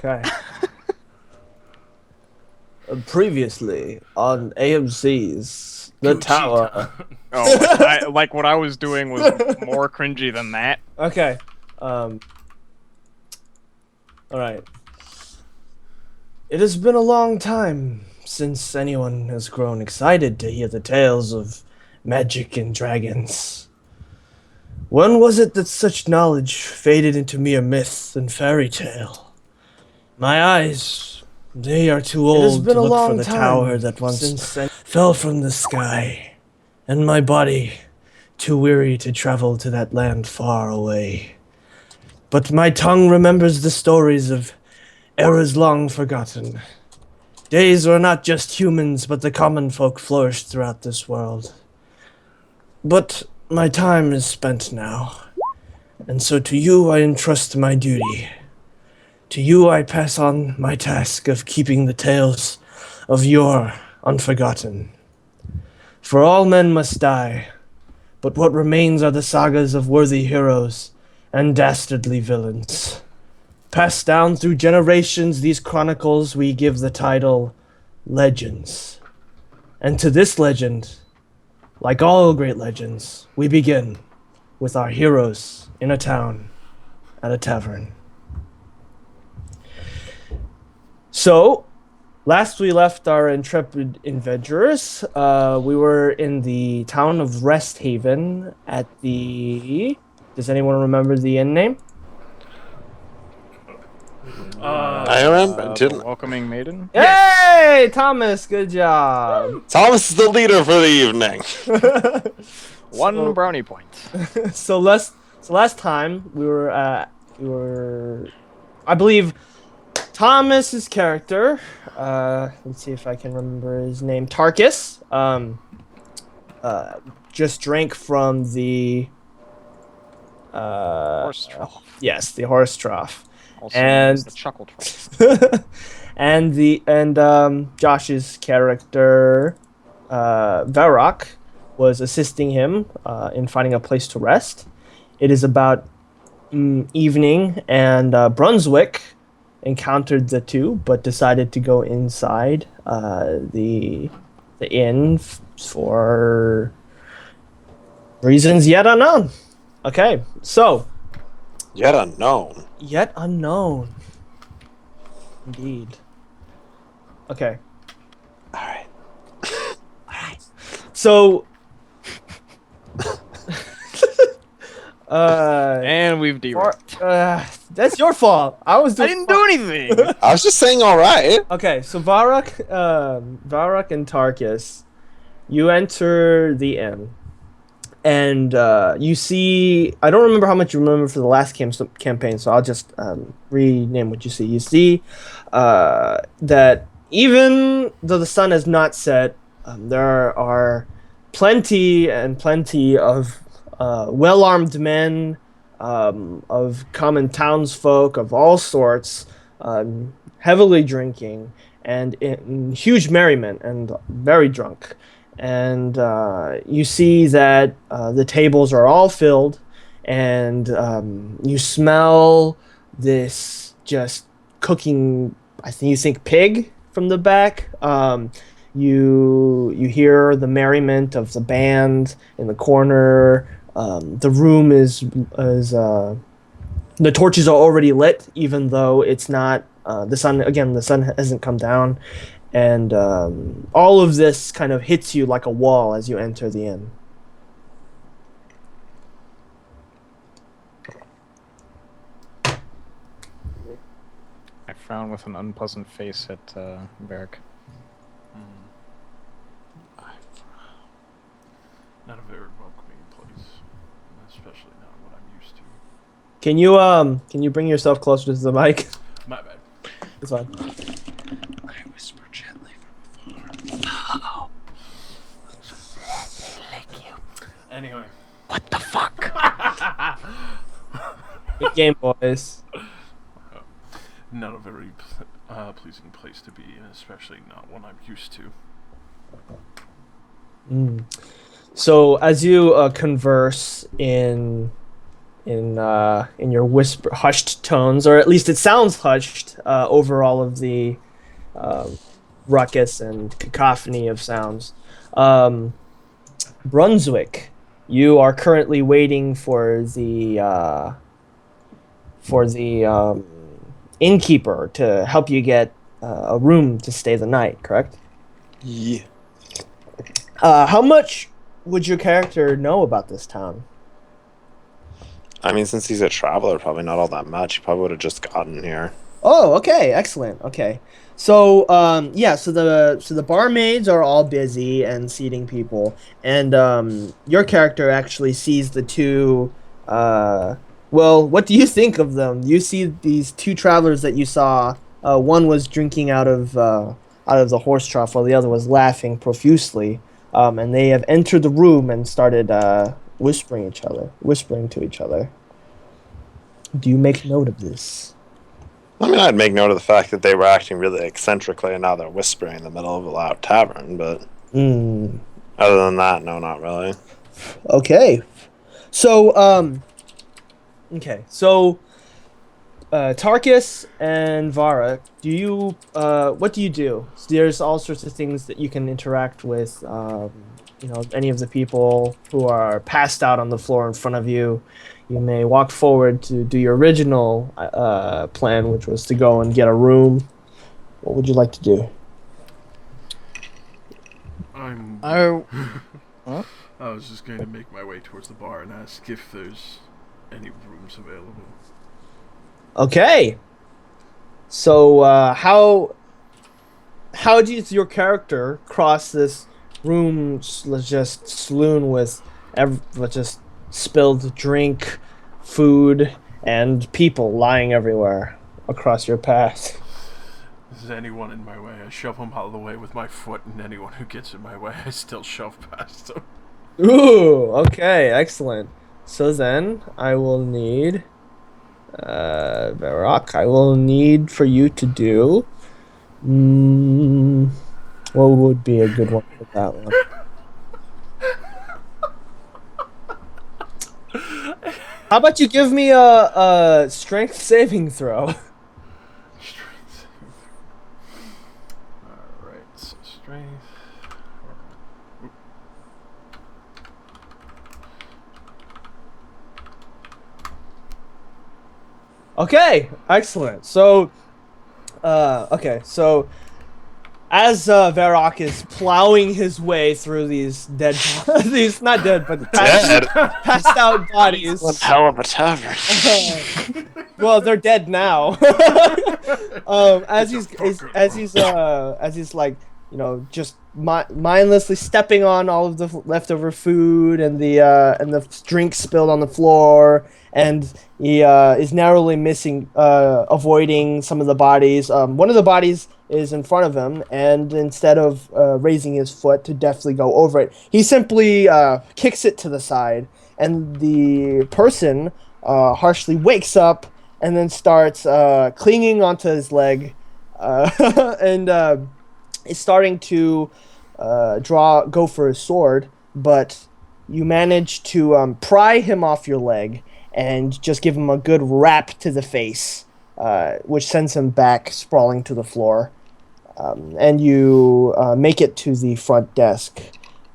Okay. Previously on AMC's The Tower. Oh, like what I was doing was more cringy than that. Okay. All right. It has been a long time since anyone has grown excited to hear the tales of magic and dragons. When was it that such knowledge faded into mere myth and fairy tale? My eyes, they are too old to look for the tower that once fell from the sky, and my body too weary to travel to that land far away. But my tongue remembers the stories of eras long forgotten. Days where not just humans, but the common folk flourished throughout this world. But my time is spent now, and so to you I entrust my duty. To you I pass on my task of keeping the tales of yore unforgotten. For all men must die, but what remains are the sagas of worthy heroes and dastardly villains. Passed down through generations, these chronicles we give the title Legends. And to this legend, like all great legends, we begin with our heroes in a town at a tavern. So, last we left our intrepid adventurers, we were in the town of Rest Haven at the... Does anyone remember the inn name? I remember. The welcoming maiden. Hey, Thomas, good job. Thomas is the leader for the evening. One brownie point. So last time we were I believe Thomas's character, let's see if I can remember his name, Tarkus, just drank from the Horse trough. yes, the horse trough. Also And- known as the chuckle trough. and Josh's character, Varrock, was assisting him in finding a place to rest. It is about evening, and Brunswick encountered the two, but decided to go inside the inn for reasons yet unknown. Okay, so Yet unknown. yet unknown. Indeed. Okay. Alright. So And we've derailed. that's your fault. I was I doing didn't do anything. I was just saying alright. Okay, so Varrock and Tarkus, you enter the inn, and you see. I don't remember how much you remember for the last campaign, so I'll just rename what you see. You see that even though the sun has not set, there are plenty of well-armed men, of common townsfolk of all sorts, heavily drinking and in huge merriment and very drunk. And you see that the tables are all filled, and you smell this just cooking, you think pig from the back. You hear the merriment of the band in the corner. The room is the torches are already lit, even though it's not the sun hasn't come down, and all of this kind of hits you like a wall as you enter the inn. I frown with an unpleasant face at Varric. Not a very welcoming place, especially not what I'm used to. Can you bring yourself closer to the mic? My bad. It's fine. I whisper gently from afar. Anyway, What the fuck? Good game, boys. not a very pleasing place to be, and especially not one I'm used to. So as you converse in in your hushed tones, or at least it sounds hushed over all of the ruckus and cacophony of sounds. Brunswick, you are currently waiting for the innkeeper to help you get a room to stay the night. Correct? Yeah. How much would your character know about this town? I mean, since he's a traveler, probably not all that much. He probably would have just gotten here. Oh, okay, excellent. Okay, so yeah, so the barmaids are all busy and seating people, and your character actually sees the two. Well, what do you think of them? You see these two travelers that you saw. One was drinking out of the horse trough, while the other was laughing profusely. And they have entered the room and started whispering to each other. Do you make note of this? I mean, I'd make note of the fact that they were acting really eccentrically, and now they're whispering in the middle of a loud tavern. But other than that, no, not really. Okay. So, Tarkus and Vara, what do you do? So there's all sorts of things that you can interact with, any of the people who are passed out on the floor in front of you. You may walk forward to do your original plan, which was to go and get a room. What would you like to do? I was just going to make my way towards the bar and ask if there's any rooms available. Okay. So, how does your character cross this room just strewn with just spilled drink, food, and people lying everywhere across your path? Is anyone in my way? I shove them out of the way with my foot, and anyone who gets in my way, I still shove past them. Ooh, okay, excellent. So then, I will need... Varrock, I will need for you to do... what would be a good one for that one? How about you give me a strength saving throw? Strength. Alright, so strength. Okay, excellent. So, as Varrock is plowing his way through these dead, these not dead, but passed out bodies. One hell of a tavern. Well, they're dead now. As he's like, just mindlessly stepping on all of the leftover food and the drink spilled on the floor, and he is narrowly avoiding some of the bodies. One of the bodies is in front of him, and instead of raising his foot to deftly go over it, he simply kicks it to the side, and the person harshly wakes up and then starts clinging onto his leg, and is starting to go for his sword, but you manage to pry him off your leg and just give him a good rap to the face, which sends him back sprawling to the floor. And you make it to the front desk.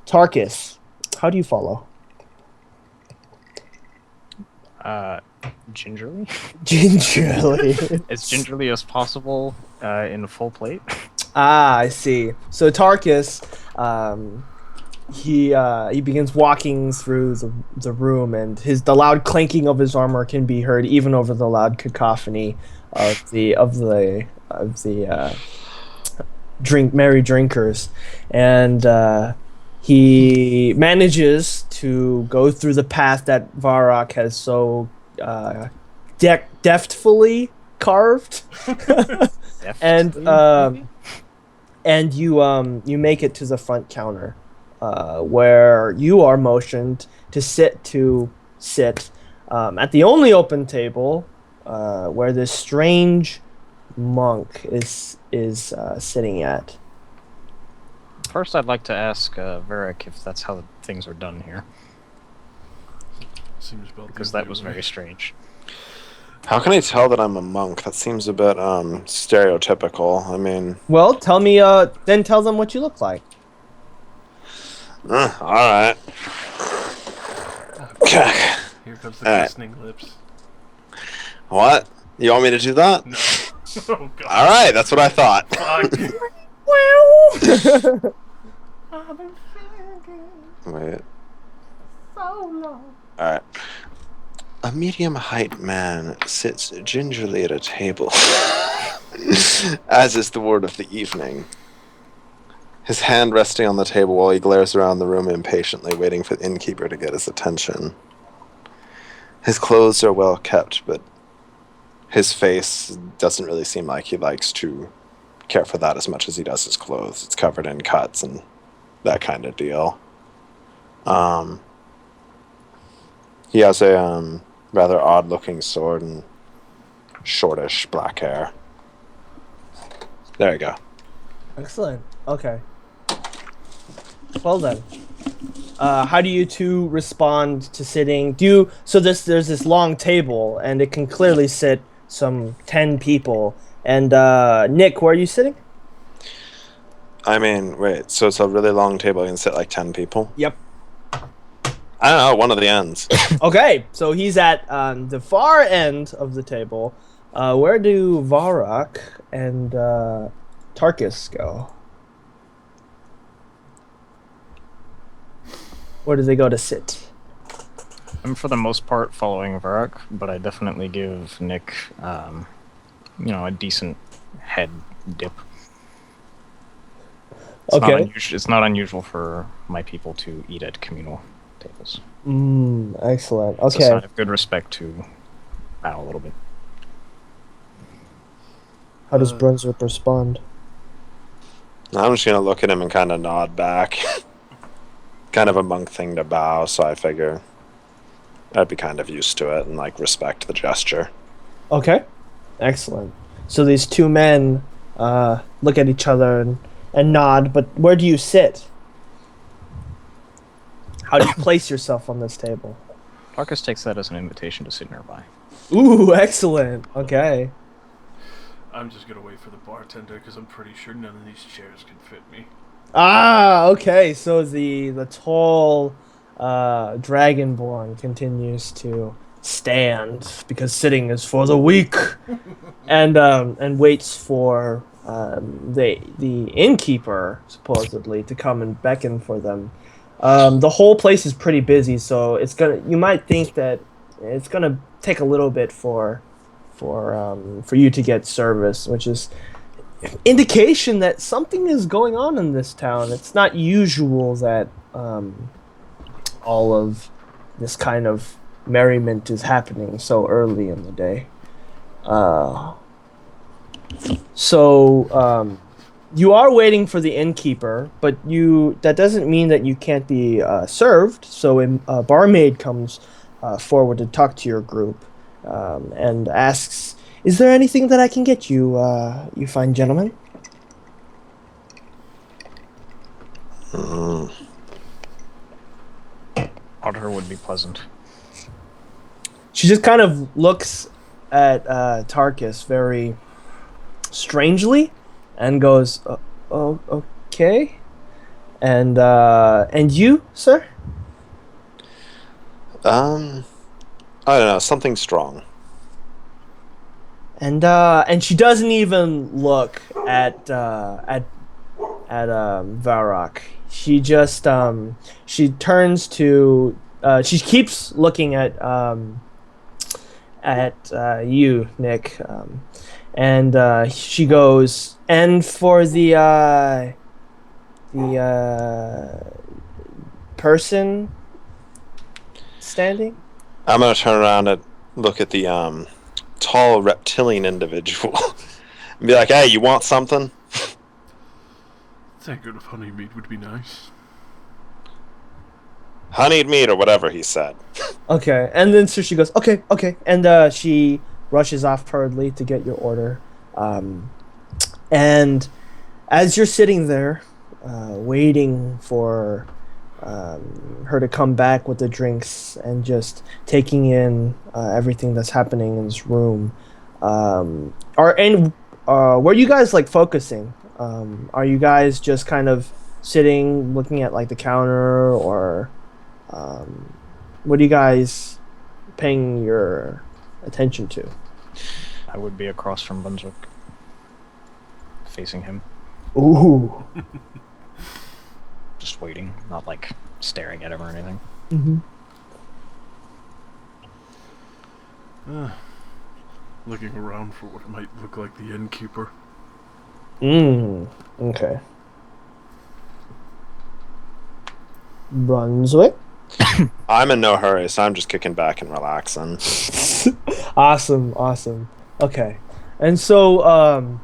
Tarkus, how do you follow? Gingerly? Gingerly. As gingerly as possible, in a full plate. Ah, I see. So Tarkus, he begins walking through the room, and the loud clanking of his armor can be heard even over the loud cacophony of the merry drinkers, and he manages to go through the path that Varrock has so deftly carved, and you make it to the front counter, where you are motioned to sit at the only open table, where this strange monk is sitting at. First, I'd like to ask Varric if that's how things are done here. seems about because the that only was way. very strange. How can I tell that I'm a monk? That seems a bit stereotypical. I mean, Well, tell me. Then tell them what you look like. all right. Okay. Here comes the All right. glistening lips. What? You want me to do that? No. Oh god. All right, that's what I thought. Fuck. Wait. All right. A medium-height man sits gingerly at a table, as is the word of the evening. His hand resting on the table while he glares around the room impatiently, waiting for the innkeeper to get his attention. His clothes are well kept, but his face doesn't really seem like he likes to care for that as much as he does his clothes. It's covered in cuts and that kind of deal. He has a rather odd-looking sword and shortish black hair. There you go. Excellent. Okay. Well then, how do you two respond to sitting? There's this long table, and it can clearly sit some 10 people. And Nick, where are you sitting? I mean, wait, so it's a really long table, you can sit like 10 people? Yep. I don't know, one of the ends. Okay, so he's at the far end of the table. Where do Varrock and Tarkus go? Where do they go to sit? I'm for the most part following Varrock, but I definitely give Nick, a decent head dip. It's not unusual for my people to eat at communal tables. Excellent. It's a Okay. sign of good respect to bow a little bit. How does Brunswick respond? I'm just gonna look at him and kind of nod back. Kind of a monk thing to bow, so I figure I'd be kind of used to it and like respect the gesture. Okay. Excellent. So these two men look at each other and nod, but where do you sit? How do you place yourself on this table? Tarkus takes that as an invitation to sit nearby. Ooh, excellent. Okay. I'm just gonna wait for the bartender because I'm pretty sure none of these chairs can fit me. Ah, okay. So the tall dragonborn continues to stand because sitting is for the weak, and waits for the innkeeper supposedly to come and beckon for them. The whole place is pretty busy, so you might think that it's gonna take a little bit for you to get service, which is indication that something is going on in this town. It's not usual that all of this kind of merriment is happening so early in the day. So you are waiting for the innkeeper, but that doesn't mean that you can't be served. So a barmaid comes forward to talk to your group and asks, "Is there anything that I can get you, you fine gentlemen?" Water would be pleasant. She just kind of looks at Tarkus very strangely and goes, "Oh, okay." And you, sir? I don't know, something strong. And she doesn't even look at Varrock. She just she turns to she keeps looking at you, Nick, and she goes, "And for the person standing?" I'm gonna turn around and look at the tall reptilian individual and be like, "Hey, you want something?" Tankard of honey mead would be nice. Honeyed meat or whatever he said. Okay, and then so she goes, okay, and she rushes off hurriedly to get your order. And as you're sitting there, waiting for her to come back with the drinks and just taking in everything that's happening in this room. Where are you guys like focusing? Are you guys just kind of sitting, looking at like the counter, or what are you guys paying your attention to? I would be across from Brunswick, facing him. Ooh. Just waiting, not like staring at him or anything. Looking around for what might look like the innkeeper. Okay. Brunswick? I'm in no hurry, so I'm just kicking back and relaxing. Awesome. Okay. And so,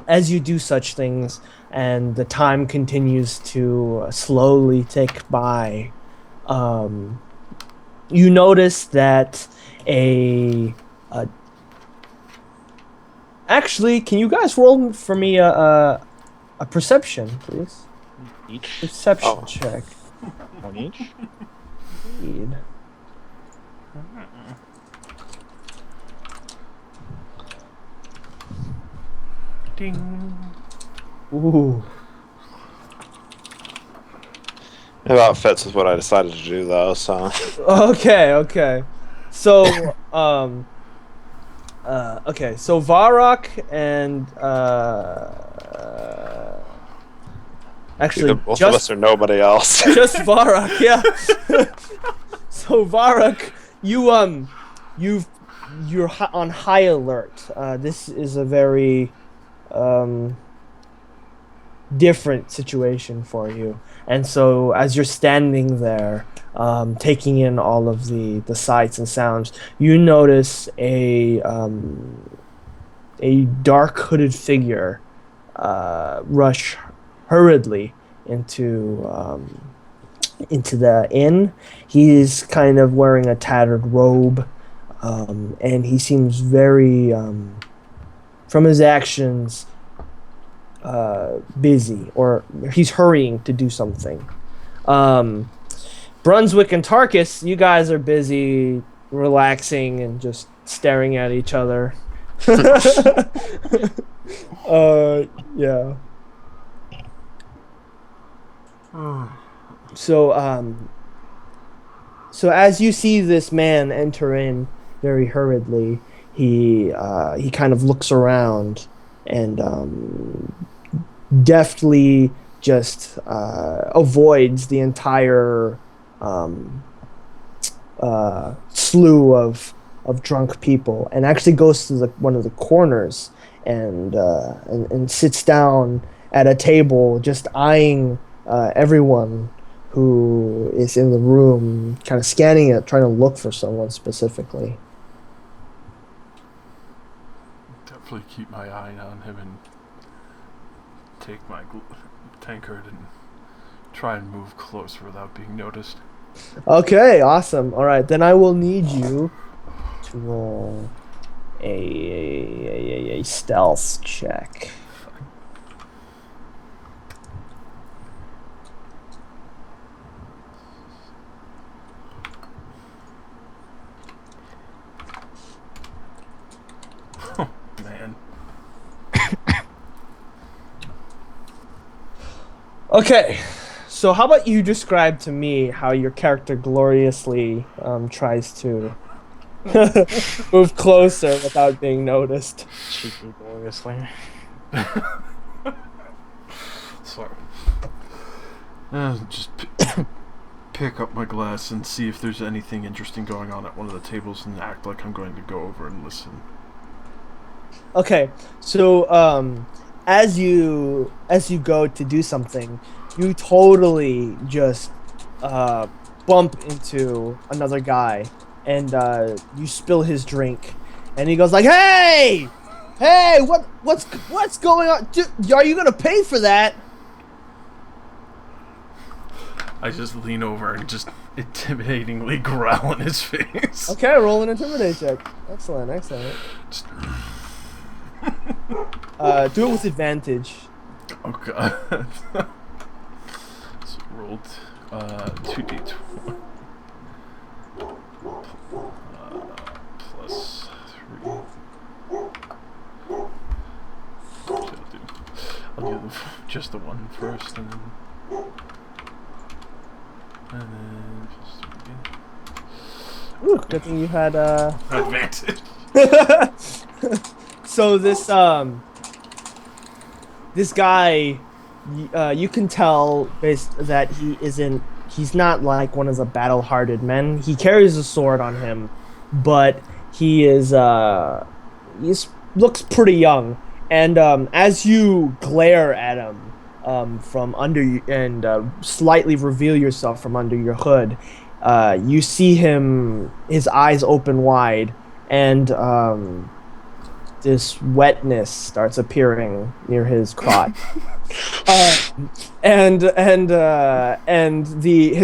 as you do such things, and the time continues to slowly tick by, you notice that actually, can you guys roll for me a perception, please? Each? Perception check. One each? Indeed. Ding. Ooh. It about fits with what I decided to do, though, so... Okay. So, okay, so Varrock and, actually, Either both of us or nobody else. just Varrock, yeah. So Varrock, you're on high alert. This is a very different situation for you, and so as you're standing there, taking in all of the sights and sounds, you notice a dark hooded figure rush hurriedly into the inn. He's kind of wearing a tattered robe, and he seems very, from his actions, busy, or he's hurrying to do something. Brunswick and Tarkus, you guys are busy relaxing and just staring at each other. Yeah. So as you see this man enter in very hurriedly, he kind of looks around and deftly just avoids the entire slew of drunk people, and actually goes to one of the corners and sits down at a table, just eyeing everyone who is in the room, kind of scanning it, trying to look for someone specifically. Definitely keep my eye on him and take my tankard and try and move closer without being noticed. Okay, awesome. All right, then I will need you to roll a stealth check. Man. Okay, so how about you describe to me how your character gloriously tries to move closer without being noticed. Cheeky gloriously. Sorry. Just pick up my glass and see if there's anything interesting going on at one of the tables and act like I'm going to go over and listen. Okay, so as you go to do something, you totally just bump into another guy, and you spill his drink, and he goes like, "Hey, what's going on? Are you gonna pay for that?" I just lean over and just intimidatingly growl in his face. Okay, roll an intimidate check. Excellent. Just... Do it with advantage. Oh god. So rolled 2d20. Plus 3. I'll do just the one first, and then plus 3 again. Ooh, good thing you had Advantage. So this guy, you can tell that he's not like one of the battle-hardened men. He carries a sword on him, but he looks pretty young. And as you glare at him from under you and slightly reveal yourself from under your hood, you see his eyes open wide, and this wetness starts appearing near his crotch. His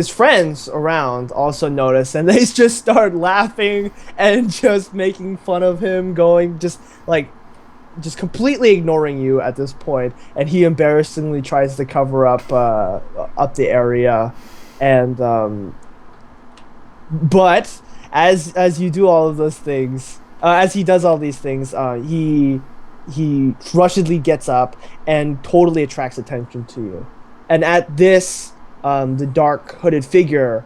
friends around also notice, and they just start laughing and just making fun of him, just completely ignoring you at this point. And he embarrassingly tries to cover up the area, and but as you do all of those things, as he does all these things, he rushedly gets up and totally attracts attention to you. And at this, the dark hooded figure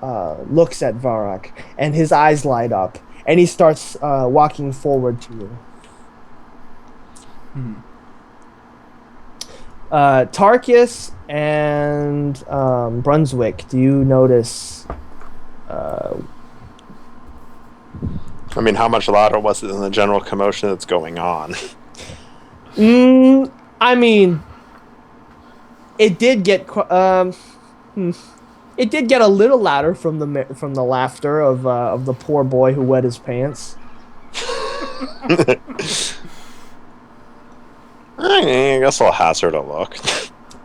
looks at Varrock, and his eyes light up, and he starts walking forward to you. Tarkus and Brunswick, do you notice? I mean, how much louder was it than the general commotion that's going on? I mean, it did get it did get a little louder from the laughter of the poor boy who wet his pants. I guess I'll hazard a look.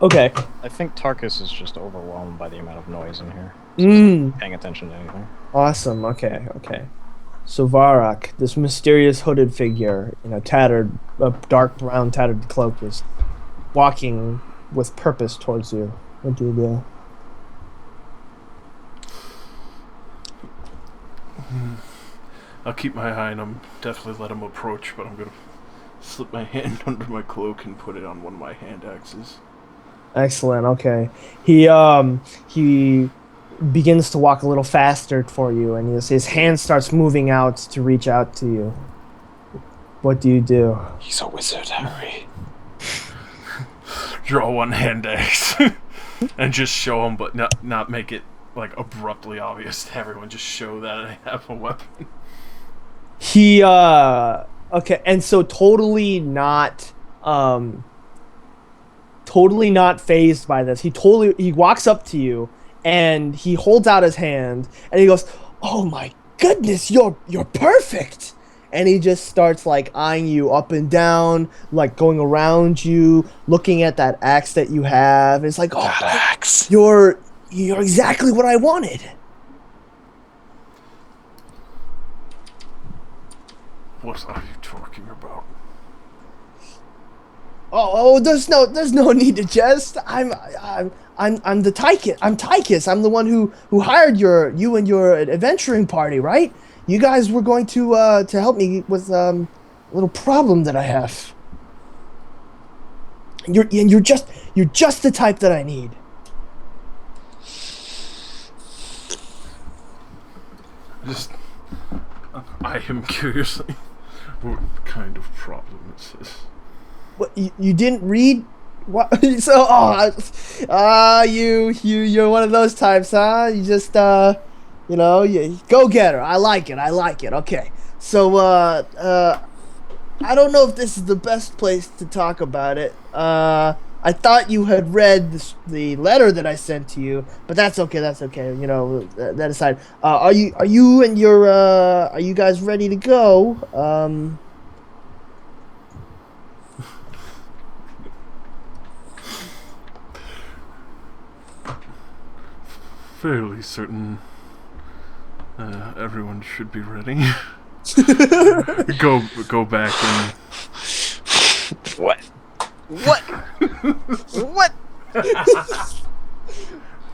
Okay. I think Tarkus is just overwhelmed by the amount of noise in here. So he's not paying attention to anything. Awesome. Okay. So Varrock, this mysterious hooded figure in a dark brown tattered cloak, is walking with purpose towards you. What do you do? I'll keep my eye on him. Definitely let him approach, but I'm gonna slip my hand under my cloak and put it on one of my hand axes. Excellent. Okay. He begins to walk a little faster for you, and his hand starts moving out to reach out to you. What do you do? He's a wizard, Harry. Draw one hand axe and just show him, but not make it like abruptly obvious to everyone. Just show that I have a weapon. He okay, and so totally not phased by this. He walks up to you, and he holds out his hand, and he goes, "Oh my goodness, you're perfect!" And he just starts like eyeing you up and down, like going around you, looking at that axe that you have. It's like, "Oh, that axe! You're exactly what I wanted." What are you talking about? Oh, there's no need to jest. I'm the Tychus. I'm Tychus. I'm the one who hired you and your adventuring party, right? You guys were going to help me with a little problem that I have. You're just the type that I need. I am curious. What kind of problem is this? What, you didn't read? What? So, you're one of those types, huh? You just, you go get her. I like it. Okay. So, I don't know if this is the best place to talk about it. I thought you had read the letter that I sent to you, but that's okay. You know, that aside, are you guys ready to go? Fairly certain everyone should be ready. Go back and... What?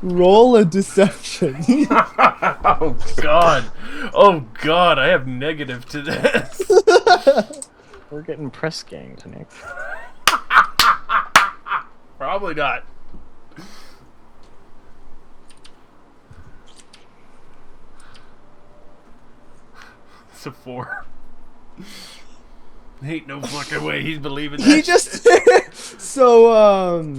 Roll a deception. Oh god. Oh god, I have negative to this. We're getting press ganged, Nick. Probably not. It's a 4. Ain't no fucking way he's believing that. He just so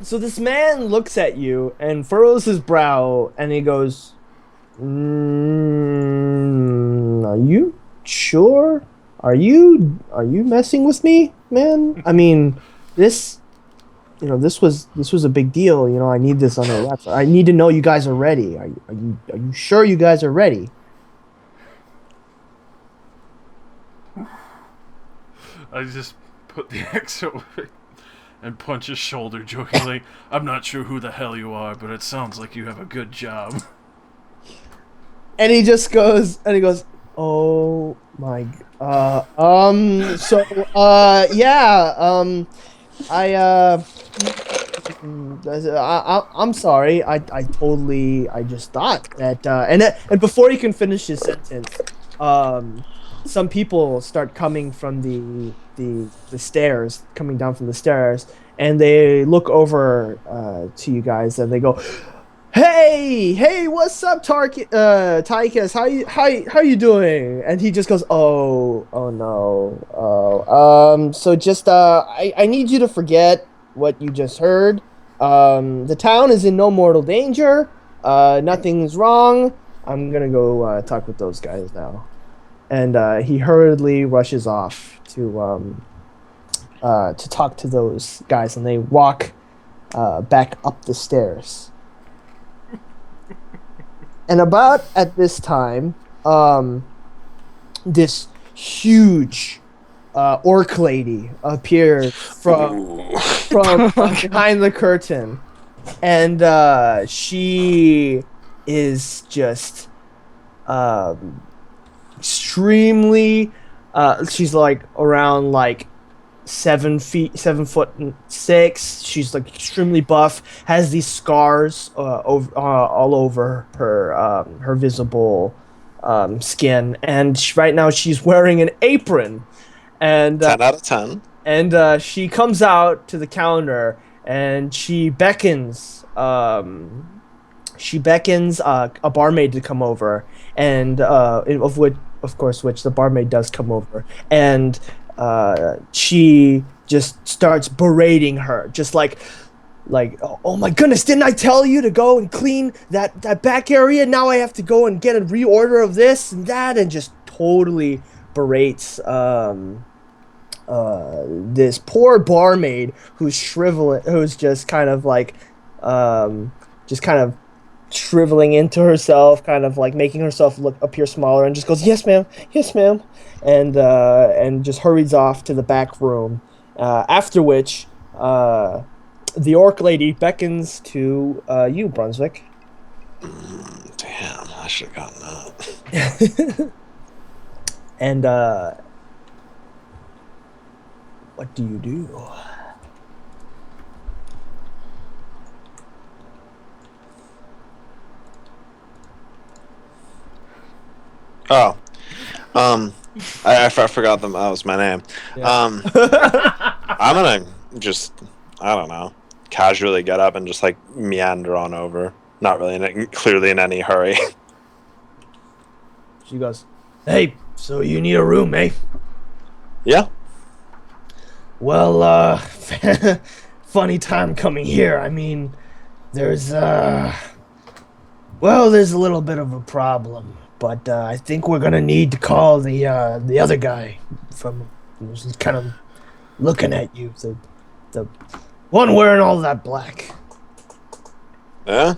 so this man looks at you and furrows his brow and he goes, "Are you sure? Are you messing with me, man? I mean, this was a big deal. You know, I need this under wraps. I need to know you guys are ready. Are you sure you guys are ready?" I just put the X over it and punch his shoulder jokingly. I'm not sure who the hell you are, but it sounds like you have a good job. And he just goes, "Oh my, I'm sorry. I just thought that, and before he can finish his sentence, some people start coming from the stairs, coming down from the stairs, and they look over to you guys and they go, Hey, what's up, Tychus? How you doing?" And he just goes, "Oh no. So just I need you to forget what you just heard. The town is in no mortal danger. Nothing's wrong. I'm gonna go talk with those guys now." And he hurriedly rushes off to talk to those guys, and they walk back up the stairs. And about at this time, this huge orc lady appeared from behind the curtain, and she is just extremely. She's like around like 7'6". She's like extremely buff. Has these scars all over her visible skin, and right now she's wearing an apron. And 10 out of 10. And she comes out to the counter and she beckons. She beckons a barmaid to come over, and which the barmaid does come over, and she just starts berating her, just like, "Oh my goodness, didn't I tell you to go and clean that back area? Now I have to go and get a reorder of this and that," and just totally berates this poor barmaid who's just kind of like shriveling into herself, kind of like making herself appear smaller, and just goes, yes ma'am, and just hurries off to the back room. After which, the orc lady beckons to you, Brunswick. Damn, I should have gotten that. And what do you do? Oh, I forgot them. That was my name. Yeah. I'm gonna just, I don't know, casually get up and just like meander on over. Not really clearly in any hurry. She goes, "Hey, so you need a room, eh?" Yeah. Well, funny time coming here. I mean, there's a little bit of a problem. But I think we're gonna need to call the other guy from who's kind of looking at you, the one wearing all that black. Yeah.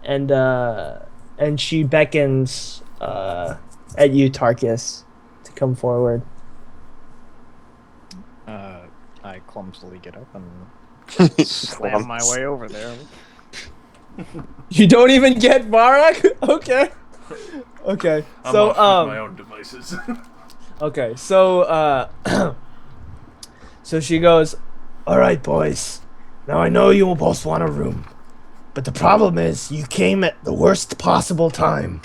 And she beckons at you, Tarkus, to come forward. I clumsily get up and slam my way over there. You don't even get Barak? Okay. Okay. I'm So off with my own devices. okay. So so she goes, "All right, boys. Now I know you will both want a room, but the problem is you came at the worst possible time.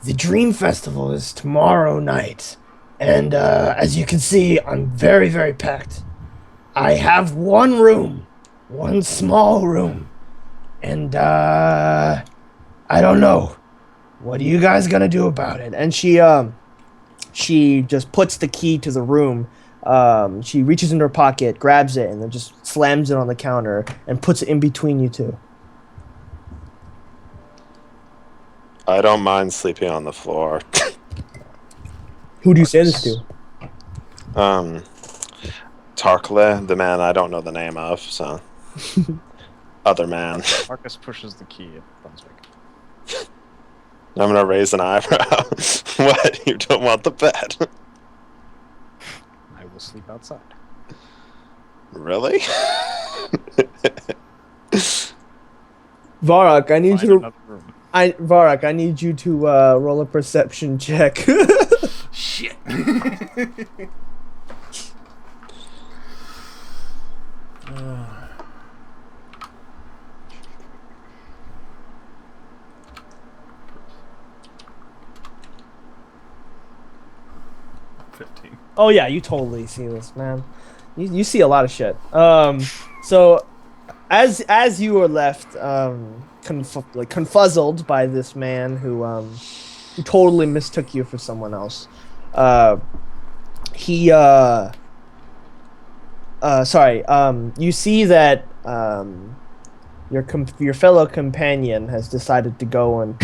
The Dream Festival is tomorrow night, and as you can see, I'm very, very packed. I have one room, one small room, and I don't know. What are you guys gonna do about it? And she just puts the key to the room. She reaches into her pocket, grabs it, and then just slams it on the counter and puts it in between you two. I don't mind sleeping on the floor. Who do you say this to? Tarkle, the man I don't know the name of, so. Other man. Marcus pushes the key at Brunswick. I'm gonna raise an eyebrow. What? You don't want the bed? I will sleep outside. Really? Varrock, I need Find you to. another room. Varrock, I need you to roll a perception check. Shit. 15. Oh yeah, you totally see this, man. You see a lot of shit. So as you were left confuzzled by this man who totally mistook you for someone else. You see that your fellow companion has decided to go and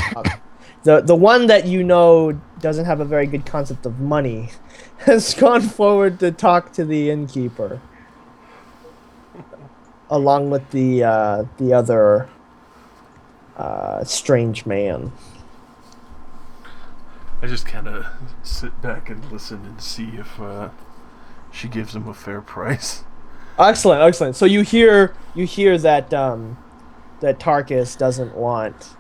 the one that you know doesn't have a very good concept of money has gone forward to talk to the innkeeper, along with the other strange man. I just kind of sit back and listen and see if she gives him a fair price. Excellent. So you hear that that Tarkus doesn't want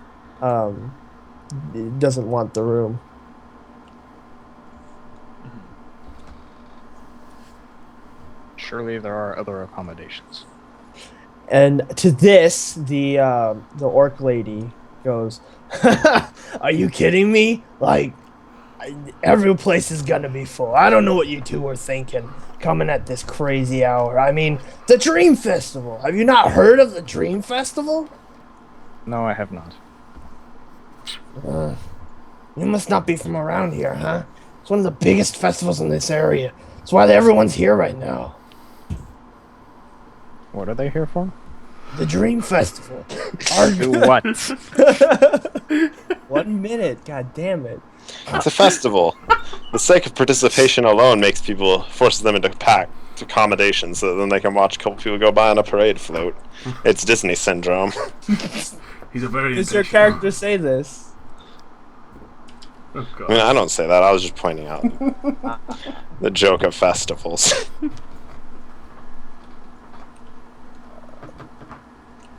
the room. Surely there are other accommodations. And to this, the orc lady goes, "Are you kidding me? Like, every place is gonna be full. I don't know what you two were thinking, coming at this crazy hour. I mean, the Dream Festival. Have you not heard of the Dream Festival? No, I have not. You must not be from around here, huh? It's one of the biggest festivals in this area. That's why everyone's here right now. What are they here for? The Dream Festival. Do what? 1 minute, god damn it. It's a festival. The sake of participation alone forces them into packed accommodations so that then they can watch a couple people go by on a parade float. It's Disney syndrome. He's a very. Does your character say this? Oh, God. I mean, I don't say that. I was just pointing out the joke of festivals.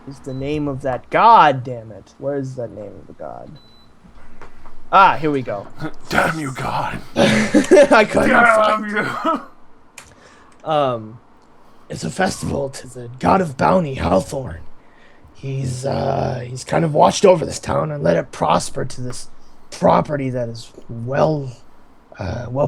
Is the name of that god, damn it. Where is the name of the god? Ah, here we go. Damn you, God. I couldn't Damn find you. It's a festival to the god of bounty, Halthorn. He's kind of watched over this town and let it prosper to this property that is well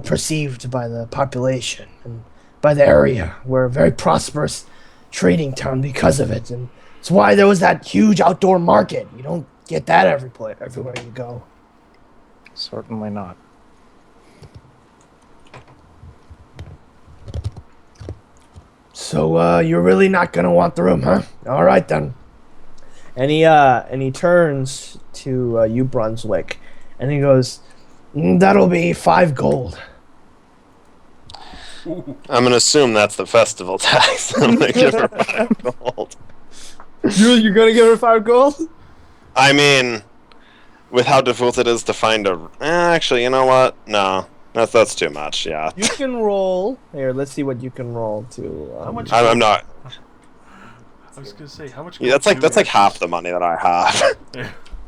perceived by the population and by the area. We're a very prosperous trading town because of it, and it's why there was that huge outdoor market. You don't get that everywhere you go. Certainly not. So you're really not gonna want the room, huh? All right then. And he turns to you, Brunswick, and he goes, "That'll be 5 gold." I'm gonna assume that's the festival tax. I'm gonna give her 5 gold. You're gonna give her 5 gold? I mean, with how difficult it is to find a... actually, you know what? No. That's too much, yeah. You can roll. Here, let's see what you can roll to... How much? I'm not... I was gonna say, how much? Yeah, that's like half the money that I have.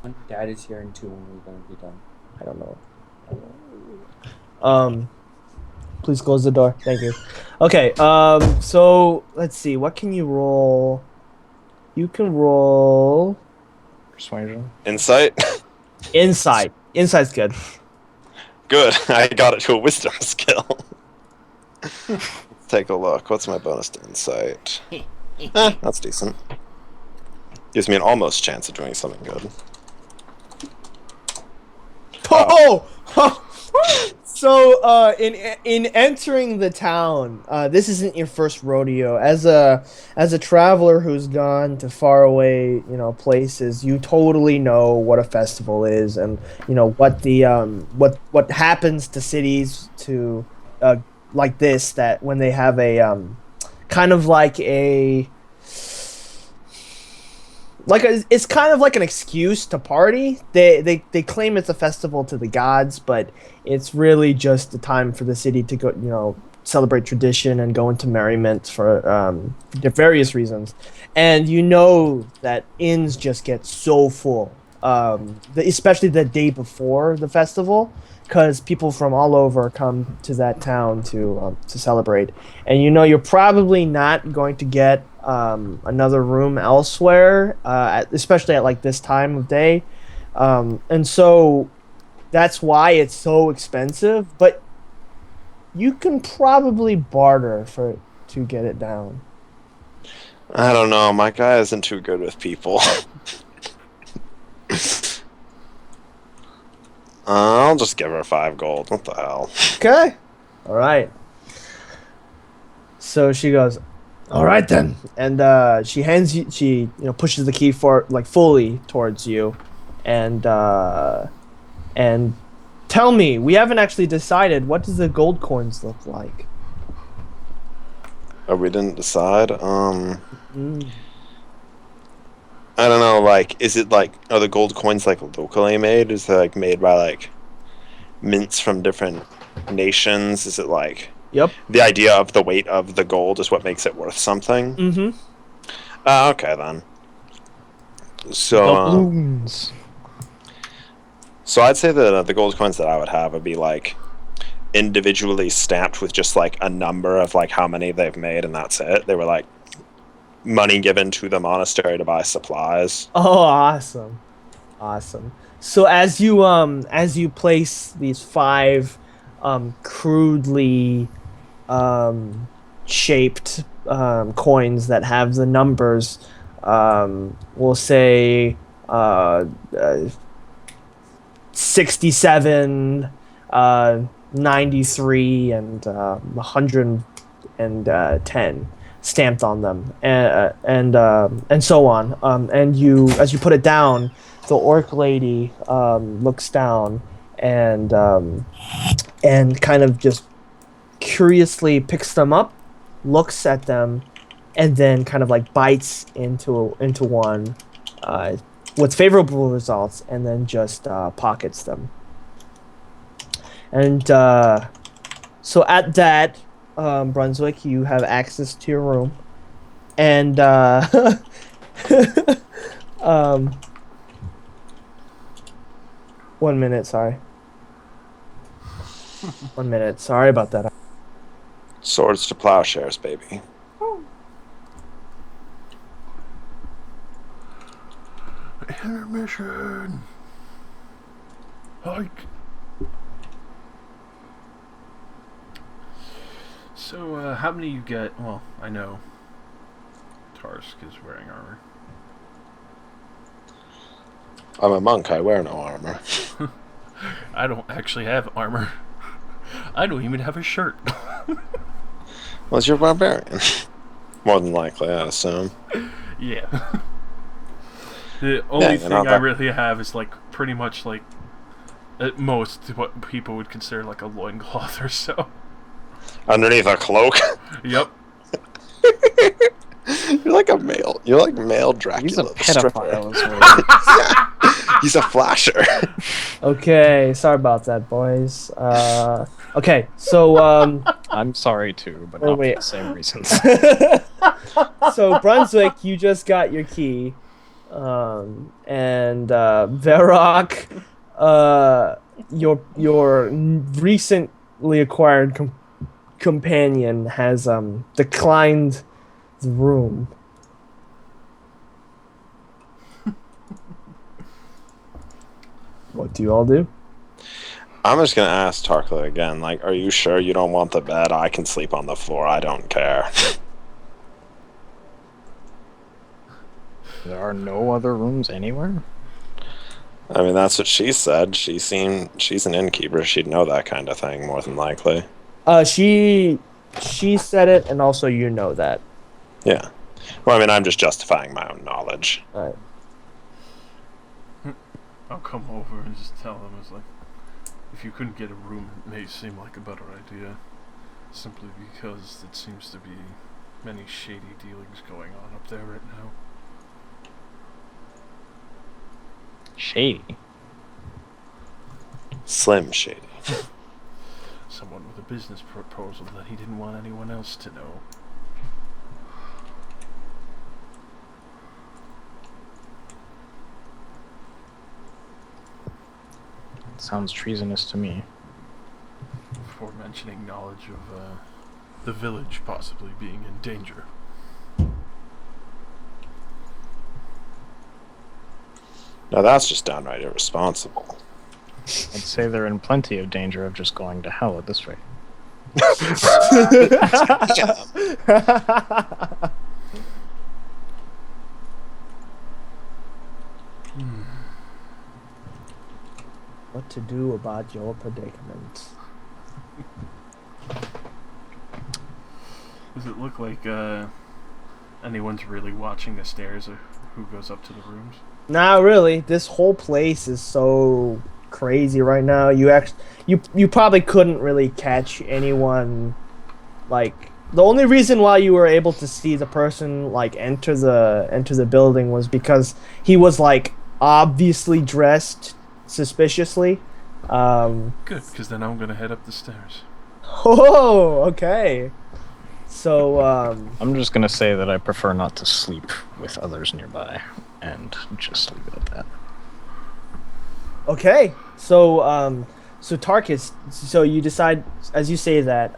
When Dad is here in 2 when we're gonna be done. I don't know. Please close the door. Thank you. Okay, so let's see. What can you roll? You can roll Persuasion. Insight? insight. Insight's good. Good. I got it to a wisdom skill. Let's take a look. What's my bonus to insight? That's decent. Gives me an almost chance of doing something good. Oh! So, in entering the town, this isn't your first rodeo. As a traveler who's gone to faraway, places, you totally know what a festival is, and what the what happens to cities to like this, that when they have a kind of like a it's kind of like an excuse to party. They claim it's a festival to the gods, but it's really just a time for the city to go, celebrate tradition and go into merriment for various reasons. And you know that inns just get so full, especially the day before the festival, because people from all over come to that town to celebrate. And you're probably not going to get another room elsewhere, especially at like this time of day, and so that's why it's so expensive. But you can probably barter to get it down. I don't know. My guy isn't too good with people. I'll just give her 5 gold. What the hell? Okay, all right. So she goes, all right then, and she pushes the key fully towards you, and tell me, we haven't actually decided, what does the gold coins look like? Oh, we didn't decide. Mm. I don't know. Like, is it like, are the gold coins like locally made? Is it like made by like mints from different nations? Is it like? Yep. The idea of the weight of the gold is what makes it worth something. Mm-hmm. Okay then. So Doubloons. so I'd say that the gold coins that I would have would be like individually stamped with just like a number of like how many they've made, and that's it. They were like money given to the monastery to buy supplies. Oh, awesome. So as you place these 5 crudely shaped coins that have the numbers, we'll say 67, 93, and 110 stamped on them, and so on. And as you put it down, the orc lady looks down and kind of just curiously picks them up, looks at them, and then kind of like bites into one with favorable results, and then just pockets them. And so at that, Brunswick, you have access to your room, and 1 minute, sorry. 1 minute, sorry about that. Swords to plowshares, baby. Intermission. Hike. So, how many you get? Well, I know Tarsk is wearing armor. I'm a monk. I wear no armor. I don't actually have armor. I don't even have a shirt. Well, you're a barbarian. More than likely, I assume. Yeah. The only thing I that... really have is like pretty much like at most what people would consider like a loincloth or so. Underneath a cloak. Yep. You're like a male. You're like male Dracula. He's a pedophile. He's a flasher. Okay, sorry about that, boys. Okay, so I'm sorry too, but Oh, not wait. for the same reasons. so Brunswick, you just got your key, and Varrock, your recently acquired companion has declined the room. What do you all do? I'm just gonna ask Tarkla again. Like, are you sure you don't want the bed? I can sleep on the floor. I don't care. There are no other rooms anywhere? I mean, that's what she said. She's an innkeeper. She'd know that kind of thing more than likely. She said it, and also you know that. Yeah. Well, I mean, I'm just justifying my own knowledge. All right. I'll come over and just tell him, it's like, if you couldn't get a room, it may seem like a better idea. Simply because it seems to be many shady dealings going on up there right now. Shady. Slim shady. Someone with a business proposal that he didn't want anyone else to know. Sounds treasonous to me. Before mentioning knowledge of the village possibly being in danger. Now that's just downright irresponsible. I'd say they're in plenty of danger of just going to hell at this rate. What to do about your predicament? Does it look like anyone's really watching the stairs or who goes up to the rooms? Not really. This whole place is so crazy right now. You probably couldn't really catch anyone. Like, the only reason why you were able to see the person like enter the building was because he was like obviously dressed suspiciously. Good, because then I'm gonna head up the stairs. Oh, okay. So I'm just gonna say that I prefer not to sleep with others nearby, and just leave it at that. okay. So so Tarkus, so you decide as you say that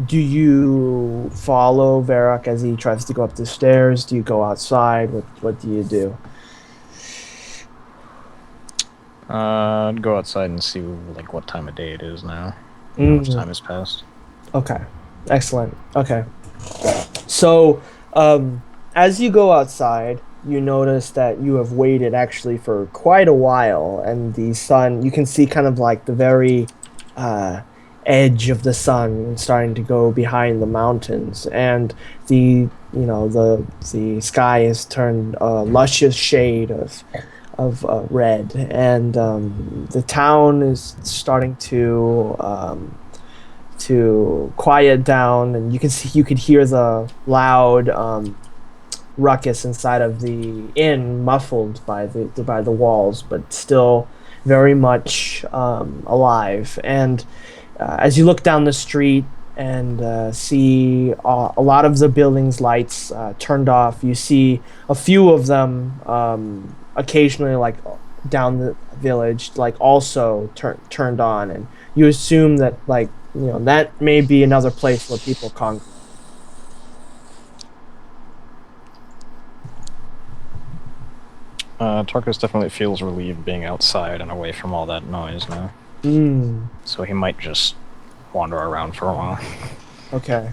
do you follow Varrock as he tries to go up the stairs? Do you go outside? What do you do? I'd go outside and see like what time of day it is now. How much time has passed? Okay. Excellent. Okay. So, as you go outside, you notice that you have waited actually for quite a while, and the sun, you can see kind of like the very edge of the sun starting to go behind the mountains, and the sky is turned a luscious shade of red, and the town is starting to quiet down, and you could hear the loud ruckus inside of the inn, muffled by the walls, but still very much alive. And as you look down the street and see a lot of the buildings' lights turned off, you see a few of them occasionally, like down the village, like also turned on, and you assume that like that may be another place where people congregate. Tarkus definitely feels relieved being outside and away from all that noise now. So he might just wander around for a while. Okay.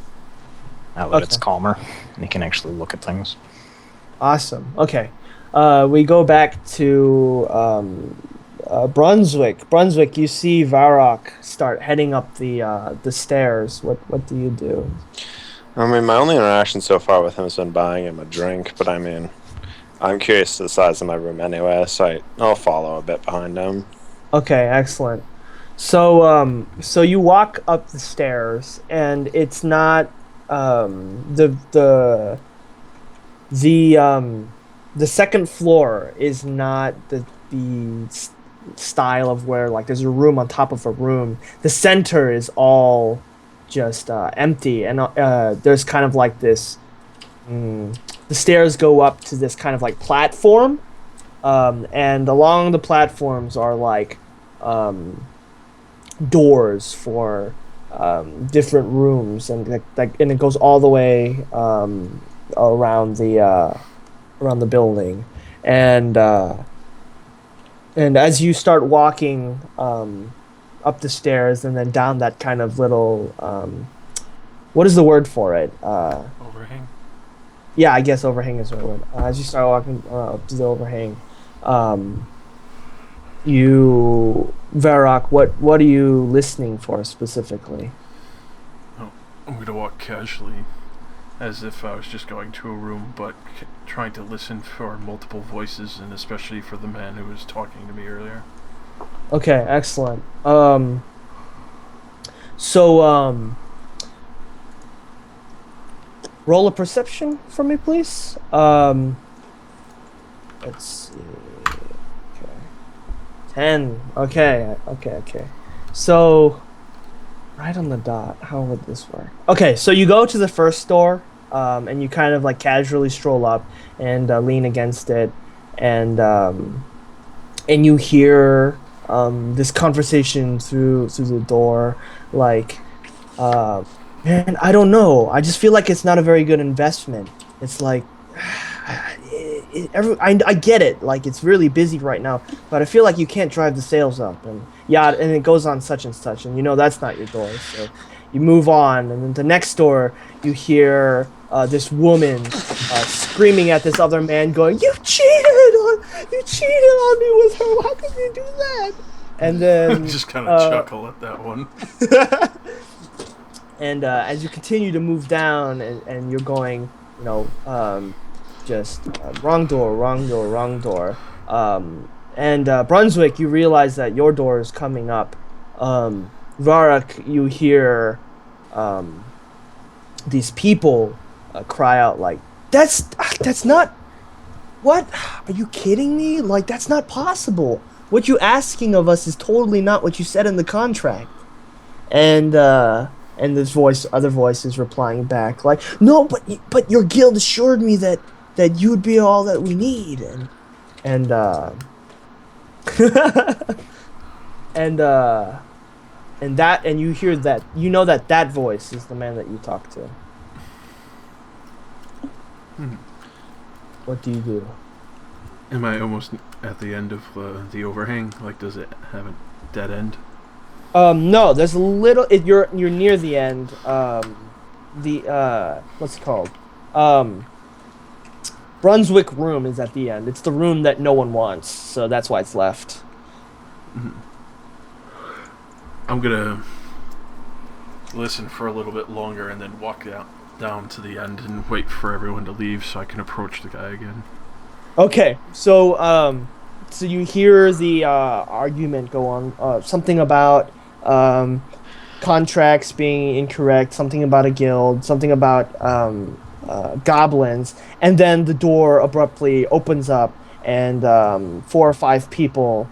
Now that it's calmer, and he can actually look at things. Awesome. Okay. We go back to Brunswick. Brunswick, you see Varrock start heading up the stairs. What do you do? I mean, my only interaction so far with him has been buying him a drink, but I mean, I'm curious to the size of my room anyway, so I'll follow a bit behind him. Okay, excellent. So so you walk up the stairs, and it's not the second floor is not the style of where like there's a room on top of a room. The center is all just empty, and there's kind of like this. The stairs go up to this kind of like platform, and along the platforms are like doors for different rooms, and and it goes all the way around the building, and as you start walking up the stairs and then down that kind of little what is the word for it? Overhang. Yeah, I guess overhang is the right word. As you start walking up to the overhang, Varrock, what are you listening for specifically? Oh, I'm gonna walk casually, as if I was just going to a room, but trying to listen for multiple voices, and especially for the man who was talking to me earlier. Okay, excellent. Roll a perception for me, please. Let's see. Okay. 10. Okay. So, right on the dot. How would this work? Okay, so you go to the first door, and you kind of like casually stroll up and lean against it, and you hear this conversation through the door, like, man, I don't know. I just feel like it's not a very good investment. It's like, I get it. Like, it's really busy right now, but I feel like you can't drive the sales up. And yeah, and it goes on such and such, and you know that's not your door. So you move on, and then the next door, you hear this woman screaming at this other man, going, "You cheated on me with her. How could you do that?" And then just kind of chuckle at that one. And as you continue to move down, and you're going, you know, just wrong door. And Brunswick, you realize that your door is coming up. Varrock, you hear these people cry out like, "That's not. What? Are you kidding me? Like, that's not possible. What you asking of us is totally not what you said in the contract." And this other voice is replying back like, "No, but your guild assured me that you'd be all that we need." And and you hear that, you know that voice is the man that you talk to. What do you do? Am I almost at the end of the overhang? Like, does it have a dead end? No, there's a little. You're near the end. What's it called? Brunswick room is at the end. It's the room that no one wants, so that's why it's left. I'm gonna listen for a little bit longer and then walk down to the end and wait for everyone to leave so I can approach the guy again. Okay, so you hear the argument go on. Something about contracts being incorrect. Something about a guild. Something about goblins. And then the door abruptly opens up, and 4 or 5 people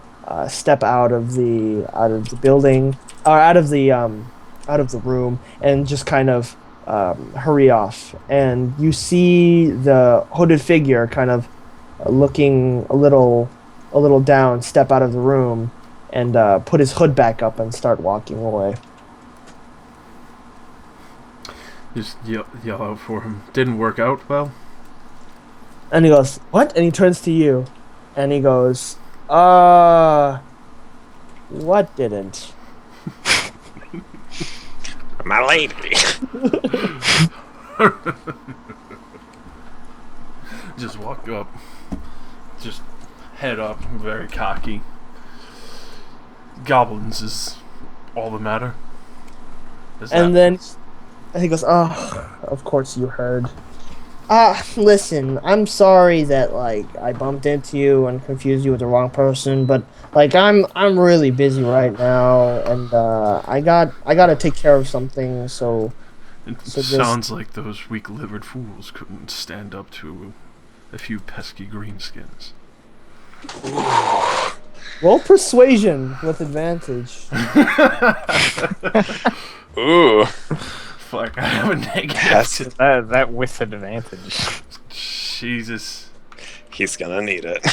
step out of the building, or out of the room, and just kind of hurry off. And you see the hooded figure kind of looking a little down, step out of the room, and put his hood back up and start walking away. Just yell out for him. Didn't work out well? And he goes, "What?" And he turns to you, and he goes, "What didn't?" My lady. Just walk up. Just head up, very cocky. Goblins is all the matter. And then he goes, "Oh, of course you heard. Listen, I'm sorry that like I bumped into you and confused you with the wrong person, but like I'm really busy right now, and I gotta take care of something. So it sounds like those weak-livered fools couldn't stand up to a few pesky greenskins." Roll persuasion with advantage. Ooh. Fuck, I have a negative. That with advantage. Jesus. He's gonna need it.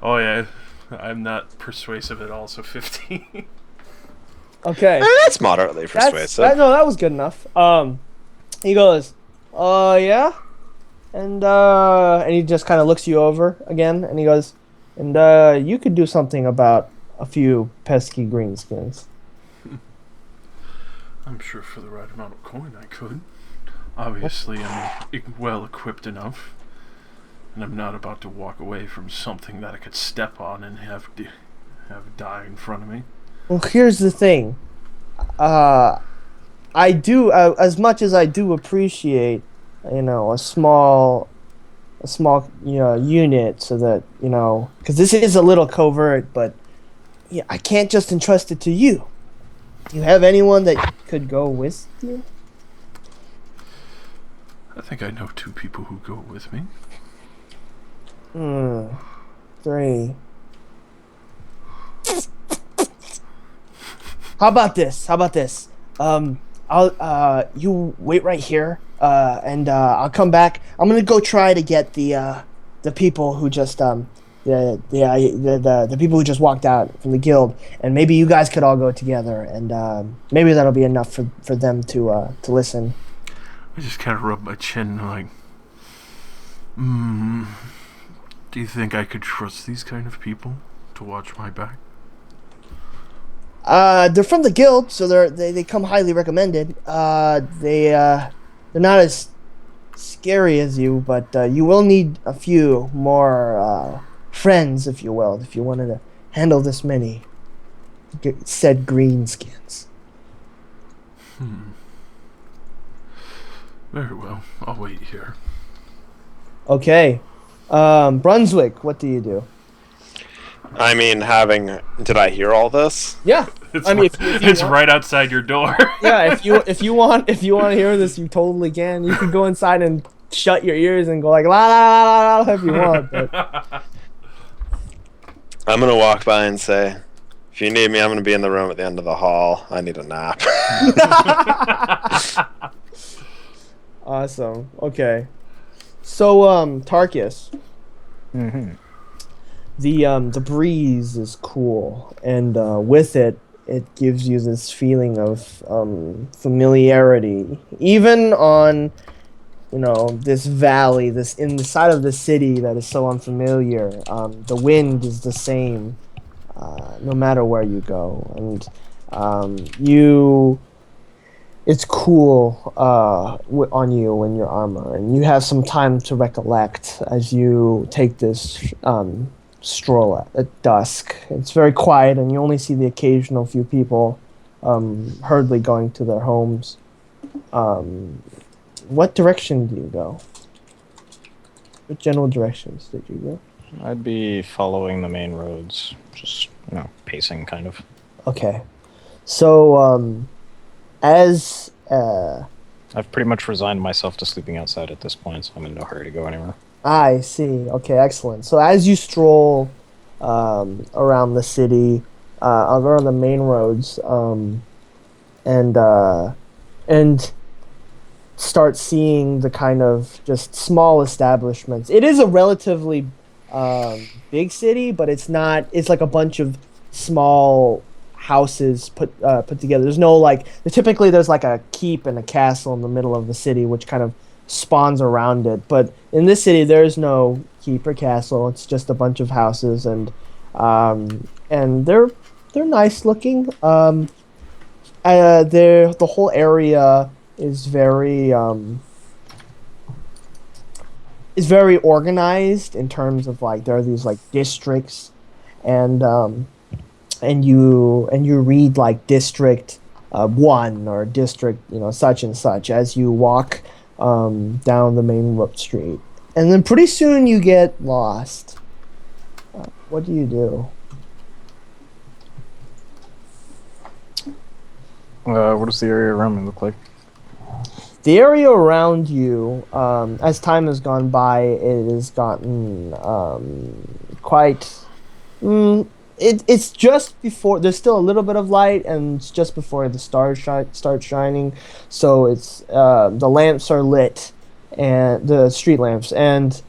Oh yeah, I'm not persuasive at all, so 15. Okay. That's moderately persuasive. That was good enough. He goes, yeah? And he just kind of looks you over again, and he goes, and you could do something about a few pesky greenskins. I'm sure for the right amount of coin I could. Obviously, I'm well equipped enough, and I'm not about to walk away from something that I could step on and have die in front of me. Well, here's the thing. I do, as much as I do appreciate, a small, unit, so that, because this is a little covert, but yeah, I can't just entrust it to you. Do you have anyone that could go with you? I think I know 2 people who go with me. 3. How about this? I'll you wait right here, and I'll come back. I'm gonna go try to get the people who just the people who just walked out from the guild, and maybe you guys could all go together, and maybe that'll be enough for them to listen. I just kind of rub my chin like, do you think I could trust these kind of people to watch my back? They're from the guild, so they come highly recommended. They're not as scary as you, but you will need a few more friends, if you will, if you wanted to handle this many said greenskins. Very well. I'll wait here. Okay. Brunswick, what do you do? I mean, did I hear all this? Yeah. It's, I mean, it's right outside your door. Yeah, if you want to hear this, you totally can. You can go inside and shut your ears and go like la la la la if you want. But I'm gonna walk by and say, if you need me, I'm gonna be in the room at the end of the hall. I need a nap. Awesome. Okay. So Tarkus. Mm-hmm. The breeze is cool, and with it gives you this feeling of familiarity. Even on, this valley, in the side of the city that is so unfamiliar, the wind is the same, no matter where you go, and it's cool on you in your armor, and you have some time to recollect as you take this stroll at dusk. It's very quiet, and you only see the occasional few people hurriedly going to their homes. What direction do you go? What general directions did you go? I'd be following the main roads, just, pacing kind of. Okay. So, as... I've pretty much resigned myself to sleeping outside at this point, so I'm in no hurry to go anywhere. I see. Okay, excellent. So as you stroll around the city, around the main roads, and start seeing the kind of just small establishments. It is a relatively big city, but it's not. It's like a bunch of small houses put together. There's no typically there's like a keep and a castle in the middle of the city, which kind of spawns around it. But in this city, there's no keep or castle. It's just a bunch of houses, and they're nice looking. The whole area is very organized in terms of there are these districts, and you read district 1 or district such and such as you walk down the main street, and then pretty soon you get lost. What do you do? What does the area around me look like? The area around you, as time has gone by, it has gotten quite. It's just before. There's still a little bit of light, and it's just before the stars start shining. So it's the lamps are lit, and the street lamps, and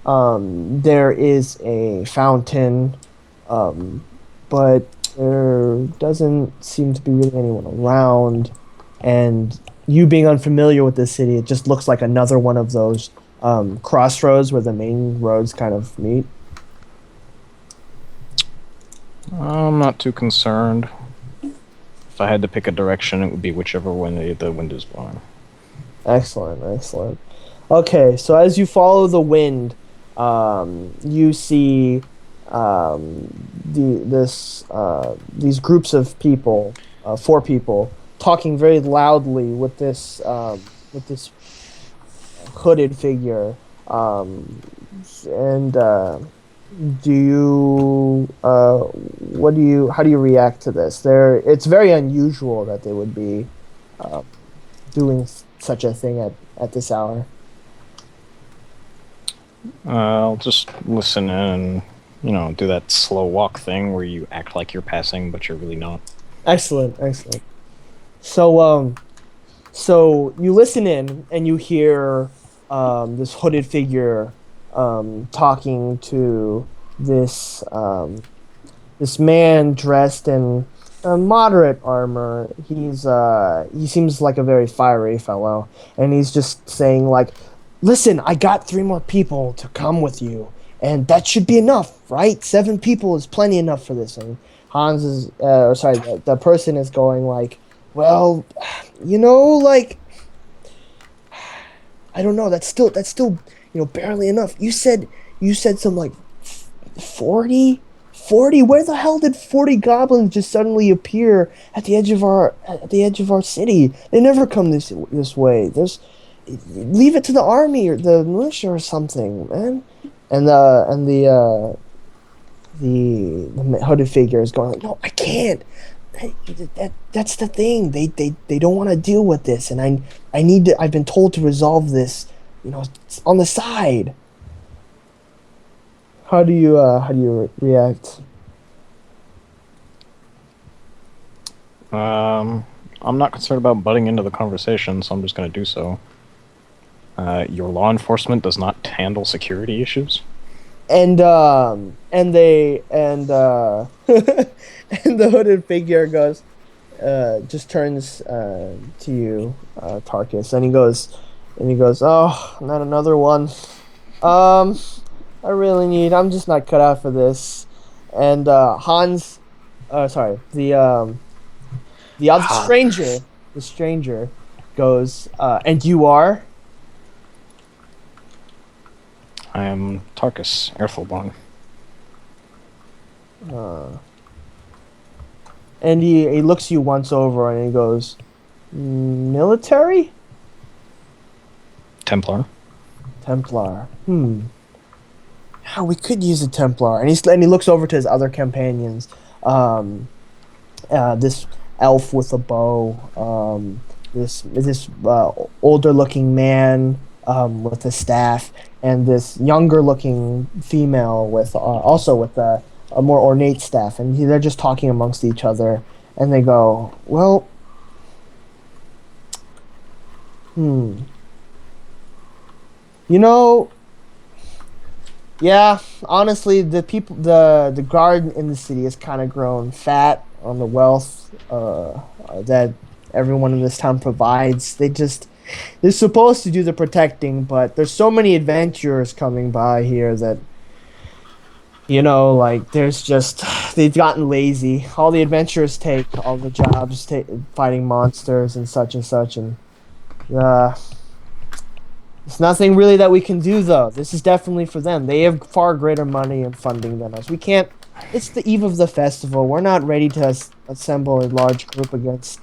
there is a fountain, but there doesn't seem to be really anyone around, and you being unfamiliar with this city, it just looks like another one of those crossroads where the main roads kind of meet. I'm not too concerned. If I had to pick a direction, it would be whichever way the wind is blowing. Excellent, excellent. Okay, so as you follow the wind, you see these groups of people, 4 people, talking very loudly with this hooded figure. And how do you react to this? It's very unusual that they would be doing such a thing at this hour. I'll just listen in and, do that slow walk thing where you act like you're passing, but you're really not. Excellent, excellent. So you listen in and you hear this hooded figure talking to this man dressed in moderate armor. He seems like a very fiery fellow, and he's just saying like, "Listen, I got 3 more people to come with you, and that should be enough, right? 7 people is plenty enough for this." And Hans is, the person is going like, "Well, like, I don't know. That's still, barely enough. You said some like 40. Where the hell did 40 goblins just suddenly appear at the edge of our city? They never come this way. Leave it to the army or the militia or something, man." And the hooded figure is going like, "No, I can't. That's the thing. They don't want to deal with this, and I've been told to resolve this, on the side." How do you react? I'm not concerned about butting into the conversation, so I'm just going to do so. Your law enforcement does not handle security issues. And the hooded figure goes, just turns to you, Tarkus, and he goes, "Oh, not another one. I'm just not cut out for this." And Hans, the stranger goes, "And you are?" I am Tarkus Erthelborn. And he looks you once over and he goes, "Military? Templar. Templar. Yeah, we could use a Templar." And he looks over to his other companions. This elf with a bow. This older looking man with a staff, and this younger looking female with also with a more ornate staff, and they're just talking amongst each other, and they go, "Well, yeah, honestly, the guard in the city has kind of grown fat on the wealth that everyone in this town provides. They're supposed to do the protecting, but there's so many adventurers coming by here that, they've gotten lazy. All the adventurers take all the jobs, fighting monsters and such, and there's nothing really that we can do, though. This is definitely for them. They have far greater money and funding than us. We can't. It's the eve of the festival. We're not ready to assemble a large group against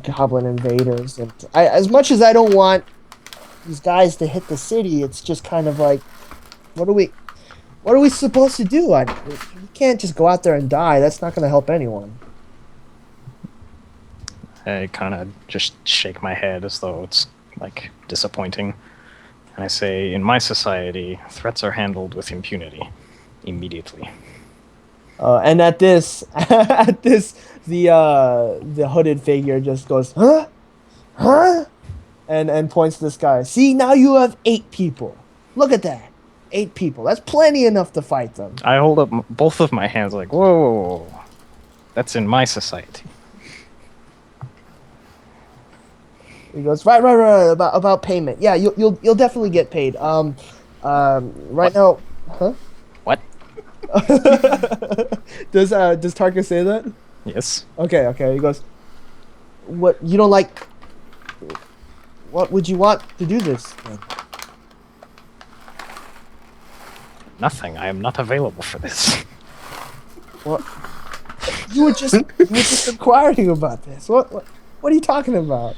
goblin invaders. And as much as I don't want these guys to hit the city, it's just kind of like, what are we supposed to do? We can't just go out there and die. That's not going to help anyone. I kind of just shake my head as though it's, like, disappointing. And I say, in my society, threats are handled with impunity. Immediately. And at this, the hooded figure just goes, "Huh? And points to this guy. "See, now you have 8 people. Look at that. 8 people. That's plenty enough to fight them." I hold up both of my hands like, whoa. That's in my society. He goes, right, about payment. Yeah, you'll definitely get paid. Right now, huh? What? Does Tarka say that? Yes. Okay. He goes, what you don't like? What would you want to do this? Nothing. I am not available for this. What? You were just inquiring about this. What are you talking about?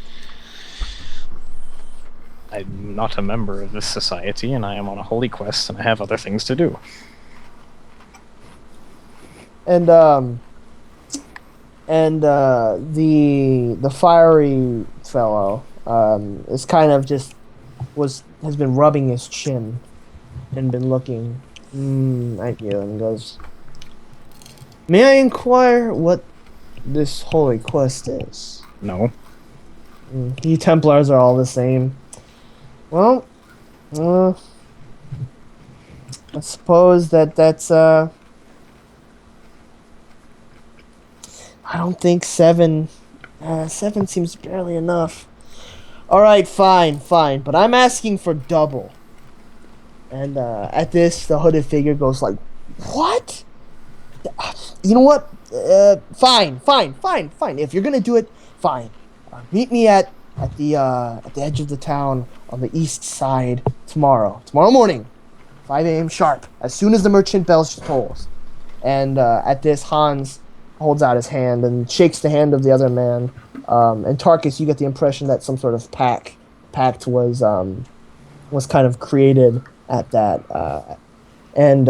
I'm not a member of this society, and I am on a holy quest, and I have other things to do. And the fiery fellow is kind of just has been rubbing his chin and been looking at you and goes, "May I inquire what this holy quest is?" No. You Templars are all the same. Well, I suppose that's I don't think 7. 7 seems barely enough. All right, fine, but I'm asking for double. And at this, the hooded figure goes like, "What? You know what? Fine. If you're gonna do it, fine. Meet me at the edge of the town on the east side tomorrow morning, 5 a.m. sharp. As soon as the merchant bell tolls." And at this, Hans holds out his hand and shakes the hand of the other man. And Tarkus, you get the impression that some sort of pact was kind of created at that, and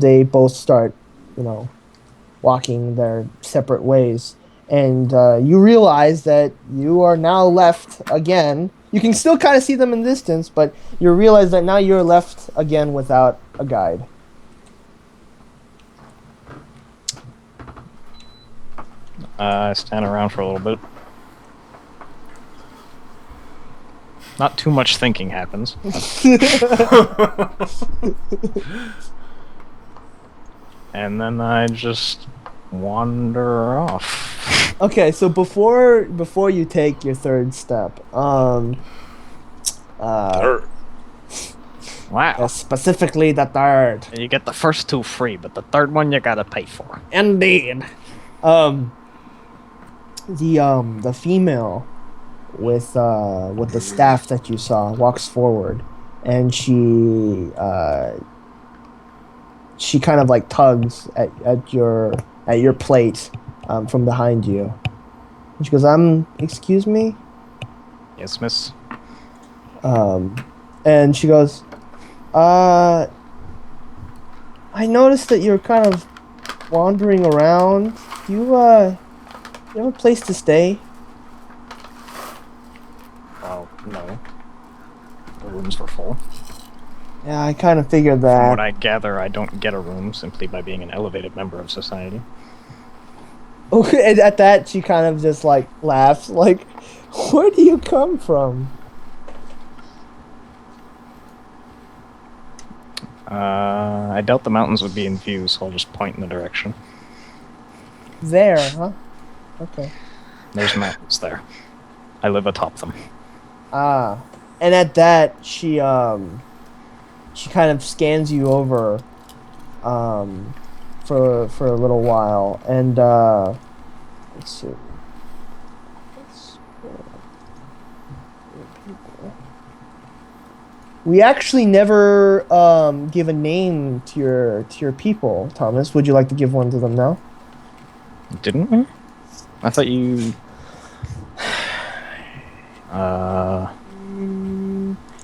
they both start, walking their separate ways. And you realize that you are now left again. You can still kind of see them in the distance, but you realize that now you're left again without a guide. I stand around for a little bit. Not too much thinking happens. And then I just wander off. Okay, so before you take your third step, Wow. specifically the third. You get the first 2 free, but the third one you gotta pay for. Indeed. The female with the staff that you saw walks forward, and she kind of like tugs at your plate from behind you. And she goes, excuse me?" Yes, miss. And she goes, "I noticed that you're kind of wandering around. Do you have a place to stay?" Well, no. The rooms were full. Yeah, I kind of figured From that. what I gather, I don't get a room simply by being an elevated member of society. And at that, she kind of just like laughs, like, "Where do you come from?" I doubt the mountains would be in view, so I'll just point in the direction. There, huh? Okay. There's mountains there. I live atop them. Ah, and at that, she kind of scans you over, for a little while, and let's see. We actually never give a name to your people, Thomas. Would you like to give one to them now? Didn't we? I thought you...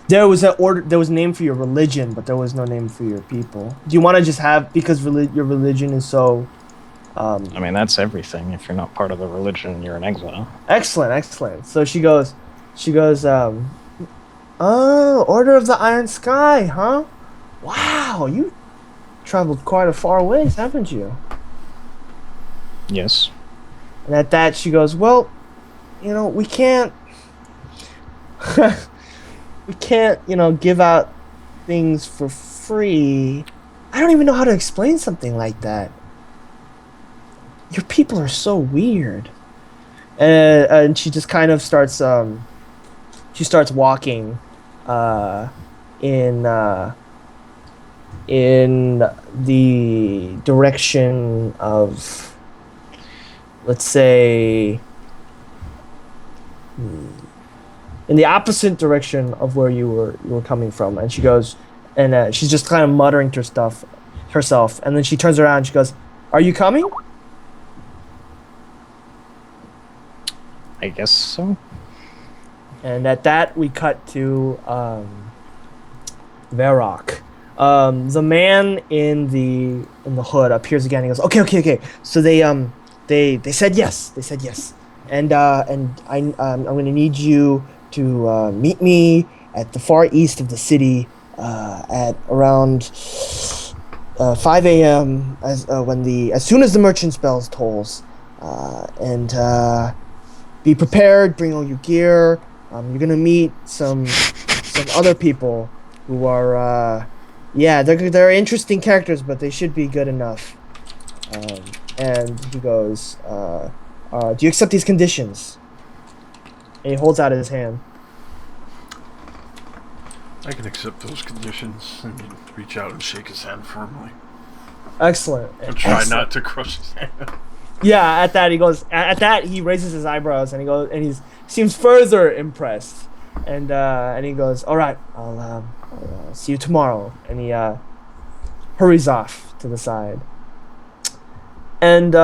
There was a name for your religion, but there was no name for your people. Do you want to just have, because your religion is so... I mean, that's everything. If you're not part of the religion, you're an exile. Excellent. So she goes, "Oh, Order of the Iron Sky, huh? Wow, you traveled quite a far ways, haven't you?" Yes. And at that, she goes, "Well, we can't, give out things for free. I don't even know how to explain something like that." your people are so weird. And she just kind of starts she starts walking in the direction of, let's say, in the opposite direction of where you were coming from. And she goes, and she's just kind of muttering to herself, and then she turns around and she goes, "Are you coming?" I guess so. And at that, we cut to Varrock. The man in the hood appears again. He goes, "Okay. So they said yes. They said yes. And I'm going to need you to meet me at the far east of the city at around 5 a.m. as soon as the merchant's bell tolls, and be prepared. Bring all your gear. You're gonna meet some other people who are they're interesting characters, but they should be good enough." And he goes, "Do you accept these conditions?" And he holds out his hand. I can accept those conditions and reach out and shake his hand firmly. Excellent. And try not to crush his hand. Yeah, at that he goes. At that he raises his eyebrows and he goes, and he seems further impressed. And he goes, "All right, I'll see you tomorrow." And he hurries off to the side. And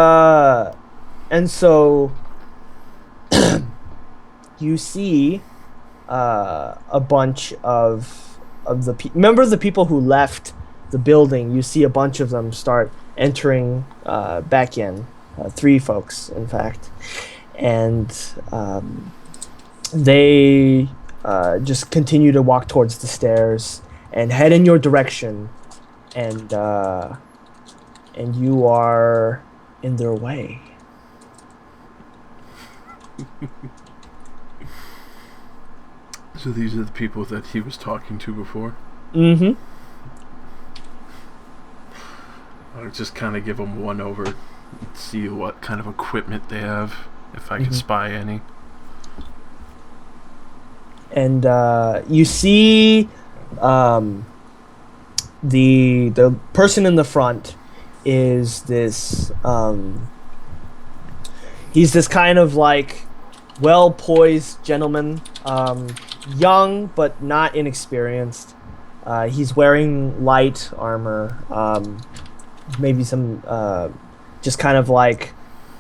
so you see a bunch of remember the people who left the building. You see a bunch of them start entering back in. 3 folks, in fact, and they just continue to walk towards the stairs and head in your direction, and you are in their way. So these are the people that he was talking to before? Mm-hmm. I'll just kind of give them one over. See what kind of equipment they have, if I can spy any. And you see the person in the front is this he's this kind of like well-poised gentleman, young but not inexperienced. He's wearing light armor, maybe some just kind of like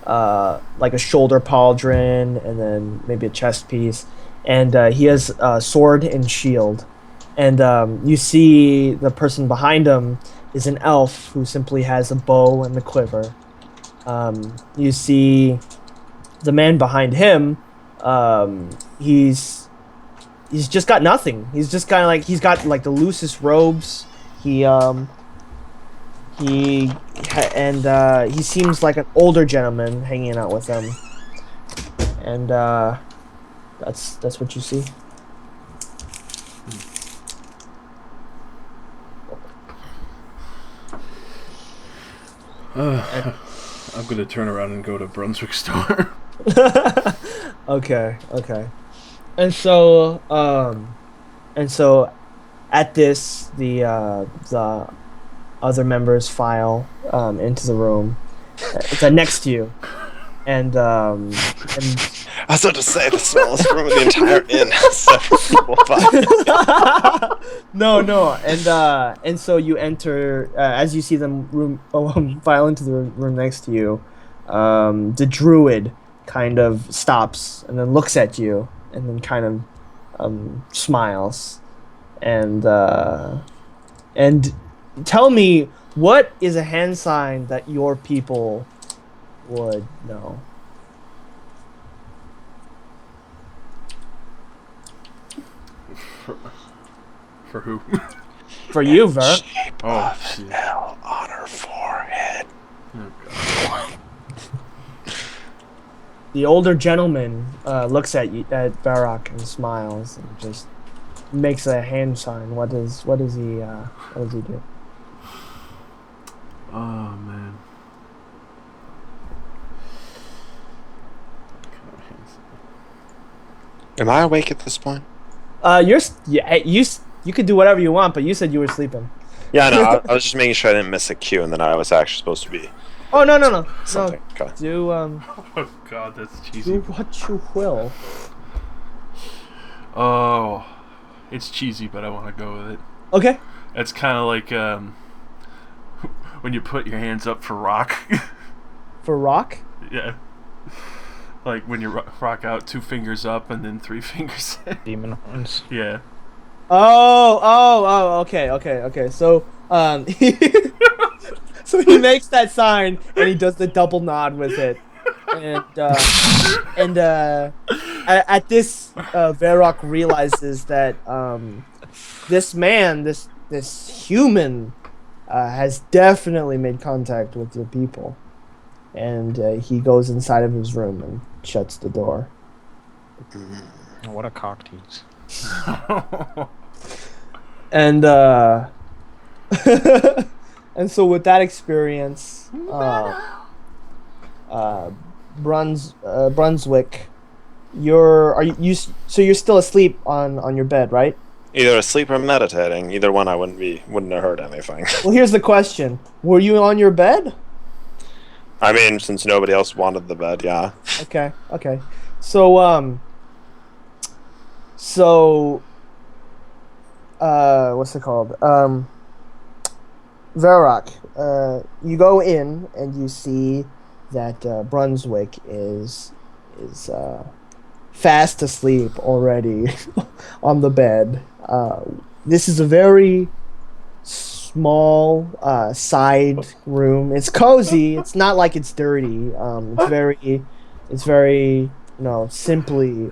a shoulder pauldron, and then maybe a chest piece, and he has a sword and shield. And you see the person behind him is an elf who simply has a bow and a quiver. You see the man behind him, he's just got nothing. He's just kind of like, he's got like the loosest robes. He seems like an older gentleman hanging out with them, and that's what you see. I'm gonna turn around and go to Brunswick Store. Okay. And so at this, the other members file into the room. It's next to you, and I was about to say the smallest room in the entire inn has 7 people. No, and so you enter as you see them file into the room next to you. The druid kind of stops and then looks at you and then kind of smiles, and tell me, what is a hand sign that your people would know? For who? For you, Ver. Shape Oh, of shit. an L on her forehead. Oh, God. The older gentleman looks at you, at Varrock, and smiles and just makes a hand sign. What does he do? Oh, man. Am I awake at this point? You could do whatever you want, but you said you were sleeping. Yeah, no, I was just making sure I didn't miss a cue, and then I was actually supposed to be Oh no. something. Okay. Do Oh god, that's cheesy. do what you will. Oh, it's cheesy, but I want to go with it. Okay. It's kind of like when you put your hands up for rock. For rock. Yeah. Like when you rock out 2 fingers up and then 3 fingers in. Demon horns. Yeah. Okay. So so he makes that sign and he does the double nod with it, and at this, Varrock realizes that this man, this human, has definitely made contact with your people, and he goes inside of his room and shuts the door. Oh, what a cock tease. And and so with that experience, Brunswick, you're still asleep on your bed, right? Either asleep or meditating. Either one, I wouldn't have heard anything. Well, here's the question: were you on your bed? I mean, since nobody else wanted the bed, yeah. Okay. So what's it called? Varrock, you go in and you see that Brunswick is fast asleep already on the bed. This is a very small side room. It's cozy. It's not like it's dirty. It's very simply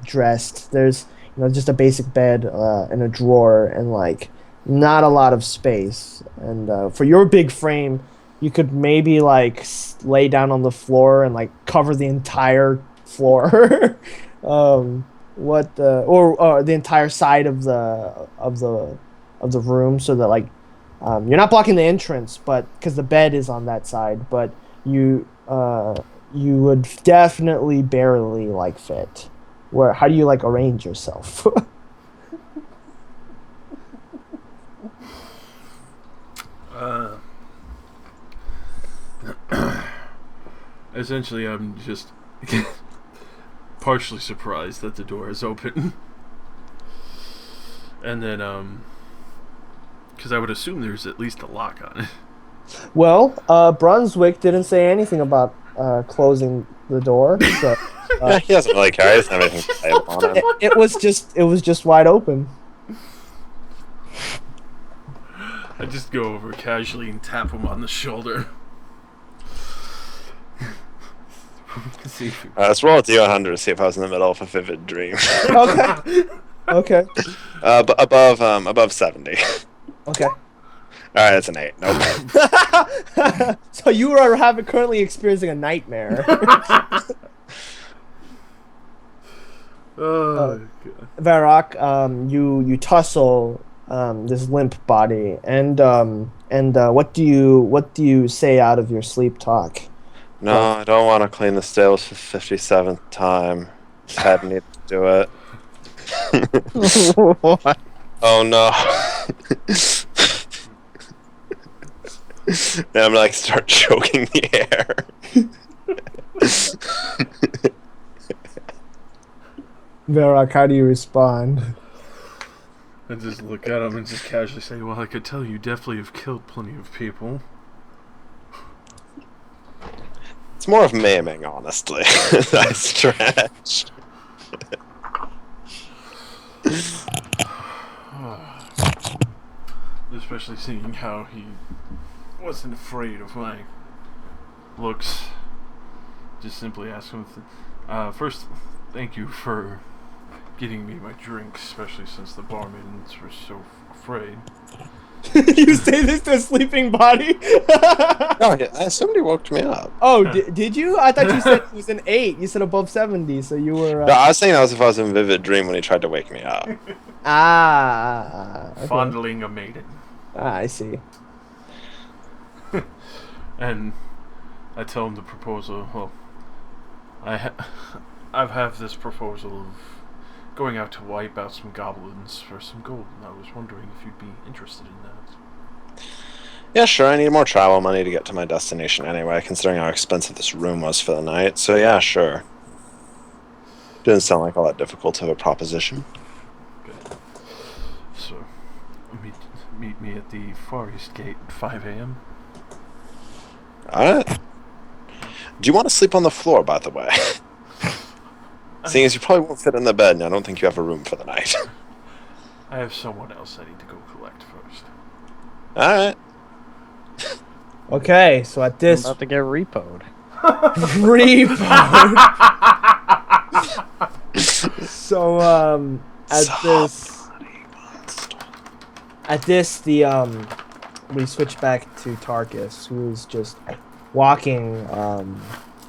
dressed. There's just a basic bed and a drawer and like not a lot of space. And for your big frame, you could maybe like lay down on the floor and like cover the entire floor, or the entire side of the room, so that like you're not blocking the entrance, but because the bed is on that side, but you would definitely barely like fit. How do you like arrange yourself? Essentially, I'm just partially surprised that the door is open. And then, because I would assume there's at least a lock on it. Well, Brunswick didn't say anything about closing the door, so Yeah, he doesn't really care. He doesn't have anything to say on him. it was just wide open. I just go over casually and tap him on the shoulder. See if Let's roll a D100 to see if I was in the middle of a vivid dream. Okay. Above 70. Okay. All right, that's an 8. Nope. So you are currently experiencing a nightmare. God. Varrock, you tussle this limp body, and what do you say out of your sleep talk? No, I don't want to clean the stables for the 57th time. Had need to do it. What? Oh no. And I'm like start choking the air. Varrock, how do you respond? I just look at him and just casually say, well, I could tell you definitely have killed plenty of people. It's more of maiming, honestly. I stretch. Especially seeing how he wasn't afraid of my looks. Just simply ask him, first, thank you for getting me my drink, especially since the barmaids were so afraid. You say this to a sleeping body? No, somebody woke me up. Oh, did you? I thought you said it was an 8. You said above 70, so you were... No, I was saying that was if I was in a vivid dream when he tried to wake me up. Okay. Fondling a maiden. I see. And I tell him the proposal. Well, I've have this proposal of going out to wipe out some goblins for some gold, and I was wondering if you'd be interested in that. Yeah, sure. I need more travel money to get to my destination anyway, considering how expensive this room was for the night. So yeah, sure. Didn't sound like all that difficult of a proposition. Good. So, meet me at the Far East Gate at 5 a.m. Alright. Do you want to sleep on the floor, by the way? Seeing as you probably won't fit in the bed, and I don't think you have a room for the night. I have someone else I need to go collect first. Alright. Okay, so at I'm this about to get repoed. repo. So at this the we switch back to Tarkus, who's just walking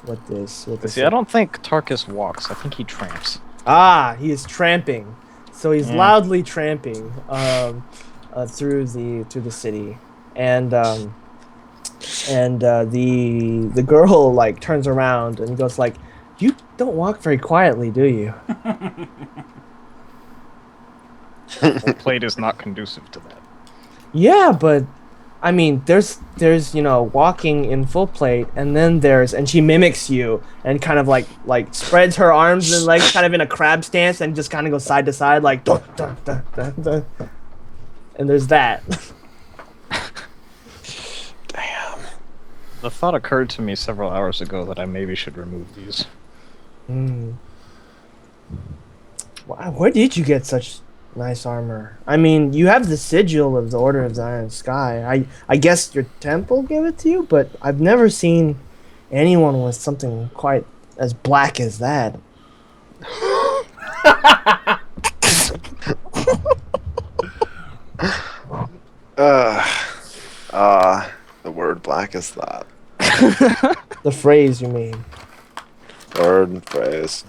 with this See, I don't think Tarkus walks. I think he tramps. he is tramping. So he's loudly tramping through the city, and the girl like turns around and goes like, "You don't walk very quietly, do you?" Full plate is not conducive to that. Yeah, but I mean, there's walking in full plate, and then and she mimics you and kind of like spreads her arms and legs kind of in a crab stance and just kind of goes side to side like dun, dun, dun, dun, dun. And there's that. Damn. The thought occurred to me several hours ago that I maybe should remove these. Where did you get such nice armor? I mean, you have the sigil of the Order of the Iron Sky. I guess your temple gave it to you, but I've never seen anyone with something quite as black as that. The word black is that. The phrase, you mean? Word and phrase.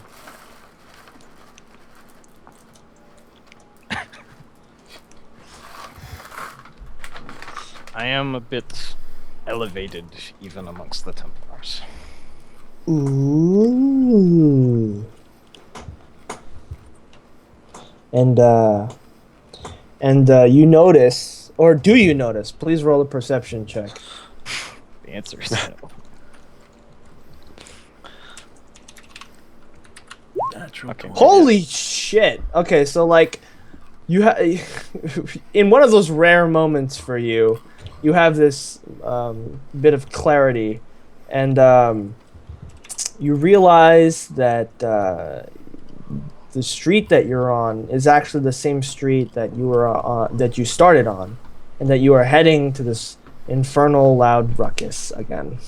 I am a bit elevated even amongst the Templars. Ooh. And you notice, or do you notice? Please roll a perception check. The answer is no. Natural. Okay. Holy shit! Okay, so like, you have in one of those rare moments for you, you have this bit of clarity, and you realize that the street that you're on is actually the same street that you were that you started on, and that you are heading to this infernal loud ruckus again.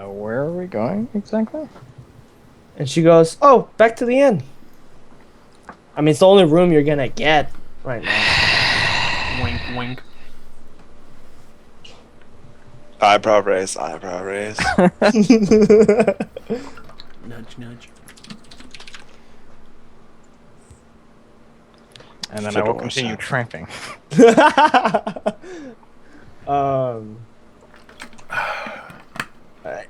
Where are we going exactly? And she goes, "Oh, back to the inn." I mean, it's the only room you're gonna get right now. Wink, wink. Eyebrow raise, eyebrow raise. Nudge, nudge. And then Should I will have continue watched tramping.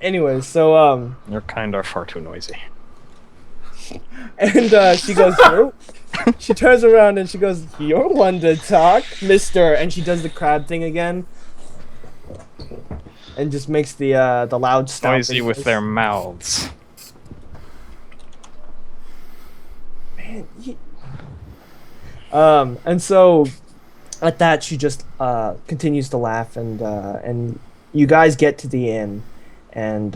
Anyway, so Your kind are far too noisy. and she goes, she turns around and she goes, "You're one to talk, mister." And she does the crab thing again, and just makes the loud stomping Noisy with noise. their mouths. Man, and so at that she just continues to laugh, and you guys get to the inn, and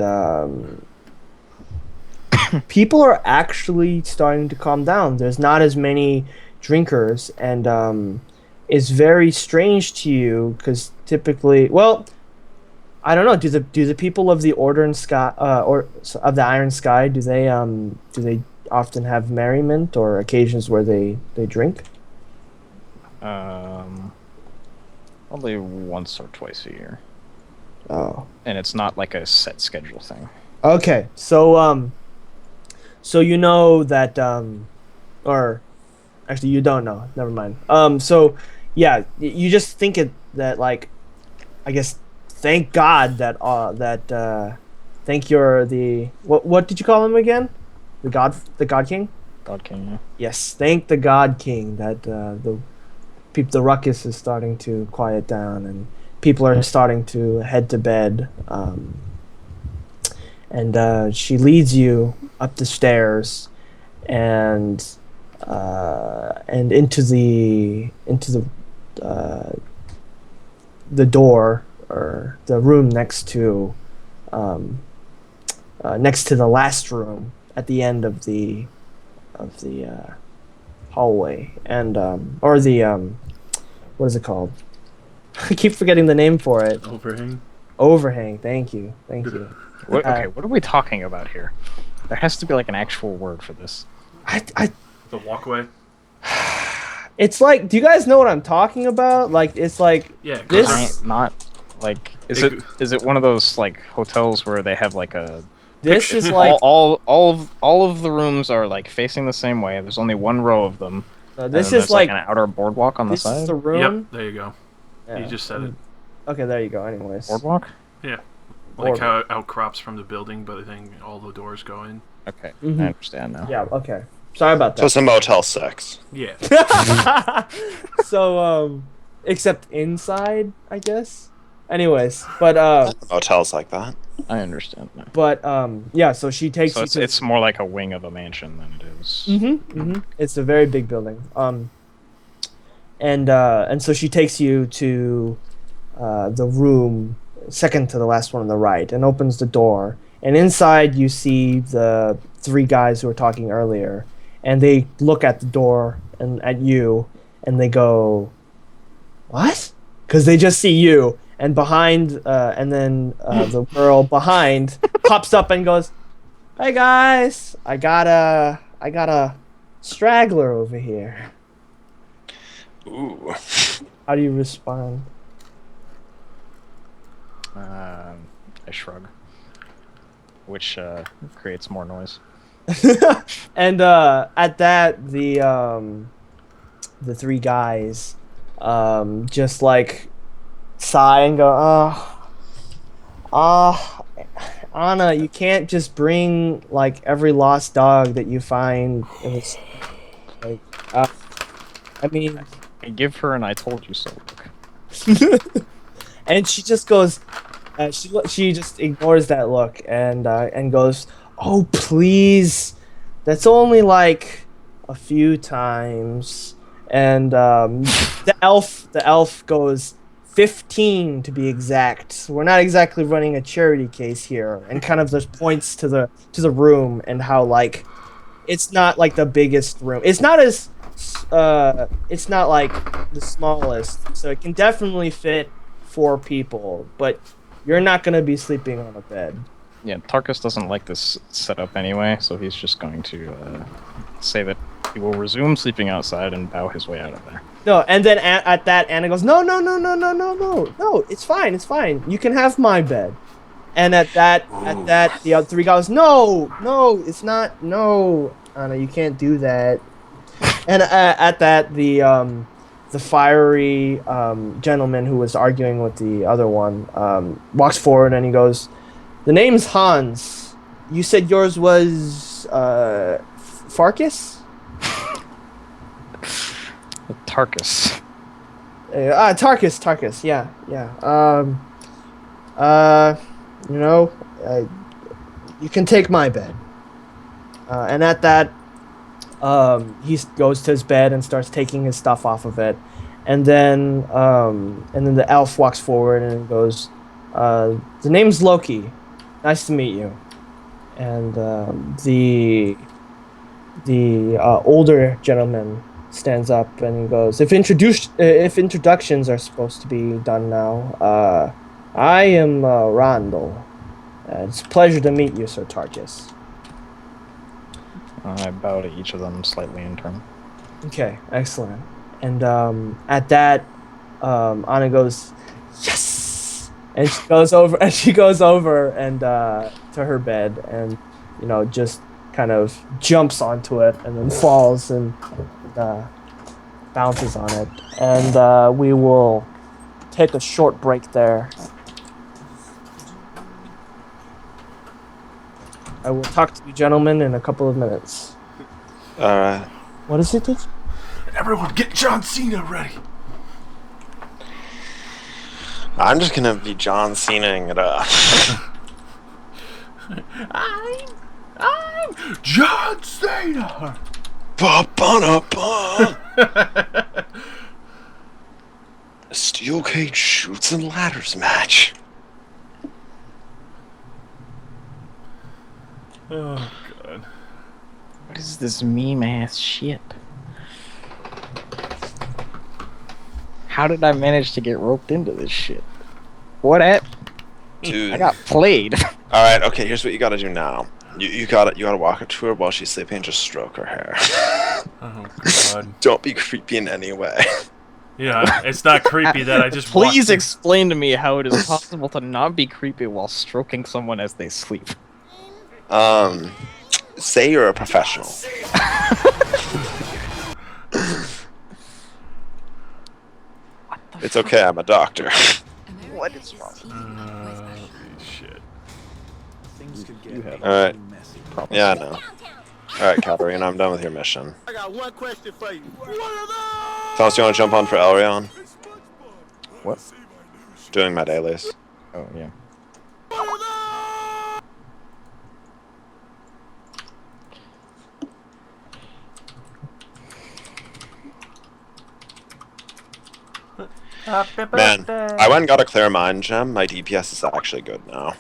people are actually starting to calm down. There's not as many drinkers, and it's very strange to you because typically, well, I don't know. Do the people of the Order and Sky or of the Iron Sky do they often have merriment or occasions where they drink? Probably once or twice a year. Oh. And it's not like a set schedule thing. Okay, so you know that or actually you don't know. Never mind. So yeah, you just think it that like, I guess, thank God that thank your the what did you call him again? The God King. God King. Yeah. Yes, thank the God King that the ruckus is starting to quiet down and people are starting to head to bed. And she leads you up the stairs and into the door or the room next to the last room at the end of the hallway and or the what is it called? I keep forgetting the name for it. Overhang. Overhang. Thank you. What are we talking about here? There has to be like an actual word for this. I The walkway. It's like, do you guys know what I'm talking about? Like, it's like Yeah. this. Not like is it one of those like hotels where they have like a This is like all of the rooms are like facing the same way. There's only one row of them. this and is there's, like an outer boardwalk on the this side. is the room. Yep. There you go. Yeah. You just said it. Okay, there you go. Anyways, Boardwalk. Yeah. Like how it outcrops from the building, but I think all the doors go in. Okay, Mhm. I understand now. yeah. Okay, sorry about So that. it's a Motel 6. Yeah. So except inside, I guess. Anyways, but Motels like that. I understand now. yeah. So she takes So you it's to. it's more like a wing of a mansion than it is. It's a very big building. And so she takes you to the room second to the last one on the right and opens the door. And inside you see the three guys who were talking earlier, and they look at the door and at you, and they go, "What?" Because they just see you, and behind, and then the girl behind pops up and goes, "Hey guys, I got a straggler over here." Ooh. How do you respond? I shrug, which creates more noise. And at that, the three guys just like sigh and go, Anna, you can't just bring like every lost dog that you find in this. Like, I mean, I give her an "I told you so" look. and she just goes, she just ignores that look and goes, "Oh please, that's only like a few times." And the elf goes, 15 to be exact. We're not exactly running a charity case here, and kind of just points to the room and how like it's not like the biggest room. It's not as it's not like the smallest, so it can definitely fit 4 people, but you're not gonna be sleeping on a bed. Yeah, Tarkus doesn't like this setup anyway, so he's just going to say that he will resume sleeping outside and bow his way out of there. No, and then at that, Anna goes, no, it's fine. You can have my bed. And at that, the other 3 guys, no, it's not, no, Anna, you can't do that. And at that, the fiery gentleman who was arguing with the other one walks forward and he goes, "The name's Hans. You said yours was Farkas?" Tarkus. Tarkus, yeah. You can take my bed. And at that, he goes to his bed and starts taking his stuff off of it. And then the elf walks forward and goes, "The name's Loki. Nice to meet you." And the older gentleman stands up and he goes, if introductions are supposed to be done now, I am Randall. It's a pleasure to meet you, Sir Tarkus. I bow to each of them slightly in turn. Okay, excellent. And at that, Anna goes, "Yes!" And she goes over and to her bed and just kind of jumps onto it and then falls and bounces on it, and we will take a short break there. I will talk to you gentlemen in a couple of minutes. Alright. What is it? Everyone, get John Cena ready. I'm just gonna be John Cena-ing it up. I'm John Cena. Ba-ba-da-ba. A steel cage shoots and ladders match. Oh god. What is this meme ass shit? How did I manage to get roped into this shit? What at? Dude. I got played. Alright, okay, here's what you gotta do now. You gotta walk up to her while she's sleeping and just stroke her hair. Oh god. Don't be creepy in any way. Yeah, it's not creepy that I just Please walked- explain to me how it is possible to not be creepy while stroking someone as they sleep. Say you're a professional. It's okay, I'm a doctor. What is wrong? Shit. You have Alright. problems. Yeah, I know. Alright, Katarina, I'm done with your mission. I got one question for you. Thomas, you wanna jump on for Elrion? What? Doing my dailies. Oh, yeah. Man, I went and got a clear mind gem. My DPS is actually good now.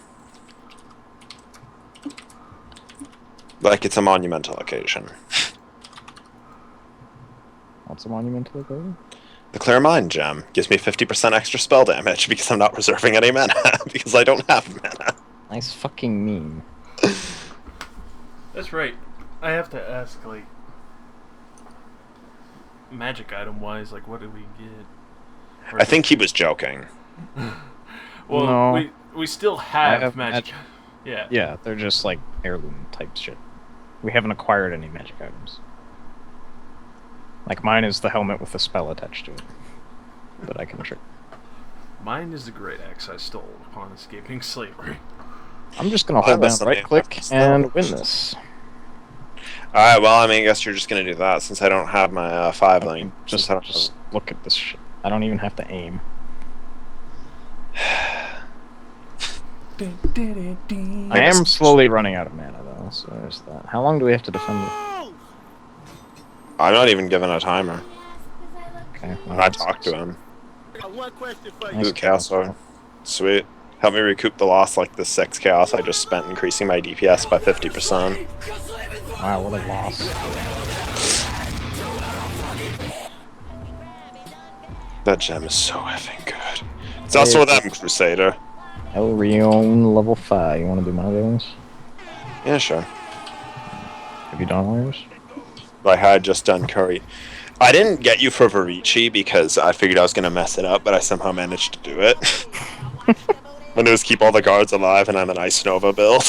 Like, it's a monumental occasion. What's a monumental occasion? The clear mind gem gives me 50% extra spell damage because I'm not reserving any mana, because I don't have mana. Nice fucking meme. That's right. I have to ask, like, magic item wise, like, what do we get? I think he was joking. Well, No. we still I have, have magic. Yeah. Yeah, they're just like heirloom type shit. We haven't acquired any magic items. Like mine is the helmet with a spell attached to it. But I can trick. Mine is the great axe I stole upon escaping slavery. I'm just gonna I hold down must right have click made and win this. Alright, well, I mean, I guess you're just gonna do that since I don't have my 5 lane. Just look at this shit. I don't even have to aim. I am slowly running out of mana though, so there's that. How long do we have to defend it? I'm not even given a timer. Okay. Well, I talked to him. I got one question for you. Nice Ooh, Chaos Sword. Sweet. Help me recoup the loss like the 6 chaos I just spent increasing my DPS by 50%. Wow, what a loss. That gem is so effing good. It's also with them, Crusader. Elrion level 5. You wanna do my dailies? Yeah, sure. Have you done all yours? I had just done Curry. I didn't get you for Varici because I figured I was gonna mess it up, but I somehow managed to do it. When it was keep all the guards alive and I'm an Ice Nova build.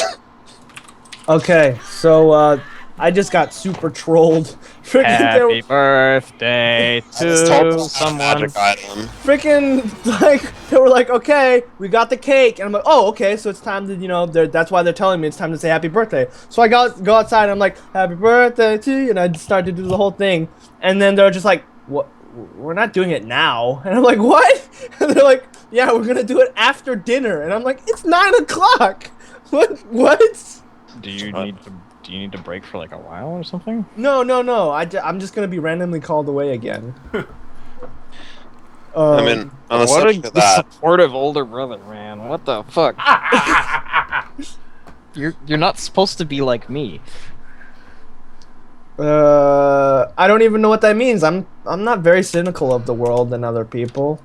Okay, so I just got super trolled. Freaking, Happy birthday to someone. Magic item. freaking, like, they were like, okay, we got the cake, and I'm like, oh, okay, so it's time to, you know, that's why they're telling me it's time to say happy birthday. So I go outside, and I'm like, happy birthday to you, and I started to do the whole thing, and then they're just like, what? We're not doing it now, and I'm like, what? And they're like, yeah, we're gonna do it after dinner, and I'm like, it's 9 o'clock. What? Do you need to break for like a while or something? No. I'm just gonna be randomly called away again. I mean, on the What subject a of that, supportive older brother, man. What the fuck? You're not supposed to be like me. I don't even know what that means. I'm not very cynical of the world and other people.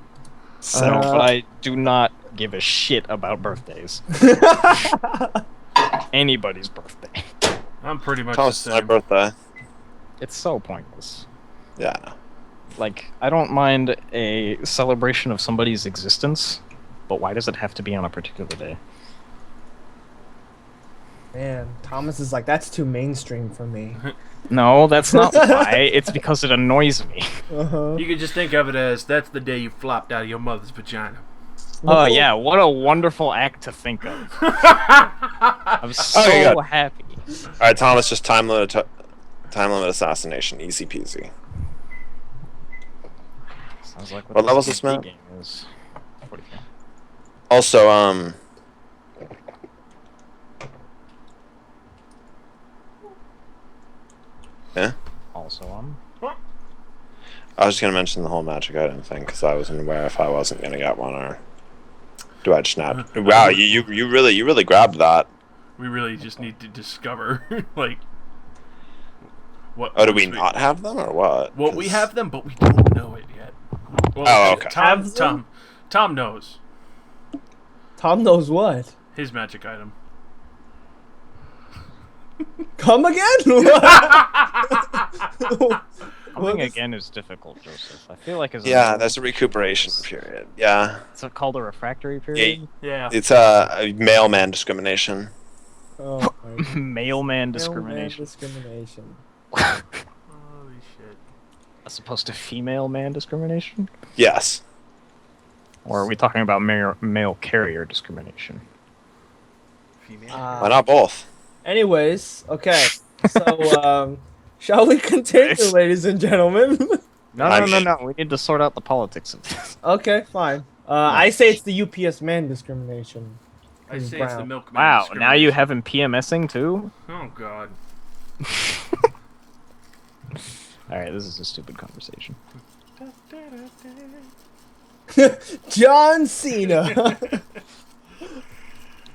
So, but I do not give a shit about birthdays. Anybody's birthday. I'm pretty much Thomas, the it's my same. birthday. It's so pointless. Yeah, I know. Like, I don't mind a celebration of somebody's existence, but why does it have to be on a particular day? Man, Thomas is like, that's too mainstream for me. No, that's not why. It's because it annoys me. Uh-huh. You could just think of it as that's the day you flopped out of your mother's vagina. Oh yeah, what a wonderful act to think of. I'm so good. happy. All right, Thomas, just time limit assassination, easy peasy. Sounds like What level's this this map? game is. 44. Also, yeah. Also I was just gonna mention the whole magic item thing because I wasn't aware if I wasn't gonna get one or do I just not? Wow, you really grabbed that. We really just need to discover, like, what. Oh, do we not have them or what? Well, we 'Cause- have them, but we don't know it yet. Well, Oh, okay. Have them? Tom knows Tom knows what. his magic item. Come again? Coming What is- again is difficult, Joseph. I feel like as Yeah, there's a recuperation period. Yeah, it's called a refractory period. Yeah. it's a mailman discrimination. Oh, my God. Mailman Mailman discrimination. discrimination. Holy shit. As opposed to female man discrimination? Yes. Or are we talking about male carrier discrimination? Female. Why not both? Anyways, okay. So, shall we continue, ladies and gentlemen? No, I no, no, mean- no. We need to sort out the politics of this. Okay, fine. I say it's the UPS man discrimination. I say it's the Brown. milkman. Wow, now you discrimination. have him PMSing too? Oh god. Alright, this is a stupid conversation. John Cena.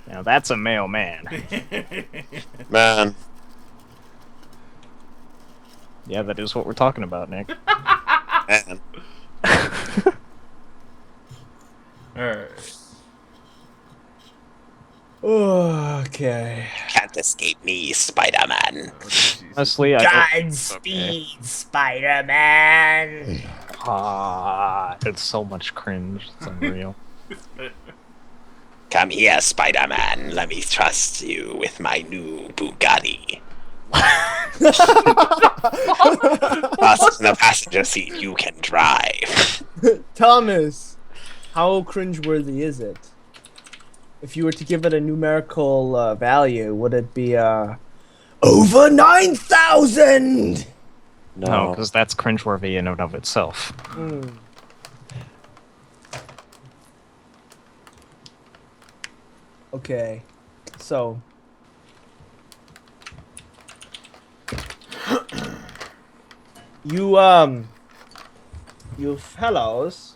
Now that's a male man. Man, Yeah, that is what we're talking about, Nick. man. Alright. Okay. Can't escape me, Spider-Man. Oh, Jesus. Honestly, I Godspeed, Spider-Man. it's so much cringe. It's unreal. Come here, Spider-Man. Let me trust you with my new Bugatti. Us in the passenger seat, you can drive. Thomas, how cringeworthy is it? If you were to give it a numerical value, would it be over 9,000? No, because that's cringeworthy in and of itself. Okay, so you fellows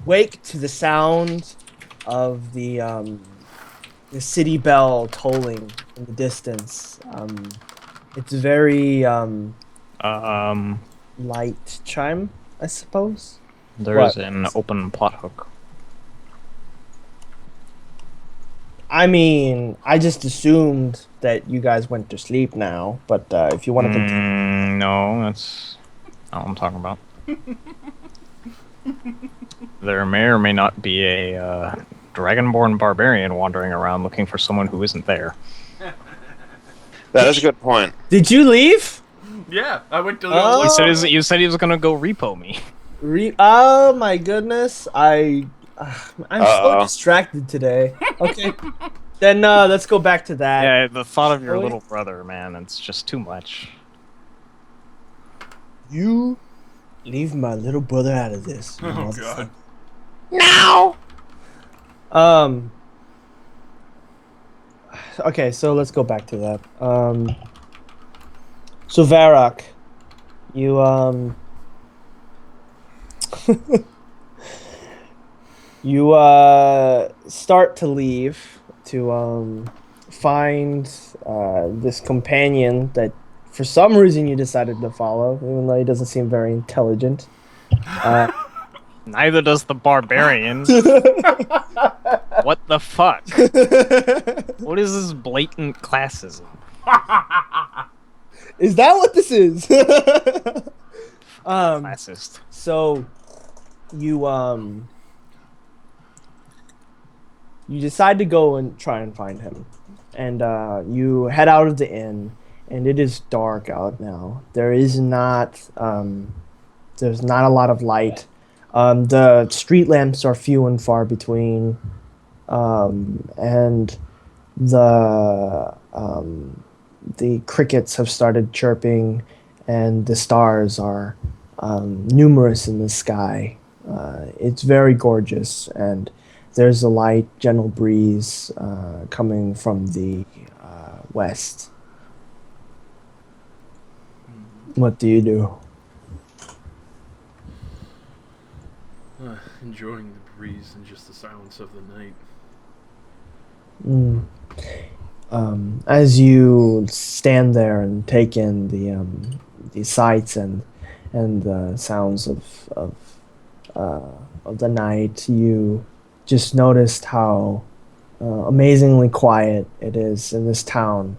wake to the sound of the city bell tolling in the distance. It's very light chime, I suppose. There's What? an open plot hook. I mean, I just assumed that you guys went to sleep now, but if you want to continue. No, that's not what I'm talking about. There may or may not be a dragonborn barbarian wandering around looking for someone who isn't there. That is a good point. Did you leave? Yeah, I went to Oh. You said he was gonna go repo me. Oh my goodness, I'm so Uh-oh. distracted today. Okay, then let's go back to that. Yeah, the thought of your Really? little brother, man, it's just too much. You leave my little brother out of this. you Oh motherfucker. god. Okay, so let's go back to that. So Varrock, you you start to leave to find this companion that for some reason you decided to follow, even though he doesn't seem very intelligent. Neither does the barbarian. What the fuck? What is this blatant classism? Is that what this is? Classist. So you you decide to go and try and find him, and you head out of the inn, and it is dark out now. There's not a lot of light. The street lamps are few and far between, and the crickets have started chirping, and the stars are numerous in the sky. It's very gorgeous, and there's a light, gentle breeze coming from the west. What do you do? Enjoying the breeze and just the silence of the night. As you stand there and take in the sights and the sounds of the night, you just noticed how amazingly quiet it is in this town.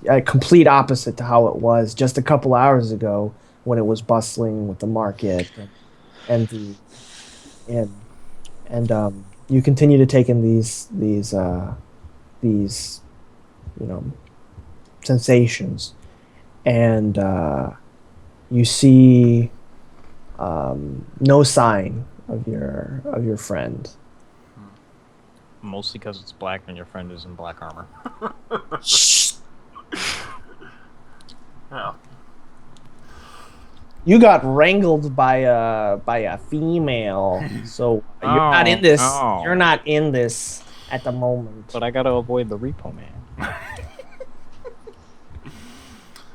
A complete opposite to how it was just a couple hours ago when it was bustling with the market and the inn. And you continue to take in these sensations, and you see no sign of your friend. Mostly because it's black and your friend is in black armor. Yeah. You got wrangled by a female, so you're not in this. Oh. You're not in this at the moment. But I gotta avoid the repo man.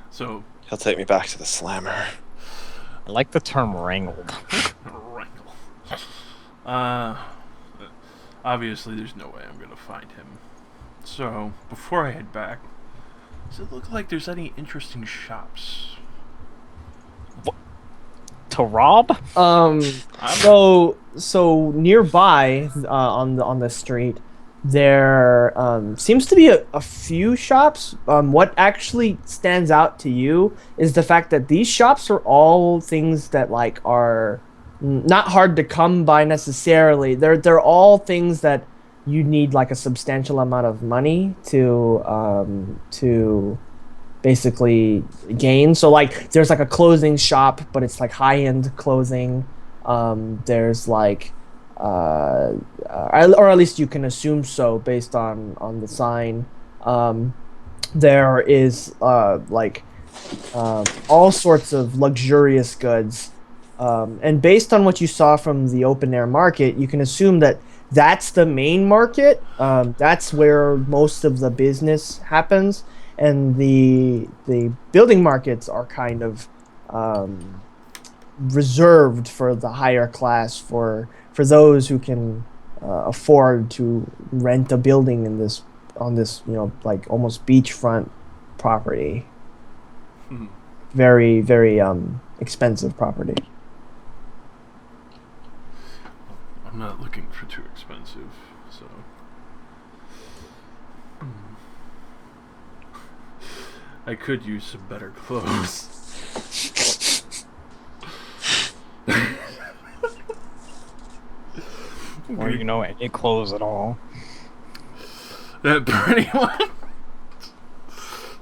So, He'll take me back to the slammer. I like the term wrangled. wrangle. Obviously, there's no way I'm gonna find him. So, before I head back, does it look like there's any interesting shops? To rob? So nearby on the street, there seems to be a few shops. What actually stands out to you is the fact that these shops are all things that like are not hard to come by necessarily. They're all things that you need like a substantial amount of money to basically gain. So like there's like a clothing shop, but it's like high-end clothing. There's like or at least you can assume so based on the sign. There is all sorts of luxurious goods, and based on what you saw from the open air market, you can assume that that's the main market. That's where most of the business happens. And the building markets are kind of reserved for the higher class, for those who can afford to rent a building on this like almost beachfront property. Very, very expensive property. I'm not looking for too expensive, so. I could use some better clothes. Or any clothes at all. That pretty much.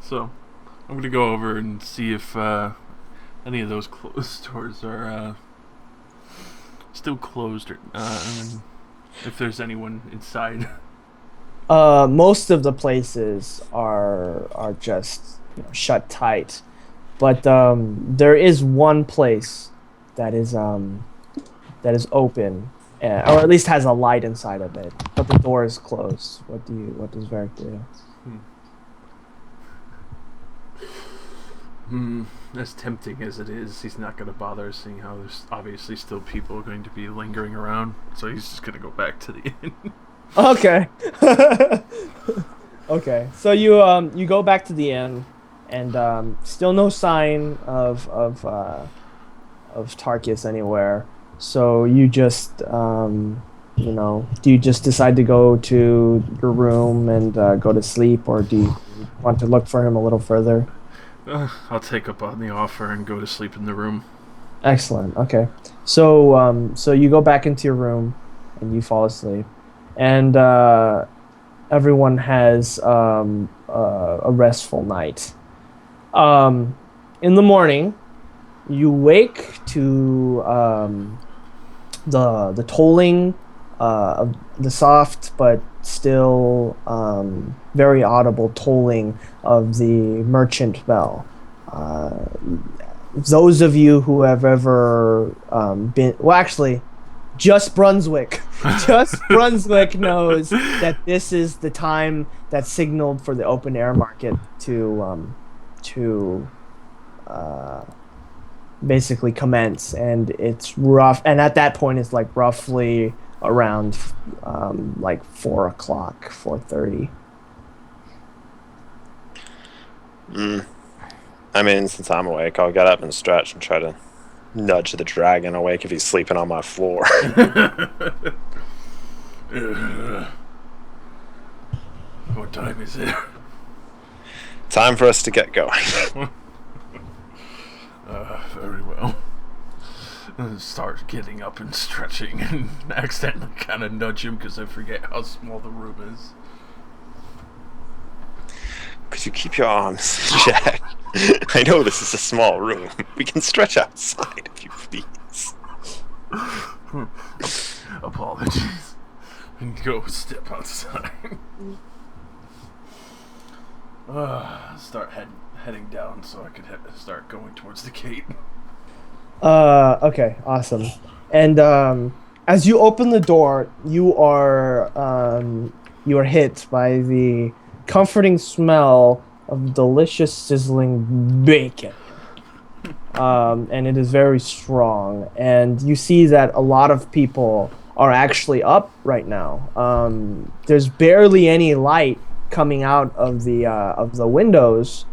So, I'm gonna go over and see if any of those clothes stores are still closed, or and if there's anyone inside. Most of the places are just shut tight, but there is one place that is open, or at least has a light inside of it, but the door is closed. What does Varric do? As tempting as it is, he's not going to bother, seeing how there's obviously still people going to be lingering around, so he's just going to go back to the inn. Okay. Okay. So you go back to the inn, and still no sign of Tarkus anywhere. So you just do you just decide to go to your room and go to sleep, or do you want to look for him a little further? I'll take up on the offer and go to sleep in the room. Excellent. Okay. So you go back into your room and you fall asleep. and everyone has a restful night. In the morning, you wake to the tolling of the soft but still very audible tolling of the merchant bell. Those of you who have ever been, well, actually, just Brunswick knows that this is the time that's signaled for the open air market to basically commence, and it's rough. And at that point, it's like roughly around like 4:00, 4:30. I mean, since I'm awake, I'll get up and stretch and try to nudge the dragon awake if he's sleeping on my floor. What time is it? Time for us to get going. Very well. Start getting up and stretching and accidentally kind of nudge him because I forget how small the room is. Could you keep your arms, Jack? I know this is a small room. We can stretch outside if you please. Apologies. And go step outside. Start heading down so I could start going towards the gate. Okay, awesome. And as you open the door, you are hit by the comforting smell of delicious sizzling bacon. And it is very strong. And you see that a lot of people are actually up right now. There's barely any light coming out of the windows.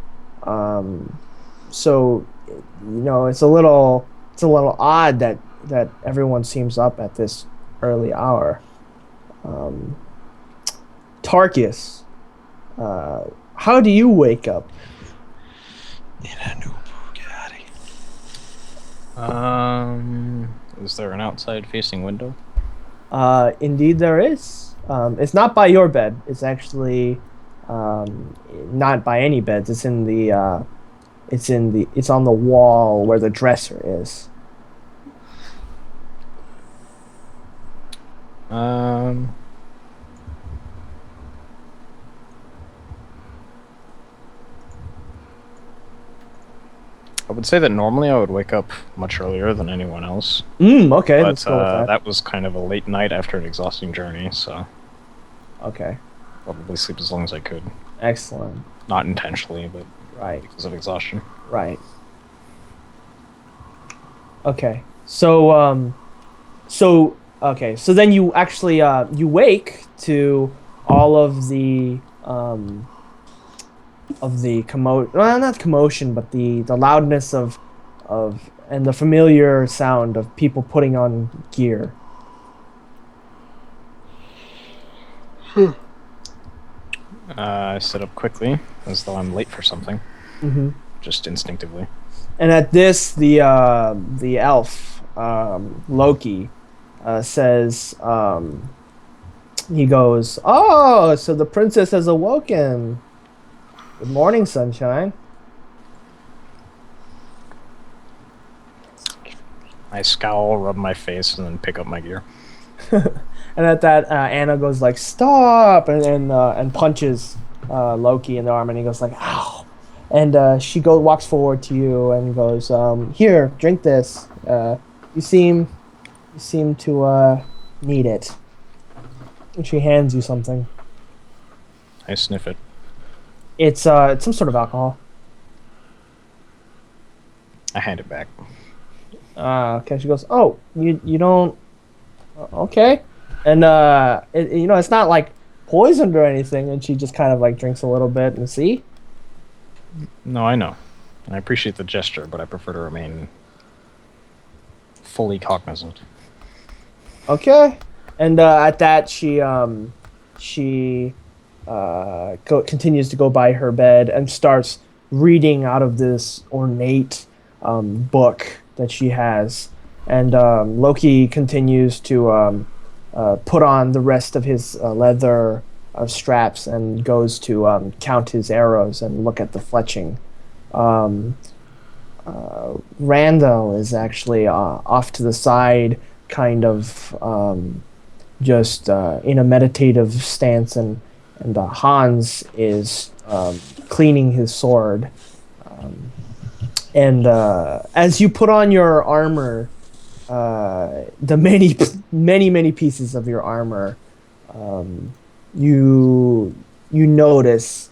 So, you know, it's a little odd that everyone seems up at this early hour. Tarkus, how do you wake up? In a new Bugatti. Is there an outside facing window? Indeed there is. It's not by your bed. It's actually not by any beds. It's on the wall where the dresser is. I would say that normally I would wake up much earlier than anyone else. Okay, But let's go with that. that was kind of a late night after an exhausting journey, so Okay, probably sleep as long as I could. excellent. Not intentionally, but Right, because of exhaustion. right. Okay, so then you actually you wake to all of the not commotion, but the loudness of and the familiar sound of people putting on gear. I sit up quickly, as though I'm late for something, Mm-hmm. just instinctively. And at this, the elf Loki says, he goes, "Oh, so the princess has awoken. Good morning, sunshine." I scowl, rub my face, and then pick up my gear. And at that, Anna goes like, "Stop!" and punches Loki in the arm, and he goes like, "Ow!" And she walks forward to you and goes, "Here, drink this. You seem to need it." And she hands you something. I sniff it. It's some sort of alcohol. I hand it back. Okay. She goes, "Oh, you don't. Okay." And it's not like poisoned or anything. And she just kind of like drinks a little bit and see. No, I know. I appreciate the gesture, but I prefer to remain fully cognizant. Okay. And at that, she continues to go by her bed and starts reading out of this ornate book that she has. And Loki continues to put on the rest of his leather straps and goes to count his arrows and look at the fletching. Randall is actually off to the side, kind of just in a meditative stance, and Hans is cleaning his sword. And as you put on your armor, the many pieces of your armor, you notice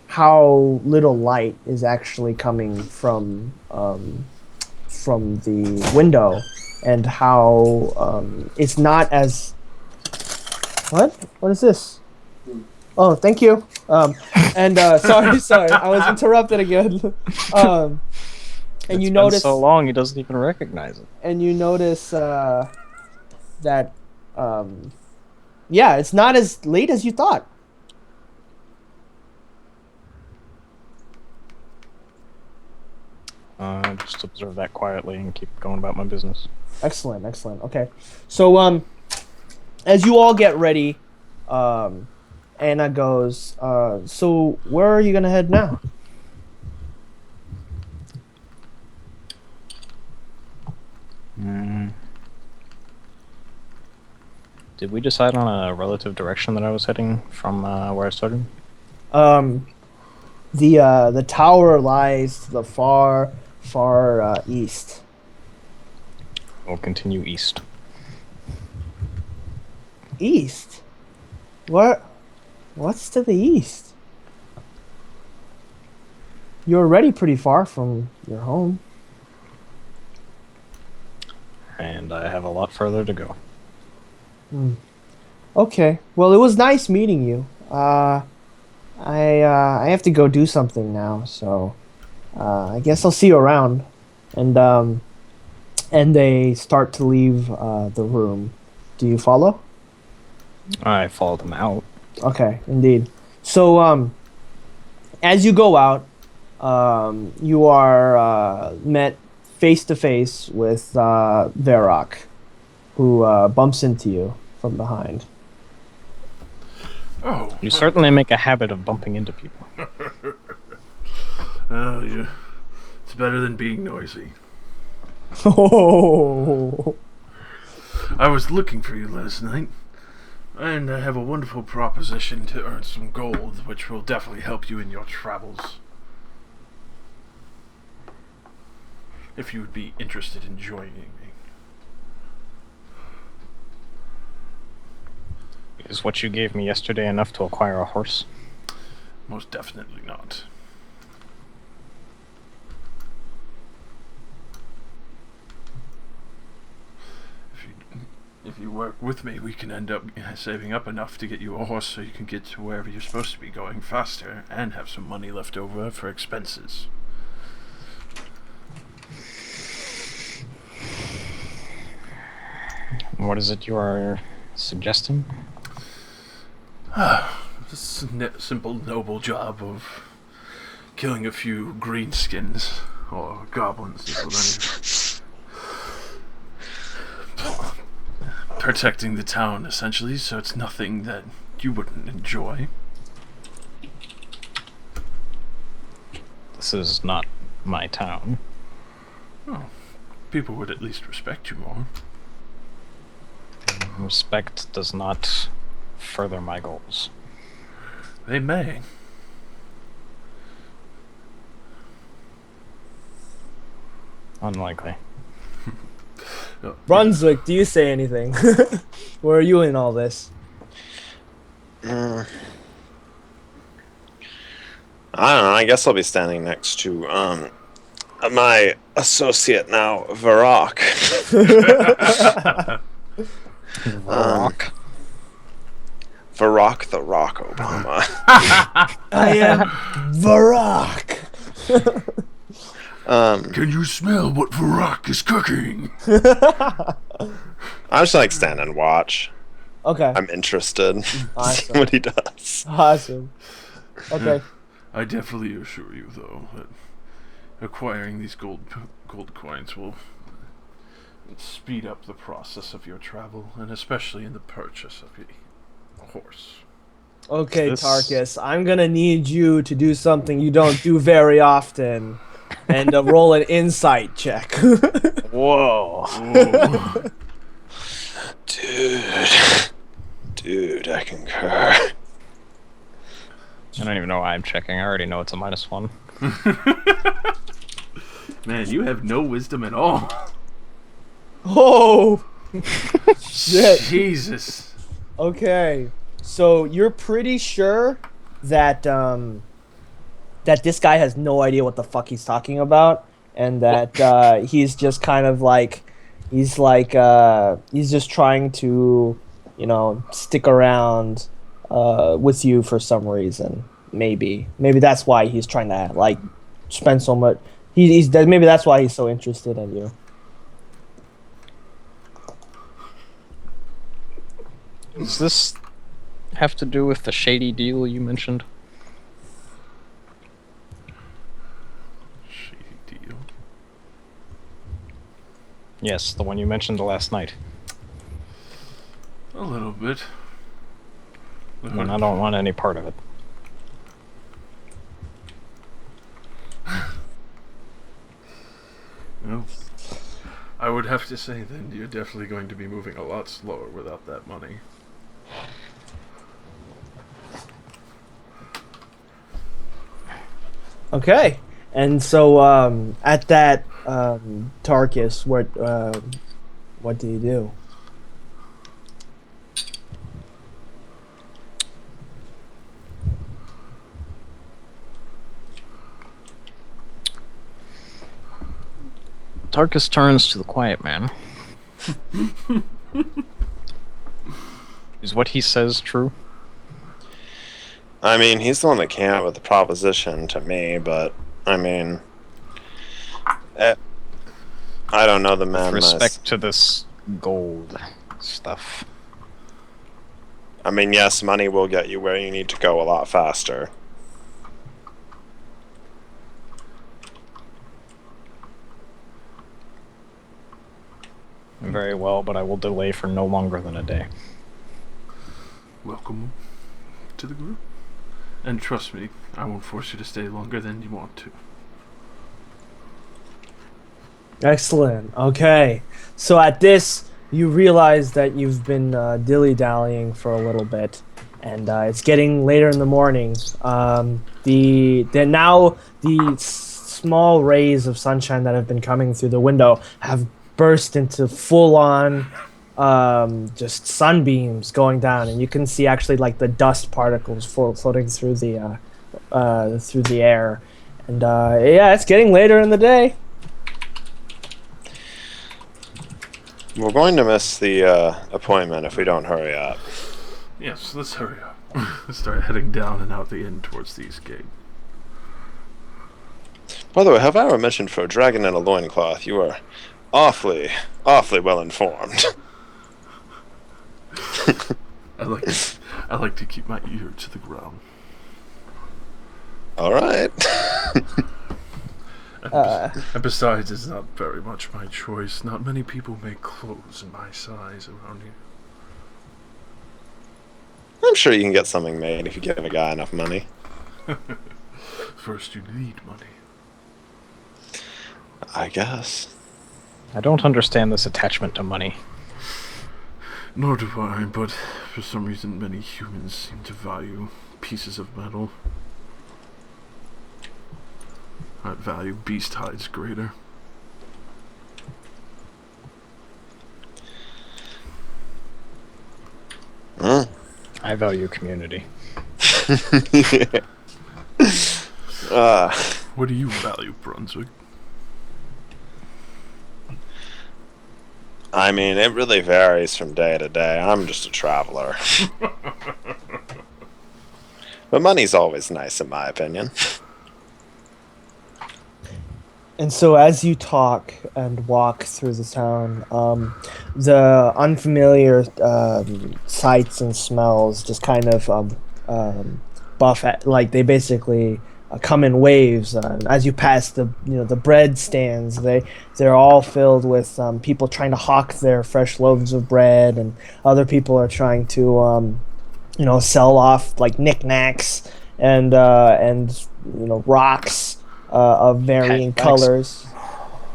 how little light is actually coming from the window, and how it's not as what is this? Oh, thank you. And sorry, I was interrupted again. And It's you been notice so long he doesn't even recognize it. and you notice that yeah, it's not as late as you thought. Just observe that quietly and keep going about my business. Excellent. Okay, so as you all get ready, Anna goes, so where are you gonna head now? Did we decide on a relative direction that I was heading from where I started? The tower lies to the far east. We'll continue east. East? What's to the east? You're already pretty far from your home. And I have a lot further to go. Okay. Well, it was nice meeting you. I have to go do something now, so I guess I'll see you around. And they start to leave the room. Do you follow? I followed them out. Okay, indeed. So as you go out, you are met face to face with Varrock, who bumps into you from behind. Oh. You certainly make a habit of bumping into people. Oh, yeah. It's better than being noisy. Oh. I was looking for you last night, and I have a wonderful proposition to earn some gold, which will definitely help you in your travels. If you would be interested in joining me. Is what you gave me yesterday enough to acquire a horse? Most definitely not. If you work with me, we can end up saving up enough to get you a horse so you can get to wherever you're supposed to be going faster and have some money left over for expenses. What is it you are suggesting? This simple, noble job of killing a few greenskins, or goblins, is what I mean. Protecting the town, essentially, so it's nothing that you wouldn't enjoy. This is not my town. Oh, people would at least respect you more. Respect does not further my goals. They may. Unlikely. Brunswick, do you say anything? Where are you in all this? I don't know. I guess I'll be standing next to my associate now, Varrock. Rock. Varrock the Rock Obama. I am Varrock. Can you smell what Varrock is cooking? I just like stand and watch. Okay. I'm interested. Awesome. See what he does. Awesome. Okay. I definitely assure you, though, that acquiring these gold coins will speed up the process of your travel, and especially in the purchase of a horse. Okay, This- Tarkus, I'm gonna need you to do something you don't do very often, and roll an insight check. Whoa. Ooh. Dude, I concur. I don't even know why I'm checking. I already know it's a -1. Man, you have no wisdom at all. Oh, shit. Jesus. Okay, so you're pretty sure that that this guy has no idea what the fuck he's talking about, and that he's just kind of like he's just trying to, you know, stick around with you for some reason. Maybe that's why he's trying to like spend so much. Maybe that's why he's so interested in you. Does this have to do with the shady deal you mentioned? Shady deal. Yes, the one you mentioned last night. A little bit. And I don't want any part of it. No. I would have to say then you're definitely going to be moving a lot slower without that money. Okay, and so at that Tarkus, what do you do? Tarkus turns to the quiet man. Is what he says true? I mean, he's the one that came up with the proposition to me, but I mean, I don't know the man. With respect to this gold stuff. I mean, yes, money will get you where you need to go a lot faster. Very well, but I will delay for no longer than a day. Welcome to the group. And trust me, I won't force you to stay longer than you want to. Excellent. Okay, so at this, you realize that you've been dilly-dallying for a little bit, and it's getting later in the morning. The small rays of sunshine that have been coming through the window have burst into full-on just sunbeams going down, and you can see actually like the dust particles floating through the air, and yeah, it's getting later in the day. We're going to miss the appointment if we don't hurry up. Yes, let's hurry up. Let's start heading down and out the end towards the east gate. By the way, have I ever mentioned for a dragon in a loincloth, you are awfully well informed. I like to keep my ear to the ground. All right. And besides, it's not very much my choice. Not many people make clothes in my size around here. I'm sure you can get something made if you give a guy enough money. First, you need money. I guess. I don't understand this attachment to money. Nor do I, but for some reason many humans seem to value pieces of metal. I value beast hides greater. Huh? I value community. What do you value, Brunswick? I mean, it really varies from day to day. I'm just a traveler. But money's always nice, in my opinion. And so as you talk and walk through the town, the unfamiliar sights and smells just kind of buff at, like they basically come in waves. As you pass the bread stands, they're all filled with people trying to hawk their fresh loaves of bread, and other people are trying to sell off like knickknacks and rocks of varying colors.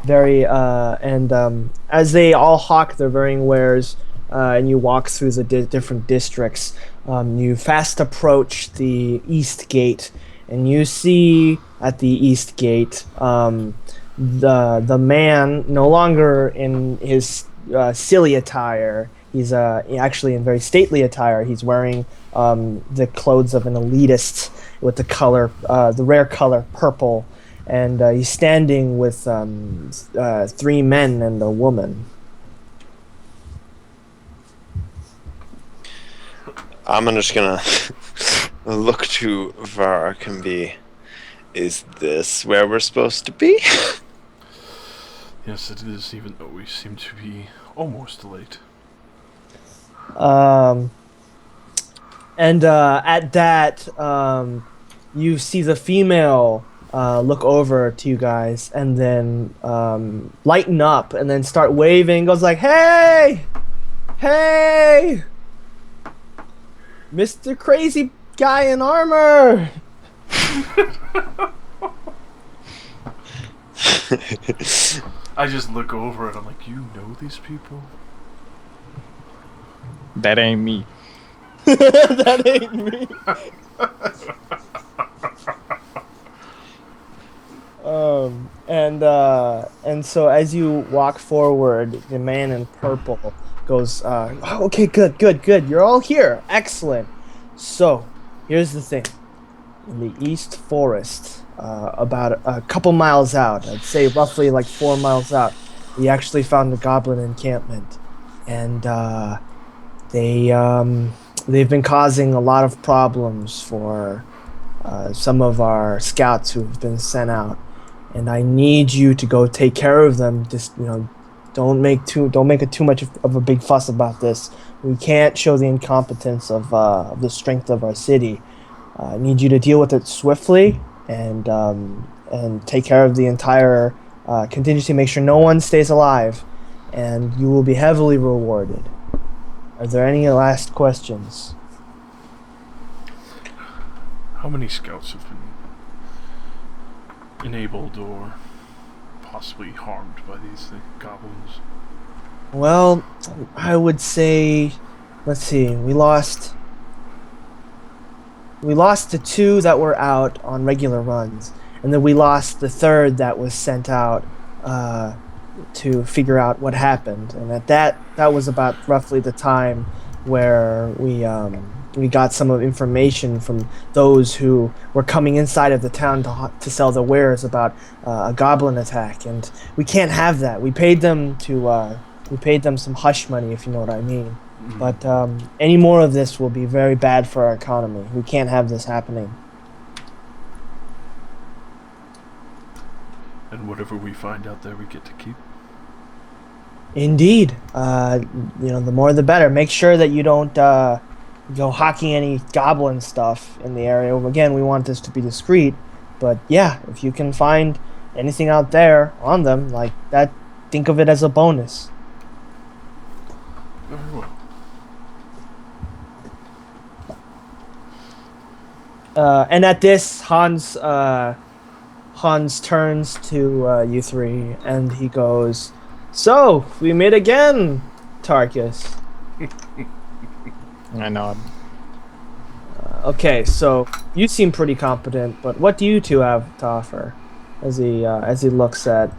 As they all hawk their varying wares, and you walk through the different districts, you fast approach the East Gate, and you see at the East Gate the man no longer in his silly attire. He's actually in very stately attire. He's wearing the clothes of an elitist with the rare color purple, and he's standing with 3 men and a woman. I'm just gonna look to Varrock and be, is this where we're supposed to be? Yes, it is, even though we seem to be almost late. At that, you see the female look over to you guys and then lighten up and then start waving. Goes like, "Hey, hey, Mr. Crazy Guy in Armor." I just look over and I'm like, you know these people? That ain't me. That ain't me. And so as you walk forward, the man in purple goes, "Oh, okay, good. You're all here. Excellent. So, here's the thing. In the East Forest, about a couple miles out, I'd say roughly like 4 miles out, we actually found a goblin encampment. And they've been causing a lot of problems for some of our scouts who've been sent out. And I need you to go take care of them. Just don't make it too much of a big fuss about this. We can't show the incompetence of the strength of our city. I need you to deal with it swiftly and take care of the entire contingency. Make sure no one stays alive, and you will be heavily rewarded. Are there any last questions? How many scouts have been enabled or possibly harmed by these goblins? Well, I would say, let's see, we lost the 2 that were out on regular runs, and then we lost the 3rd that was sent out to figure out what happened. And at that was about roughly the time where we got some of information from those who were coming inside of the town to sell their wares about a goblin attack, and we can't have that. We paid them some hush money, if you know what I mean. Mm-hmm. But any more of this will be very bad for our economy. We can't have this happening. And whatever we find out there, we get to keep. Indeed. The more the better. Make sure that you don't go hawking any goblin stuff in the area. Again, we want this to be discreet, but yeah, if you can find anything out there on them like that, think of it as a bonus. Very well. And at this, Hans turns to you 3 and he goes, "So, we meet again, Tarkus." I nod. Okay, so you seem pretty competent, but what do you 2 have to offer? As he looks at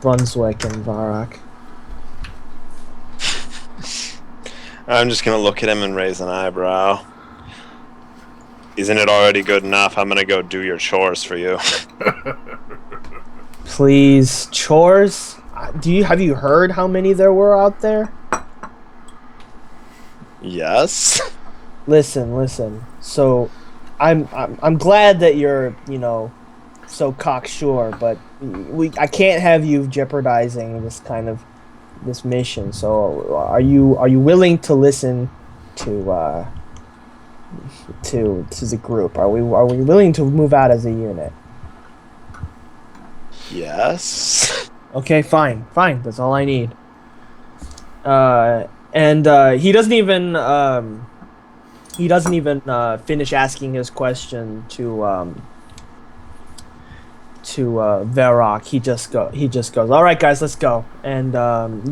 Brunswick and Varrock. I'm just gonna look at him and raise an eyebrow. Isn't it already good enough? I'm gonna go do your chores for you. Please, chores? Have you heard how many there were out there? Yes. Listen. So, I'm glad that you're so cocksure, but I can't have you jeopardizing this mission. So, are you willing to listen to the group? Are we willing to move out as a unit? Yes. Okay, fine. That's all I need. And he doesn't even finish asking his question to Varrock. He just goes, "All right, guys, let's go." And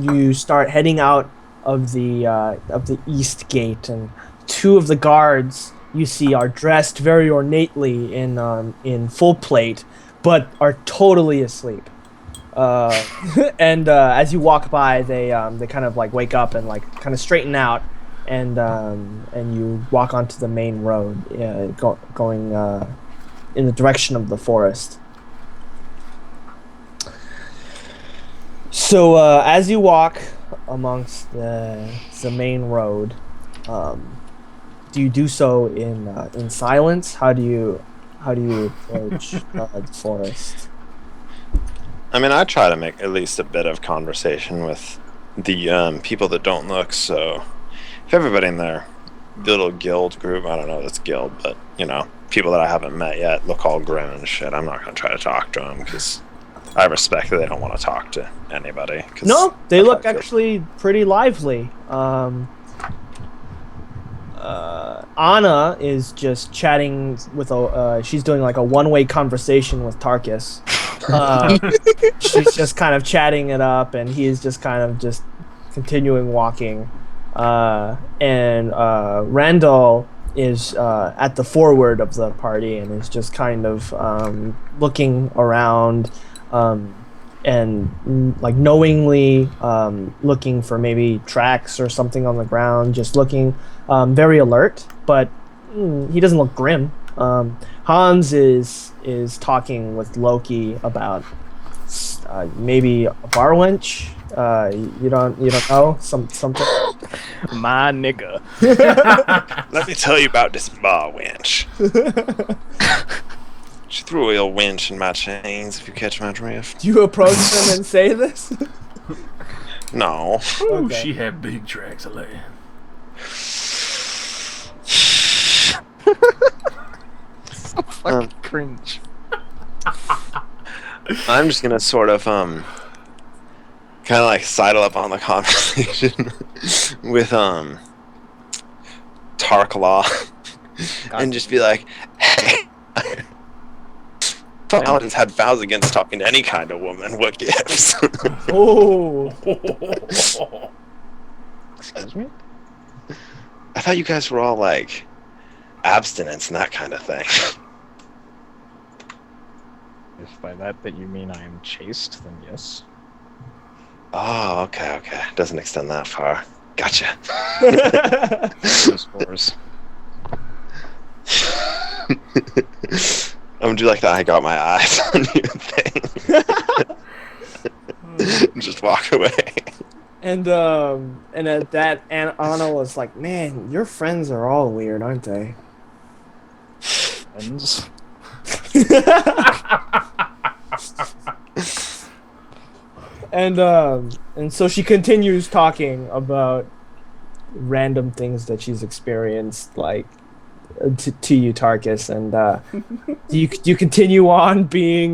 you start heading out of the east gate, and two of the guards you see are dressed very ornately in full plate, but are totally asleep. And as you walk by, they kind of like wake up and like kind of straighten out, and you walk onto the main road, going in the direction of the forest. So as you walk amongst the main road, do you do so in silence? How do you approach the forest? I mean, I try to make at least a bit of conversation with the people that don't look. So, if everybody in their little guild group, I don't know if it's guild, but you know, people that I haven't met yet look all grim and shit, I'm not gonna try to talk to them because I respect that they don't want to talk to anybody. No, they look actually pretty lively. Anna is just chatting with she's doing like a one-way conversation with Tarkus. She's just kind of chatting it up, and he is just kind of just continuing walking. And Randall is at the forward of the party and is just kind of looking around and like knowingly looking for maybe tracks or something on the ground, just looking very alert, but he doesn't look grim. Hans is talking with Loki about maybe a bar wench. You don't know something. My nigga. Let me tell you about this bar wench. She threw a little winch in my chains, if you catch my drift. Do you approach them and say this? No. Ooh, Okay. she had big tracks of land. Fucking cringe. I'm just gonna sort of kind of like sidle up on the conversation with Tarklaw and just be like, "Hey, Paladins had vows against talking to any kind of woman. What gives?" Oh. Excuse me? I thought you guys were all like abstinence and that kind of thing. If by that you mean I am chaste, then yes. Oh, okay. Doesn't extend that far. Gotcha. Those scores. I'm gonna do like that I got my eyes on you thing. Just walk away. And at that, Anna was like, "Man, your friends are all weird, aren't they?" Ends. And so she continues talking about random things that she's experienced, like to you, Tarkus. And do you continue on being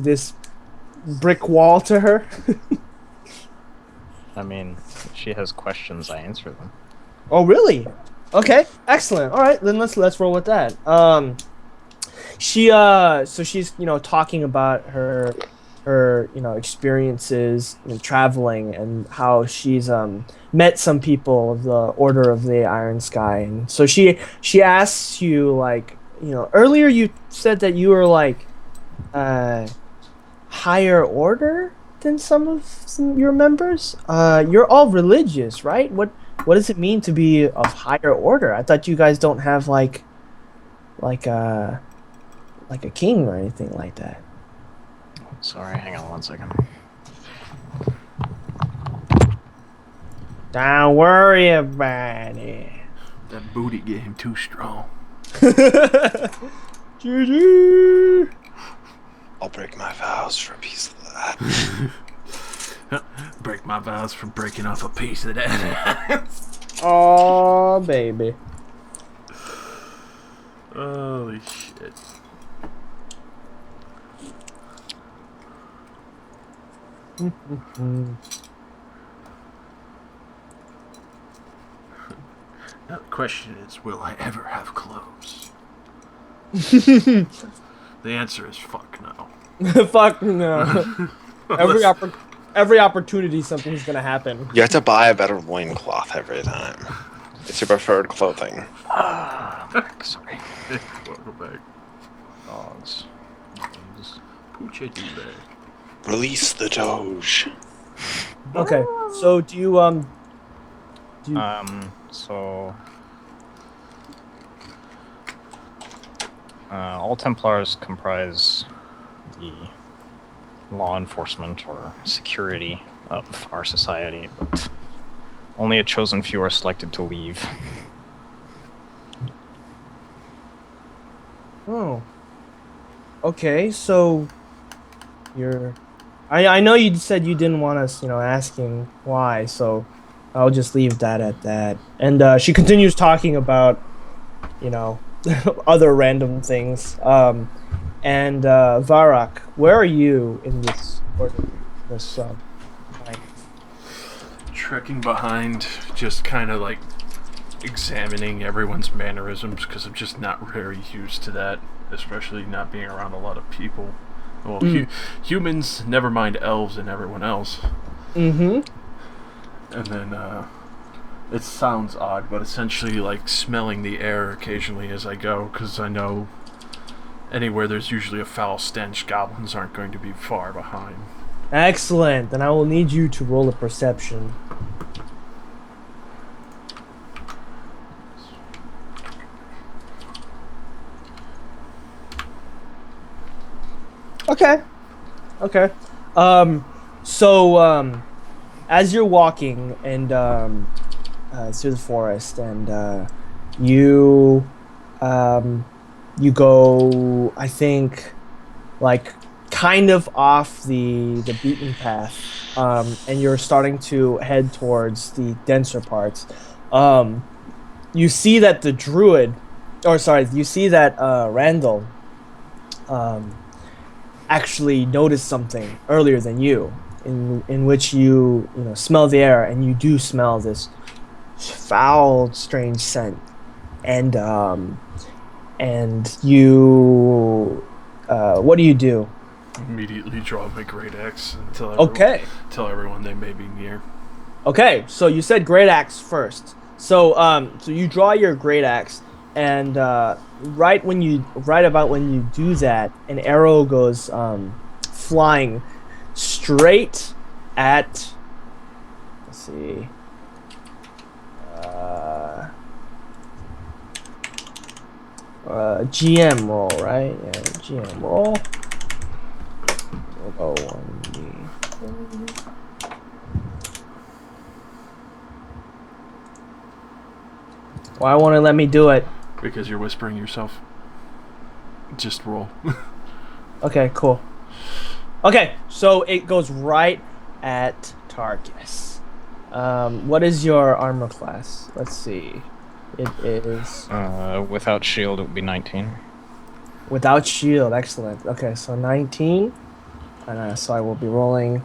this brick wall to her? I mean, if she has questions, I answer them. Oh, really? Okay, excellent. All right, then let's roll with that. So she's talking about her experiences in traveling and how she's met some people of the Order of the Iron Sky, and so she asks you, like, earlier you said that you were like higher order than some of your members. You're all religious, right? What does it mean to be of higher order? I thought you guys don't have like a king or anything like that. Sorry, hang on 1 second. Don't worry about it. That booty game too strong. GG. I'll break my vows for a piece of that. Break my vows for breaking off a piece of that. Oh, baby. Holy shit. Now the question is, will I ever have clothes? The answer is fuck no. Fuck no. Every opportunity, something's gonna happen. You have to buy a better loincloth every time. It's your preferred clothing. Sorry. Welcome back. Dogs. Poochie bag. Release the Doge. Okay, so do you So all Templars comprise the law enforcement or security of our society, but only a chosen few are selected to leave. Oh. Okay, so you're I know you said you didn't want us, asking why, so I'll just leave that at that. And she continues talking about, other random things. And Varak, where are you in this line? Trekking behind, just kind of like examining everyone's mannerisms because I'm just not very used to that, especially not being around a lot of people. Well, humans, never mind elves and everyone else. Mm-hmm. And then, it sounds odd, but essentially like smelling the air occasionally as I go, because I know anywhere there's usually a foul stench, goblins aren't going to be far behind. Excellent. Then I will need you to roll a perception. Okay. So as you're walking and through the forest, and you go, I think, like kind of off the beaten path, and you're starting to head towards the denser parts. You see that the druid, you see that Randall actually noticed something earlier than you, in which you smell the air, and you do smell this foul, strange scent, and you what do you do? Immediately draw my great axe and tell everyone they may be near. Okay, so you said great axe first. So you draw your great axe, and right about when you do that, an arrow goes flying straight at. Let's see. GM roll, right? Yeah, GM roll. We'll go 1d. Why won't it let me do it? Because you're whispering yourself. Just roll. Okay, cool. Okay, so it goes right at Tarkus. What is your armor class? Let's see. It is... Without shield, it would be 19. Without shield, excellent. Okay, so 19. And so I will be rolling...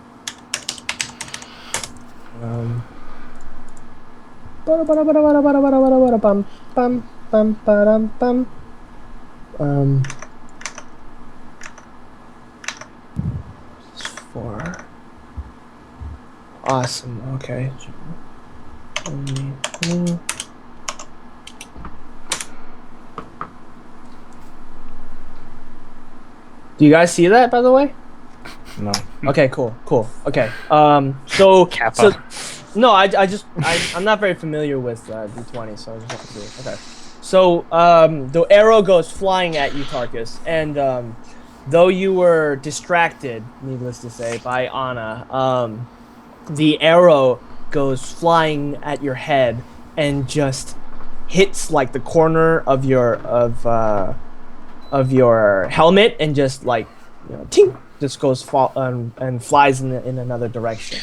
Four. Awesome. Okay. Do you guys see that, by the way? No. Okay. Cool. Okay. So Kappa. No, I'm not very familiar with D20, so I just have to do it. Okay. So the arrow goes flying at you, Tarkus, and though you were distracted, needless to say, by Anna, the arrow goes flying at your head and just hits like the corner of your helmet, and just like ting, just goes and flies in another direction.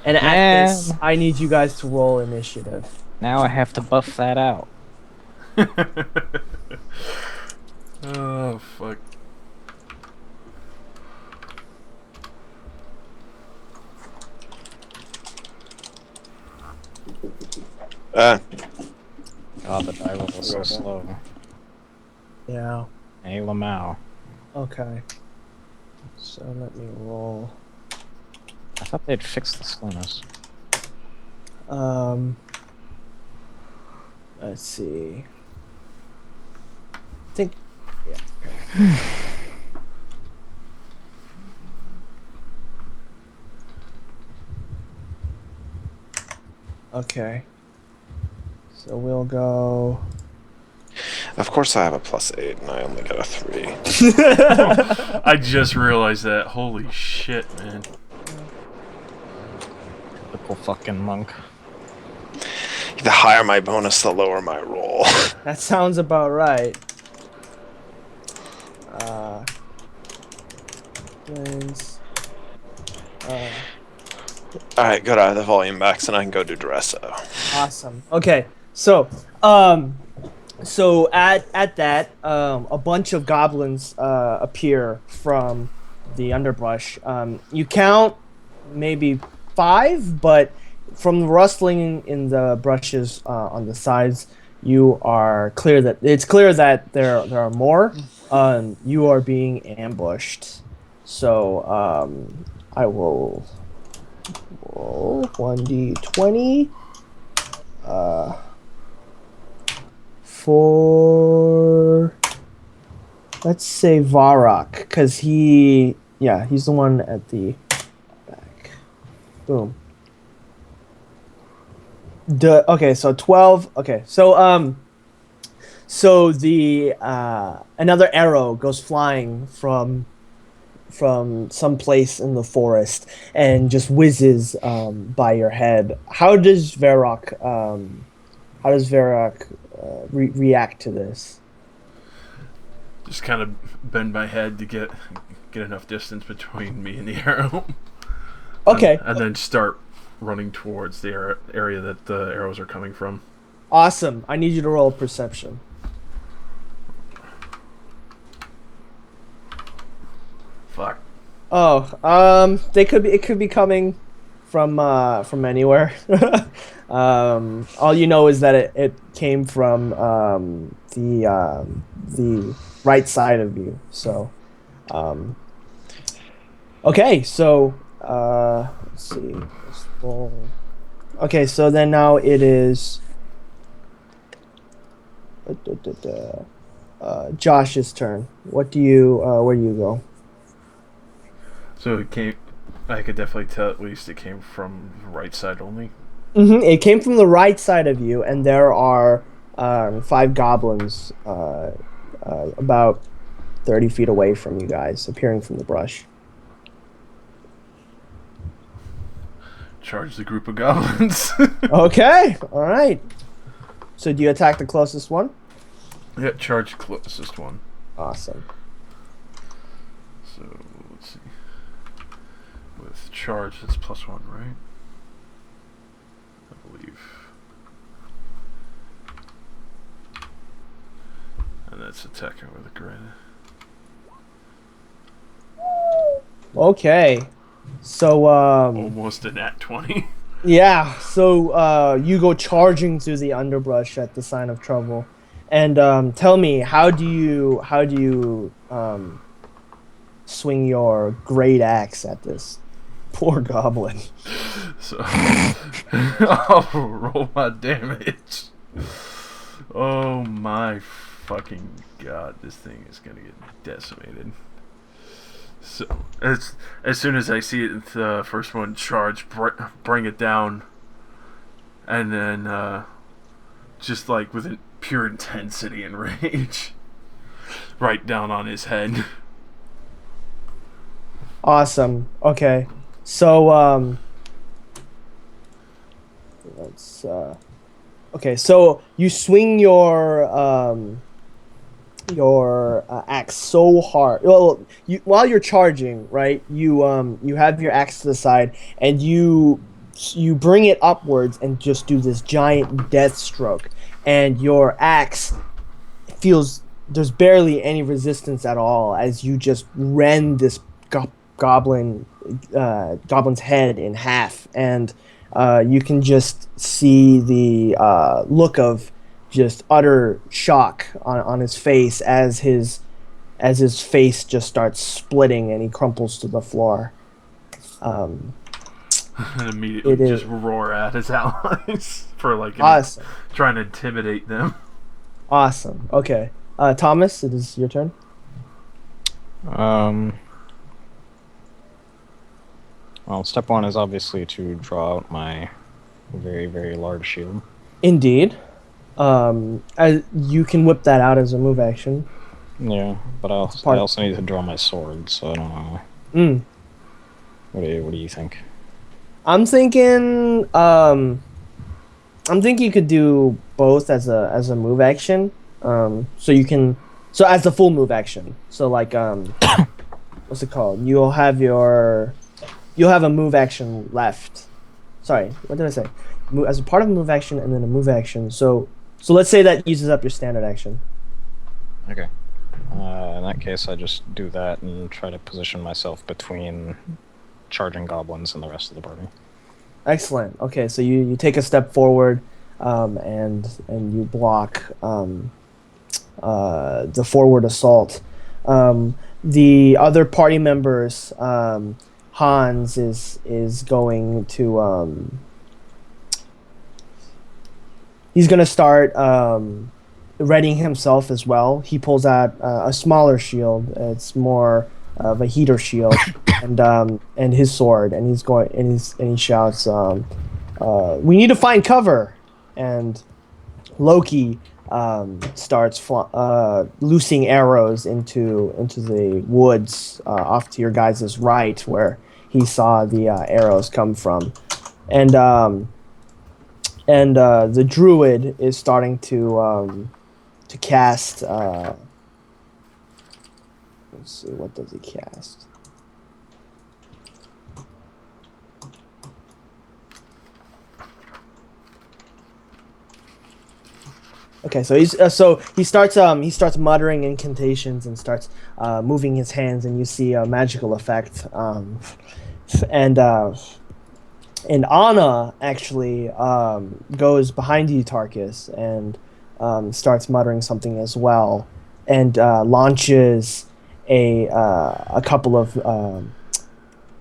And at this, I need you guys to roll initiative. Now I have to buff that out. Oh, fuck. Uh, God, the die roll is so slow. Yeah. Hey, Lamau. Okay. So let me roll. I thought they'd fix the slowness. Let's see. I think. Yeah. Okay. Okay. So we'll go. of course, I have a +8, and I only got a 3. I just realized that. Holy shit, man. Typical fucking monk. The higher my bonus, the lower my roll. That sounds about right. Planes. All right, good. I have the volume max, and I can go do Dresso. Awesome. Okay, so at that, a bunch of goblins appear from the underbrush. You count maybe 5, but from the rustling in the brushes on the sides, it's clear that there are more. You are being ambushed. So I will roll 1d20 for, let's say, Varrock, because he's the one at the back. Boom. Okay, so 12. Okay, so the another arrow goes flying from some place in the forest and just whizzes by your head. How does Varrock react to this? Just kind of bend my head to get enough distance between me and the arrow. Okay. And then start running towards the area that the arrows are coming from. Awesome. I need you to roll perception. Fuck. Oh, it could be coming from anywhere. All you know is that it came from the right side of you. So, okay, so let's see. Let's roll. Okay, so then now it is Josh's turn. Where do you go? So it came. I could definitely tell at least it came from the right side only. Mm-hmm. It came from the right side of you, and there are 5 goblins about 30 feet away from you guys, appearing from the brush. Charge the group of goblins. Okay, all right. So do you attack the closest one? Yeah, charge closest one. Awesome. So let's see. With charge, it's +1, right? I believe. And that's attacking with a granite. Okay. So Almost a nat 20. yeah. So you go charging through the underbrush at the sign of trouble, and tell me, how do you swing your great axe at this poor goblin? So I'll roll my damage. Oh my fucking god, this thing is gonna get decimated. So as soon as I see it, the first one charge, bring it down, and then just like with pure intensity and rage, right down on his head. Awesome. Okay. So let's okay, so you swing your axe so hard. Well, while you're charging, right? You have your axe to the side, and you bring it upwards and just do this giant death stroke, and your axe feels there's barely any resistance at all as you just rend this goblin's head in half, and you can just see the look of just utter shock on his face as his face just starts splitting and he crumples to the floor. And immediately It is- just roar at his allies for like Awesome. trying to intimidate them. Awesome. Okay. Thomas, it is your turn. Well, step one is obviously to draw out my very, very large shield. Indeed. You can whip that out as a move action. Yeah, but I also need to draw my sword, so I don't know. Mm. What do you think? I'm thinking you could do both as a move action. So as a full move action. So like what's it called? You'll have a move action left. Sorry, what did I say? As a part of a move action and then a move action. So let's say that uses up your standard action. Okay. In that case, I just do that and try to position myself between charging goblins and the rest of the party. Excellent. Okay, so you take a step forward, and you block the forward assault. The other party members, Hans is going to he's gonna start readying himself as well. He pulls out a smaller shield. It's more of a heater shield, and his sword, and he shouts, "We need to find cover!" And Loki starts loosing arrows into the woods off to your guys' right, where he saw the arrows come from, and the druid is starting to cast. Let's see, what does he cast? Okay, so he starts muttering incantations and starts moving his hands, and you see a magical effect. And Anna actually goes behind you, Tarkus, and starts muttering something as well, and launches a couple of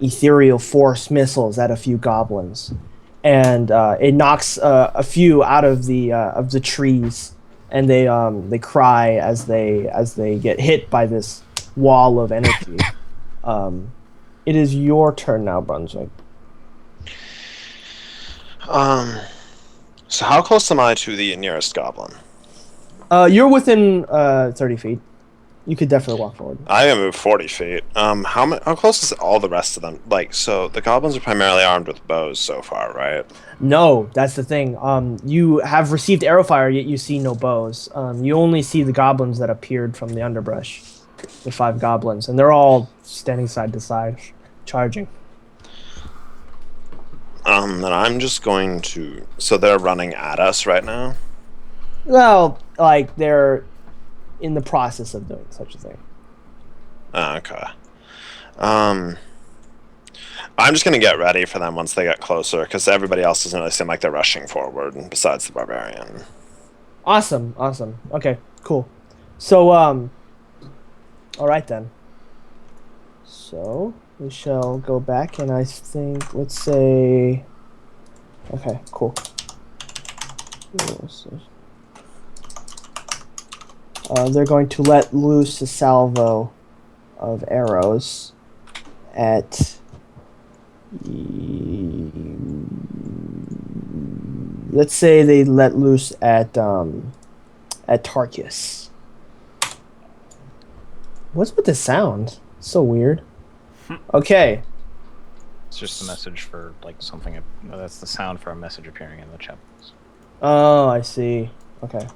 ethereal force missiles at a few goblins, and it knocks a few out of the trees, and they cry as they get hit by this wall of energy. It is your turn now, Brunswick. So how close am I to the nearest goblin? You're within 30 feet. You could definitely walk forward. I'm gonna move 40 feet. How close is all the rest of them? Like, so the goblins are primarily armed with bows so far, right? No, that's the thing. You have received arrow fire, yet you see no bows. You only see the goblins that appeared from the underbrush. The 5 goblins, and they're all standing side to side, charging. Then I'm just going to... So they're running at us right now? Well, like, they're in the process of doing such a thing. Okay. I'm just going to get ready for them once they get closer, because everybody else doesn't really seem like they're rushing forward, besides the barbarian. Awesome. Okay, cool. So, alright then. So, we shall go back, and I think, let's say... Okay, cool. They're going to let loose a salvo of arrows at... Let's say they let loose at Tarkus. What's with the sound? It's so weird. Okay. It's just a message for like something. That's the sound for a message appearing in the chat box. Oh, I see. Okay.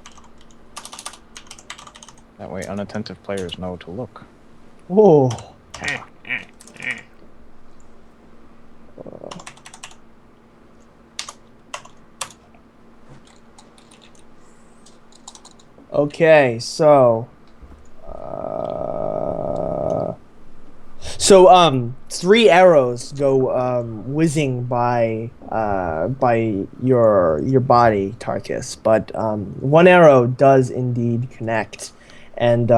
That way, unattentive players know to look. Whoa. Okay, so 3 arrows go whizzing by by your body, Tarkus, but one arrow does indeed connect. And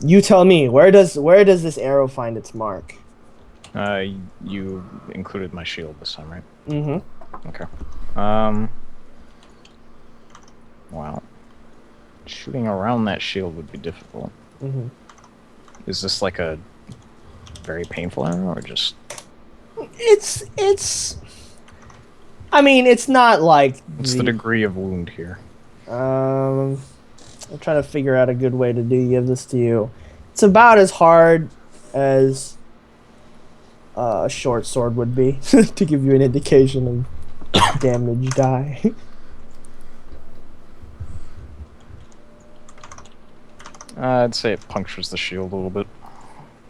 you tell me, where does this arrow find its mark? You included my shield this time, right? Mm-hmm. Okay. Wow. Shooting around that shield would be difficult. Mm-hmm. Is this like a very painful arrow, or just... It's. I mean, it's not like. What's the degree of wound here? I'm trying to figure out a good way to give this to you. It's about as hard as a short sword would be to give you an indication of damage die. I'd say it punctures the shield a little bit.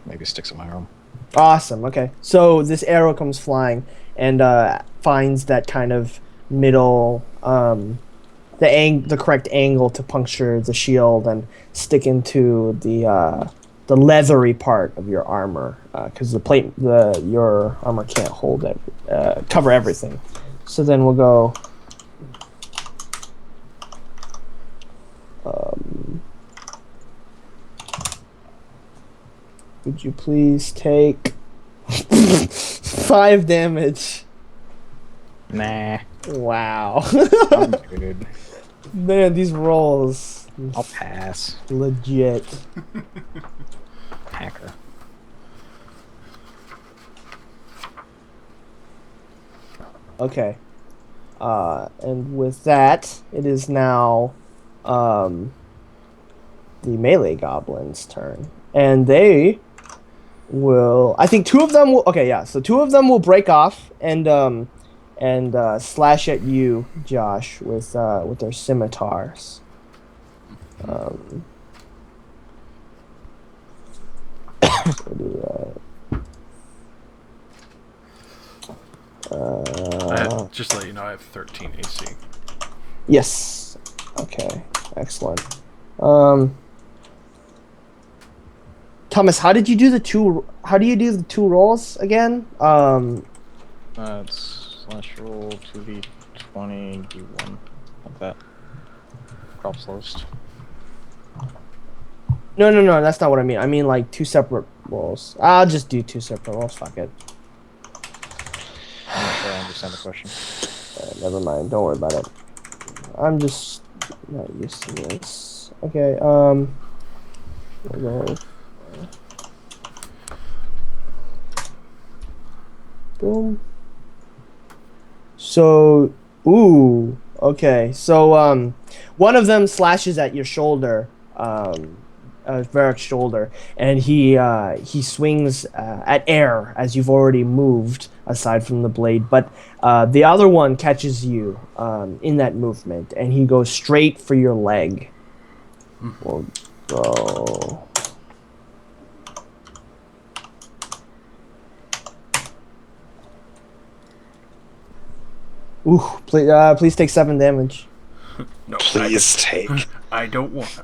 Maybe sticks in my arm. Awesome. Okay, so this arrow comes flying and finds that kind of middle, the correct angle to puncture the shield and stick into the leathery part of your armor, because your armor can't hold it, cover everything. So then we'll go. Would you please take 5 damage? Nah. Wow. I'm good. Man, these rolls. I'll pass. Legit. Hacker. Okay. And with that, it is now the melee goblin's turn. And they will, I think 2 of them will, okay, yeah, so 2 of them will break off and slash at you, Josh, with their scimitars. So we'll do that. Just to let you know, I have 13 AC. Yes. Okay. Excellent. Thomas, how did you do the 2? How do you do the 2 rolls again? It's slash roll 2d20 d1 like that. Drops lowest. No, that's not what I mean. I mean like 2 separate rolls. I'll just do 2 separate rolls. Fuck it. I'm not sure I understand the question. Never mind. Don't worry about it. I'm just not used to this. Okay. We'll go. Boom. So, ooh. Okay. So, one of them slashes at your shoulder. Varric's shoulder, and he swings at air as you've already moved aside from the blade, but the other one catches you in that movement, and he goes straight for your leg. We'll go. Ooh, please take 7 damage. No, Please take. I don't want.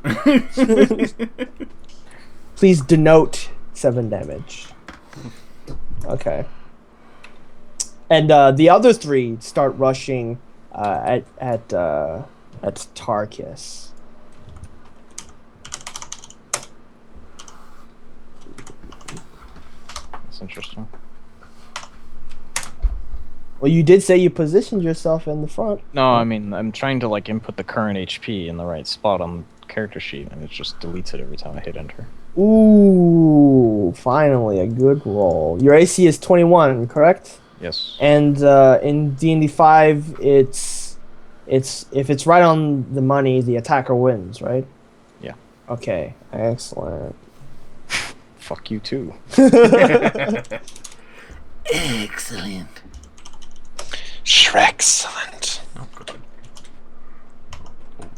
Please denote 7 damage. Okay. And the other 3 start rushing at Tarkus. That's interesting. Well, you did say you positioned yourself in the front. No, I mean, I'm trying to like input the current HP in the right spot on the character sheet, and it just deletes it every time I hit enter. Ooh, finally a good roll. Your AC is 21, correct? Yes. And in D&D 5, it's if it's right on the money, the attacker wins, right? Yeah. Okay, excellent. Fuck you too. Excellent. Shrexcellent. Oh, good.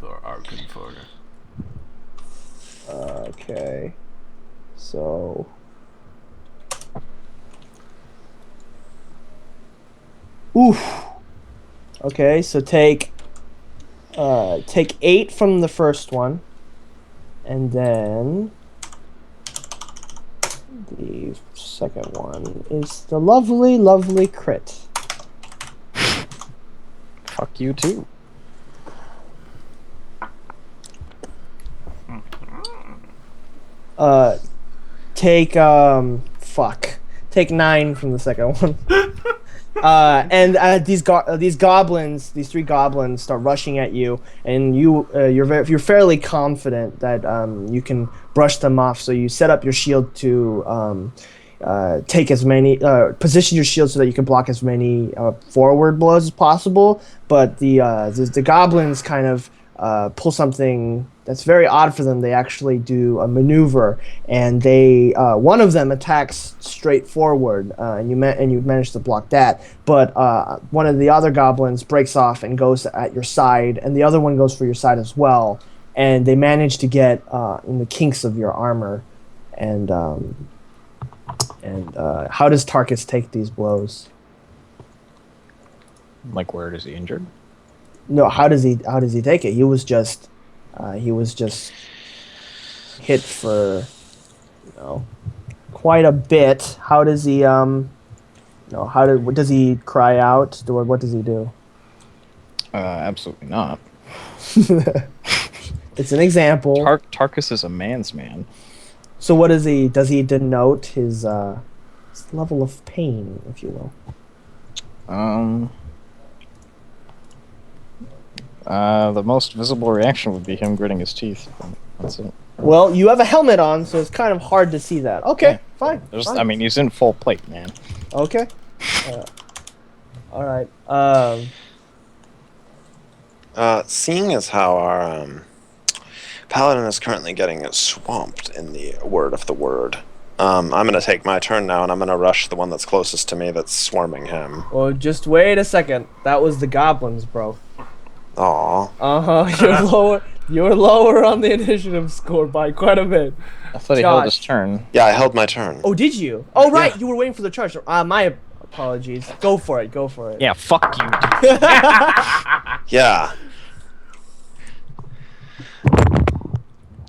Oh, our good photo. Okay. So oof. Okay, so take 8 from the first one, and then the second one is the lovely crit. Fuck you too. Take Take 9 from the second one. These goblins, these 3 goblins, start rushing at you, and you're fairly confident that you can brush them off. So you set up your shield to take as many position your shield so that you can block as many forward blows as possible. But the goblins kind of pull something that's very odd for them. They actually do a maneuver, and one of them attacks straight forward, and you manage to block that. But one of the other goblins breaks off and goes at your side, and the other one goes for your side as well. And they manage to get in the kinks of your armor. And how does Tarkus take these blows? Like, where is he injured? No, how does he take it? He was just hit for, quite a bit. How does he does he cry out? What does he do? Absolutely not. It's an example. Tarkus is a man's man. So what does he denote his level of pain, if you will? The most visible reaction would be him gritting his teeth. That's it. Well, you have a helmet on, so it's kind of hard to see that. Okay, Yeah. fine. I mean, he's in full plate, man. Okay. All right. Seeing as how our paladin is currently getting swamped in the word of the word, I'm gonna take my turn now, and I'm gonna rush the one that's closest to me that's swarming him. Well, just wait a second. That was the goblins, bro. Aw. You're lower on the initiative score by quite a bit. I thought he held his turn. Yeah, I held my turn. Oh, did you? Oh, right. Yeah. You were waiting for the charge. My apologies. Go for it. Yeah, fuck you. Yeah.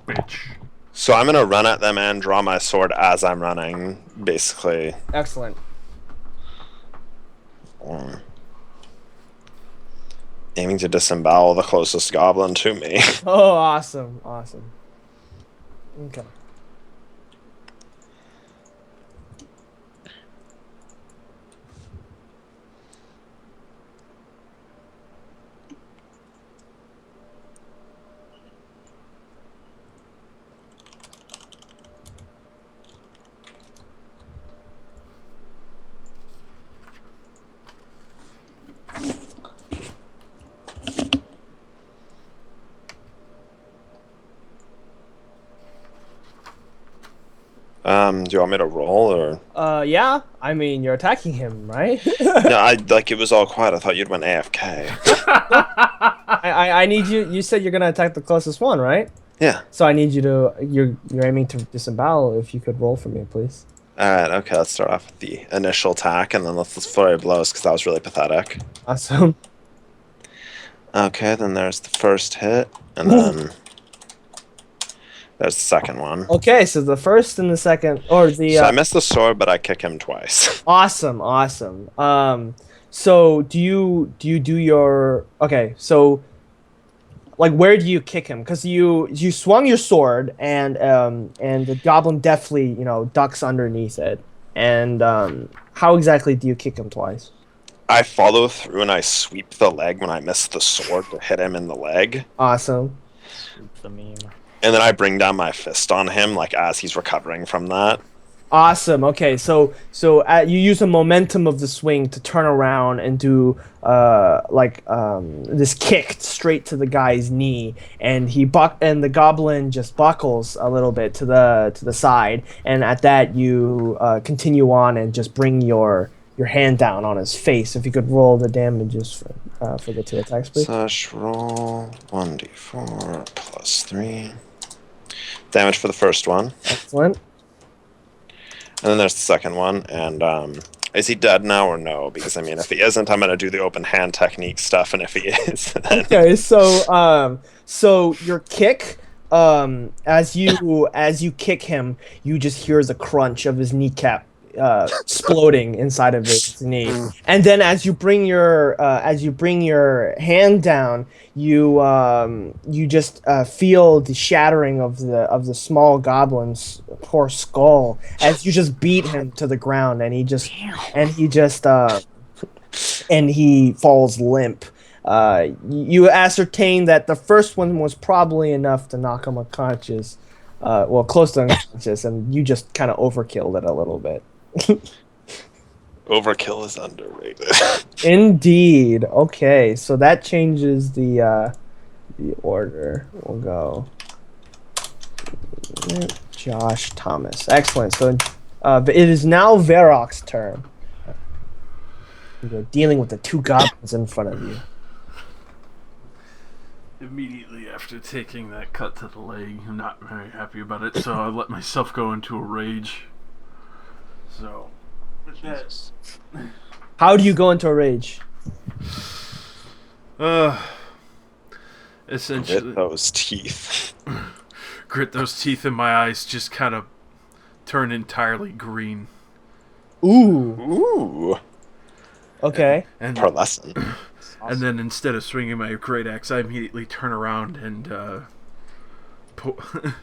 Bitch. So I'm gonna run at them and draw my sword as I'm running, basically. Excellent. Aiming to disembowel the closest goblin to me. Oh, awesome. Okay. Do you want me to roll or? Yeah. I mean, you're attacking him, right? No, it was all quiet. I thought you'd went AFK. I need you. You said you're gonna attack the closest one, right? Yeah. So I need you to. You're aiming to disembowel. If you could roll for me, please. Alright, okay, let's start off with the initial attack, and then let's flurry of blows, because that was really pathetic. Awesome. Okay, then there's the first hit, and then there's the second one. Okay, so the first and the second, or the. So I missed the sword, but I kick him twice. Awesome. So do you do your okay? So, like, where do you kick him? Because you swung your sword, and the goblin deftly ducks underneath it. And how exactly do you kick him twice? I follow through and I sweep the leg when I miss the sword to hit him in the leg. Awesome. The meme. And then I bring down my fist on him, like, as he's recovering from that. Awesome. Okay, so you use the momentum of the swing to turn around and do this kick straight to the guy's knee, and the goblin just buckles a little bit to the side, and at that you continue on and just bring your hand down on his face. If you could roll the damages for the 2 attacks, please. Slash roll 1d4 plus 3. Damage for the first one. Excellent. And then there's the second one, and is he dead now or no? Because, I mean, if he isn't, I'm going to do the open hand technique stuff, and if he is, then... Okay, so your kick, as you kick him, you just hear the crunch of his kneecap exploding inside of its knee. And then as you bring your hand down, you just feel the shattering of the small goblin's poor skull as you just beat him to the ground, and he falls limp. You ascertain that the first one was probably enough to knock him unconscious. Close to unconscious, and you just kind of overkilled it a little bit. Overkill is underrated. Indeed. Okay, so that changes the order. We'll go Josh, Thomas. Excellent. So it is now Varrock's turn. You're dealing with the two goblins in front of you. Immediately after taking that cut to the leg, I'm not very happy about it, so I let myself go into a rage. So, with that, How do you go into a rage? essentially, With those teeth. grit those teeth, and my eyes just kind of turn entirely green. Ooh. Ooh. Okay. And Pearlescent. And then instead of swinging my great axe, I immediately turn around and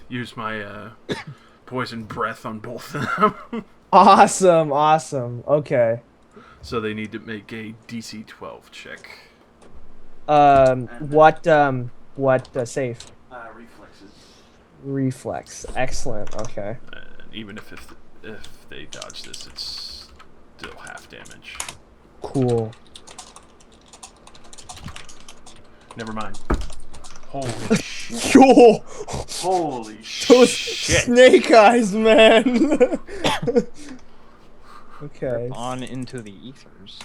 use my poison breath on both of them. Awesome. Okay. So they need to make a DC 12 check. What save? Reflexes. Reflex. Excellent. Okay. And even if they dodge this, it's still half damage. Cool. Never mind. Holy shit. Yo! Holy Those shit. snake eyes, man! Okay. On into the ethers.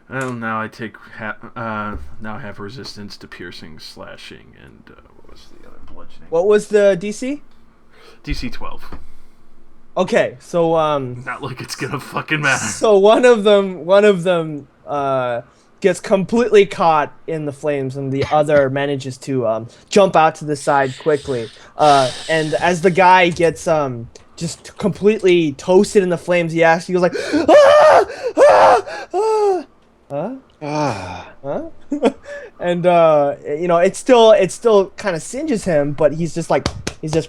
Well, now I take now I have resistance to piercing, slashing, and what was the other bludgeoning? What was the DC? DC 12. Okay, so Not like it's gonna fucking matter. so one of them gets completely caught in the flames, and the other manages to jump out to the side quickly. And as the guy gets just completely toasted in the flames, he goes like, ah! Ah! Ah! Huh? Huh? And it still kind of singes him, but he's just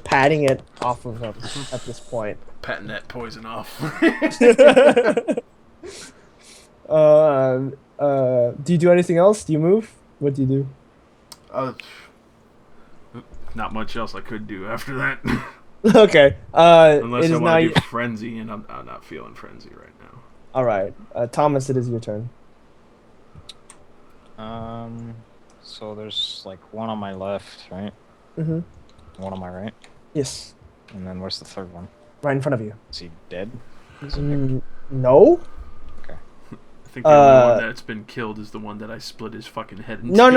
patting it off of him at this point. Patting that poison off. Do you do anything else? Do you move? What do you do? Not much else I could do after that. Okay. Unless it I is now want to do frenzy, and I'm not feeling frenzy right now. All right, Thomas, it is your turn. So there's like one on my left, right? Mm-hmm. One on my right. Yes, And then where's the third one? right in front of you. Is he dead? No. I think the only one that's been killed is the one that I split his fucking head into. No.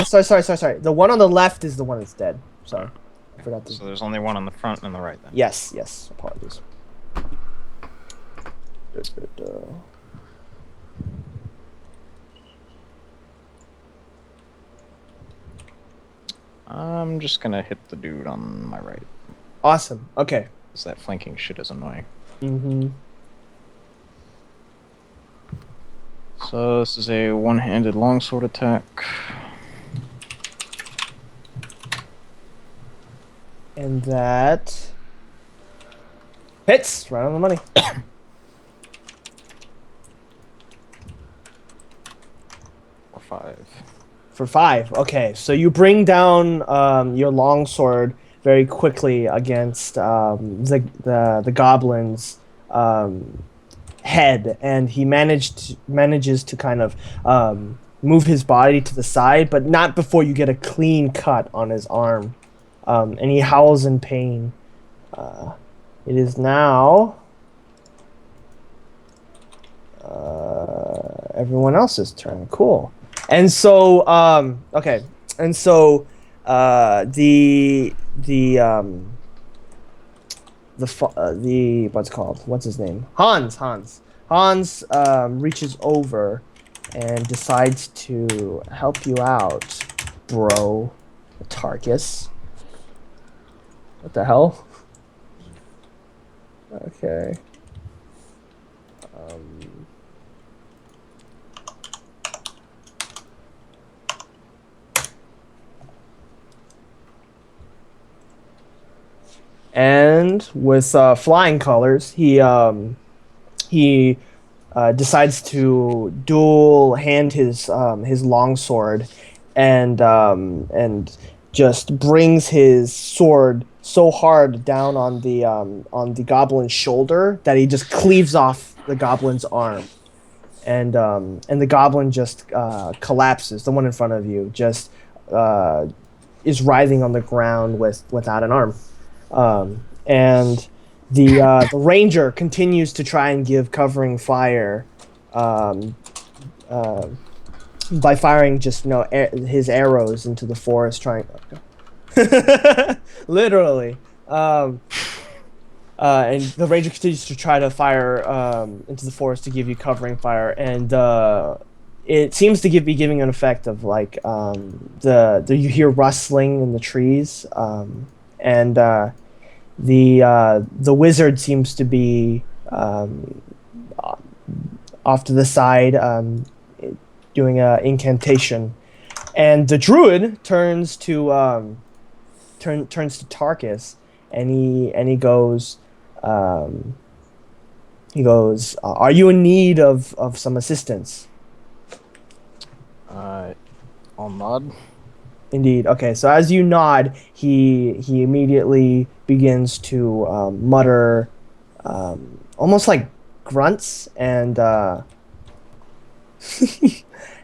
Sorry. The one on the left is the one that's dead. Sorry, I forgot to. So there's only one on the front and the right then. Yes. Apologies. I'm just gonna hit the dude on my right. Awesome. Okay. Because that flanking shit is annoying. Mm-hmm. So this is a one-handed longsword attack. And that hits right on the money. Or 5. For 5. Okay, so you bring down your longsword very quickly against the goblin's head, and he manages to kind of move his body to the side, but not before you get a clean cut on his arm, and he howls in pain. It is now everyone else's turn. Cool. And so okay, and so the what's his name? Hans reaches over and decides to help you out, bro. Tarkus. What the hell? Okay. And with flying colors, he decides to dual hand his longsword, and just brings his sword so hard down on the goblin's shoulder that he just cleaves off the goblin's arm, and the goblin just collapses. The one in front of you just is writhing on the ground without an arm. And the ranger continues to try and give covering fire by firing just his arrows into the forest, trying literally. And the ranger continues to try to fire into the forest to give you covering fire, and it seems to be giving an effect of like you hear rustling in the trees, and the wizard seems to be off to the side, doing an incantation, and the druid turns to Tarkus, and he goes, "Are you in need of some assistance?" I'll nod. Indeed. Okay, so as you nod, he immediately begins to mutter, almost like grunts and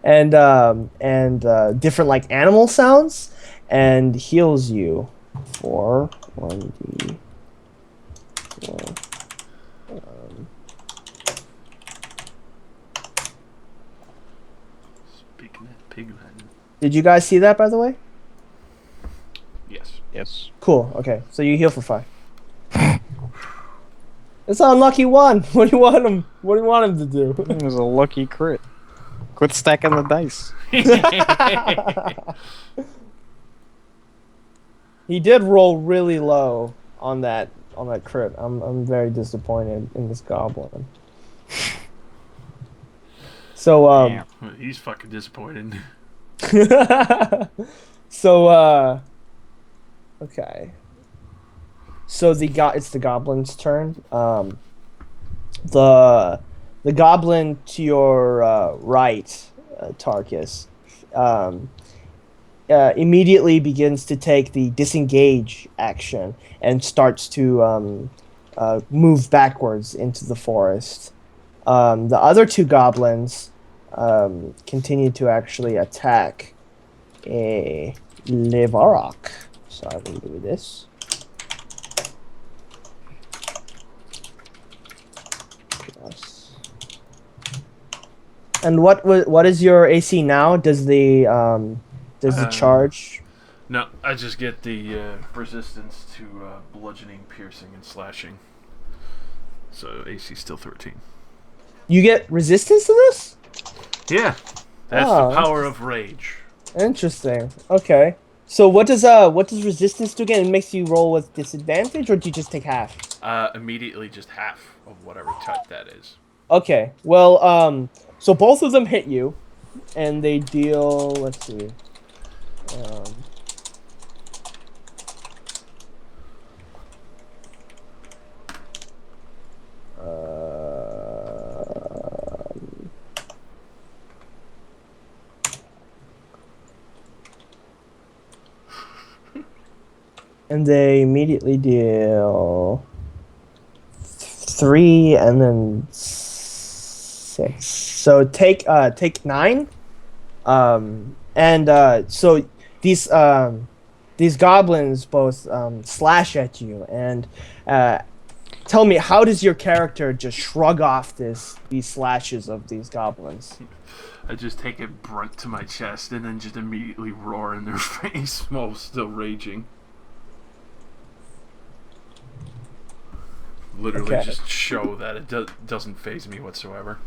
and different like animal sounds, and heals you for 1d. Speaking of pigman. Did you guys see that, by the way? Yes. Yes. Cool. Okay, so you heal for 5. It's an unlucky one. What do you want him? What do you want him to do? It was a lucky crit. Quit stacking the dice. He did roll really low on that crit. I'm very disappointed in this goblin. So Damn. He's fucking disappointed. So okay. So it's the goblin's turn. The goblin to your right, Tarkus, immediately begins to take the disengage action and starts to move backwards into the forest. The other 2 goblins continue to actually attack Levarok. So I will do this. Yes. And what is your AC now? Does the charge? No, I just get the resistance to bludgeoning, piercing, and slashing. So AC still 13. You get resistance to this? Yeah, that's the power of rage. Interesting. Okay. So what does resistance do again? It makes you roll with disadvantage, or do you just take half? Immediately just half of whatever type that is. Okay. Well, so both of them hit you, and they deal. Let's see. And they immediately deal 3 and then 6. So take 9. So these goblins both slash at you, and tell me, how does your character just shrug off these slashes of these goblins? I just take it brunt to my chest and then just immediately roar in their face while still raging. Literally Okay. just show that it doesn't faze me whatsoever.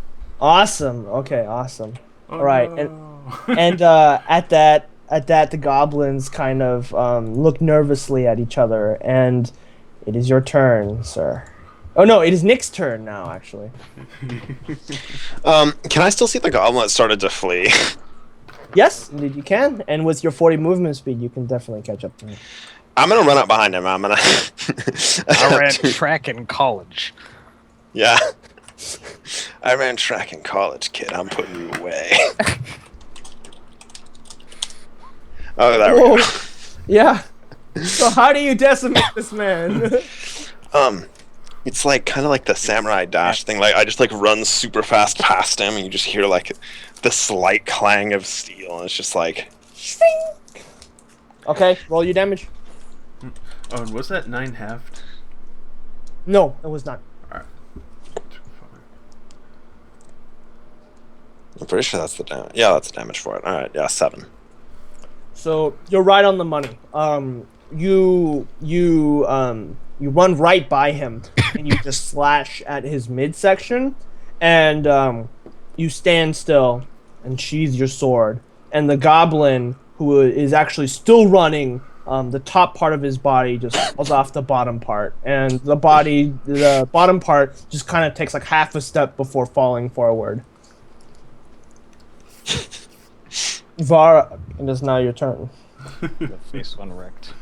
Awesome. Okay, awesome. Oh, All right, no. and at that the goblins kind of look nervously at each other, and it is your turn, sir. Oh no, it is Nick's turn now, actually. Can I still see the goblin that started to flee? Yes, indeed you can. And with your 40 movement speed, you can definitely catch up to him. I'm gonna run up behind him. I'm gonna. I ran track in college. Yeah. I ran track in college, kid. I'm putting you away. Oh, there we Whoa. go. Yeah. So how do you decimate this man? It's like kind of like the samurai dash thing. Like I just like run super fast past him, and you just hear like the slight clang of steel, and it's just like. Okay, roll your damage. Oh, and was that 9 halved? No, it was not. Alright. I'm pretty sure that's the damage. Yeah, that's the damage for it. All right, yeah, 7. So you're right on the money. You run right by him, and you just slash at his midsection, and you stand still and sheathe your sword. And the goblin, who is actually still running, the top part of his body just falls off the bottom part, and the bottom part just kind of takes like half a step before falling forward. Vara, it is now your turn. The face one wrecked.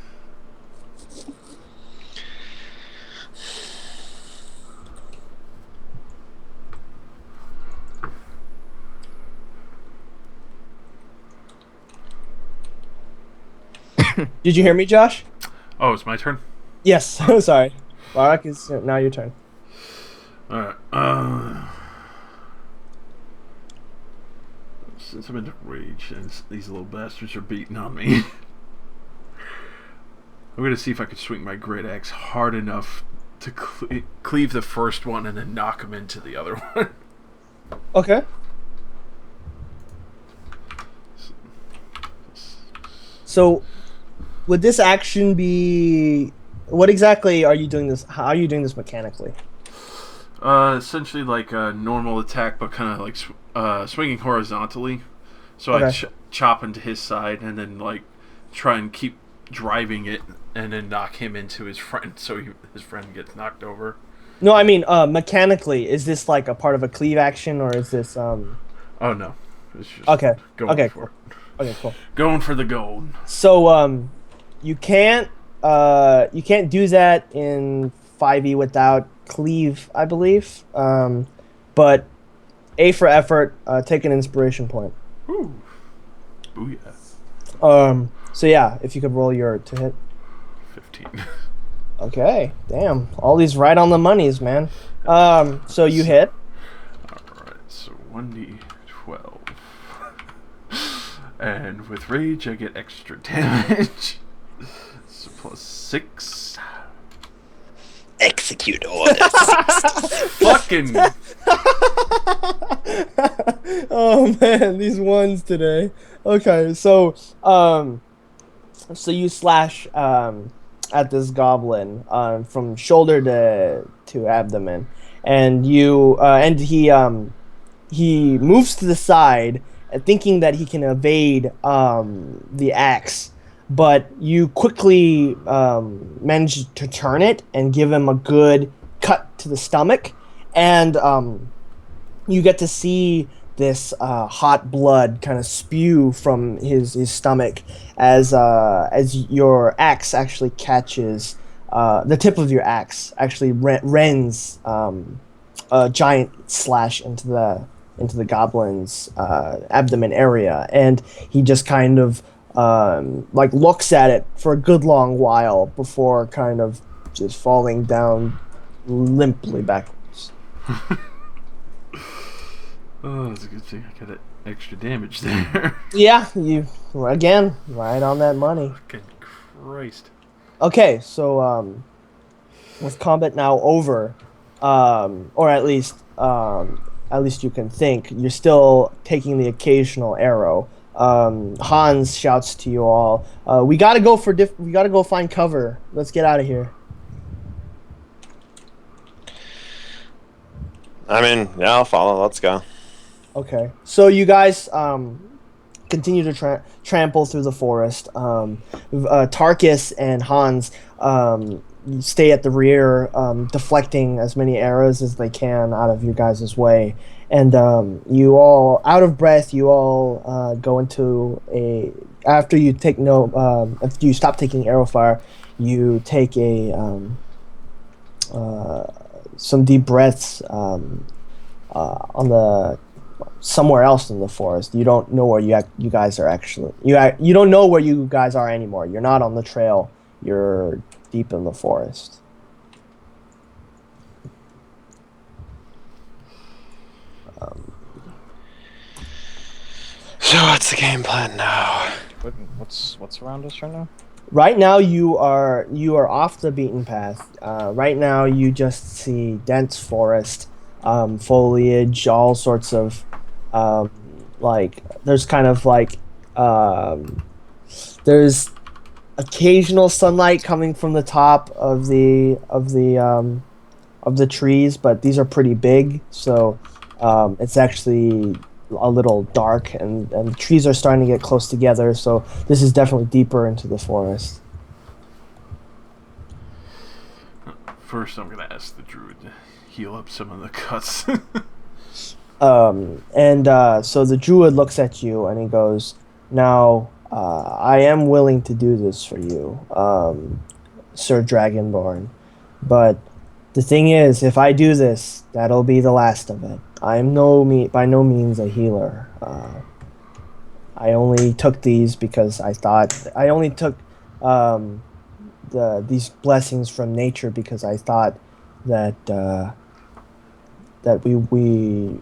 Did you hear me, Josh? Oh, it's my turn? Yes. Sorry. Barak, is now your turn. Alright, since I'm in rage and these little bastards are beating on me, I'm gonna see if I can swing my great axe hard enough to cleave the first one and then knock him into the other one. Okay. So, would this action be... What exactly are you doing this... How are you doing this mechanically? Essentially like a normal attack, but kind of like swinging horizontally. So Okay. I chop into his side and then like try and keep driving it and then knock him into his friend so his friend gets knocked over. No, I mean, mechanically, is this like a part of a cleave action, or is this... Oh no. It's just Okay. going Okay, for it. Okay, cool. Going for the gold. So, you can't do that in 5e without cleave, I believe. But A for effort, take an inspiration point. Woo. Booyah. So yeah, if you could roll your to hit. 15. Okay, damn. All these right on the monies, man. So you hit. Alright, so 1d12. And with rage, I get extra damage. So plus 6. Execute orders. Fucking. Oh man, these ones today. Okay, so you slash at this goblin from shoulder to abdomen, and he moves to the side, thinking that he can evade the axe, but you quickly manage to turn it and give him a good cut to the stomach, and you get to see this hot blood kind of spew from his stomach as your axe actually catches the tip of your axe actually rends a giant slash into the goblin's abdomen area, and he just kind of like looks at it for a good long while before kind of just falling down limply backwards. Oh, that's a good thing I got that extra damage there. Yeah, you again right on that money. Fucking Christ. Okay, so with combat now over, or at least you can think, you're still taking the occasional arrow. Hans shouts to you all, "We gotta go we gotta go find cover. Let's get out of here." I mean, yeah, I'll follow. Let's go. Okay, so you guys continue to trample through the forest. Tarkus and Hans stay at the rear, deflecting as many arrows as they can out of your guys' way. And you all, out of breath, you all go into a. After you take after you stop taking arrow fire, you take some deep breaths on the somewhere else in the forest. You don't know where you guys are actually. You don't know where you guys are anymore. You're not on the trail. You're deep in the forest. So what's the game plan now? What's around us right now? Right now, you are off the beaten path. Right now, you just see dense forest, foliage, all sorts of, there's kind of there's occasional sunlight coming from the top of the trees, but these are pretty big, so it's actually a little dark, and the trees are starting to get close together, so this is definitely deeper into the forest. First, I'm gonna ask the druid to heal up some of the cuts. So the druid looks at you and he goes, "Now, I am willing to do this for you, Sir Dragonborn, but the thing is, if I do this, that'll be the last of it. I am by no means a healer. I only took these because I only took these blessings from nature because I thought that we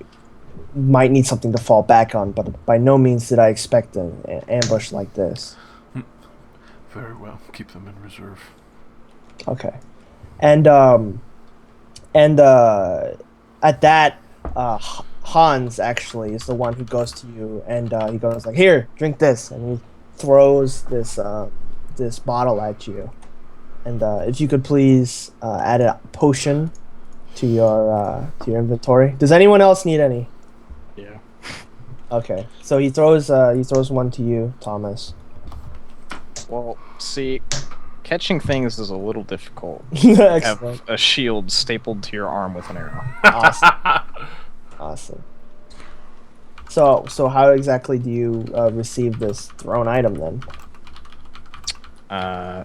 might need something to fall back on, but by no means did I expect an ambush like this." Very well. Keep them in reserve. Okay. And at that, Hans actually is the one who goes to you, and he goes like, "Here, drink this," and he throws this bottle at you. And if you could please add a potion to your inventory. Does anyone else need any? Yeah. Okay, so he throws one to you, Thomas. Well, see, catching things is a little difficult. You Excellent. have a shield stapled to your arm with an arrow. Awesome. Awesome. So how exactly do you receive this thrown item then? I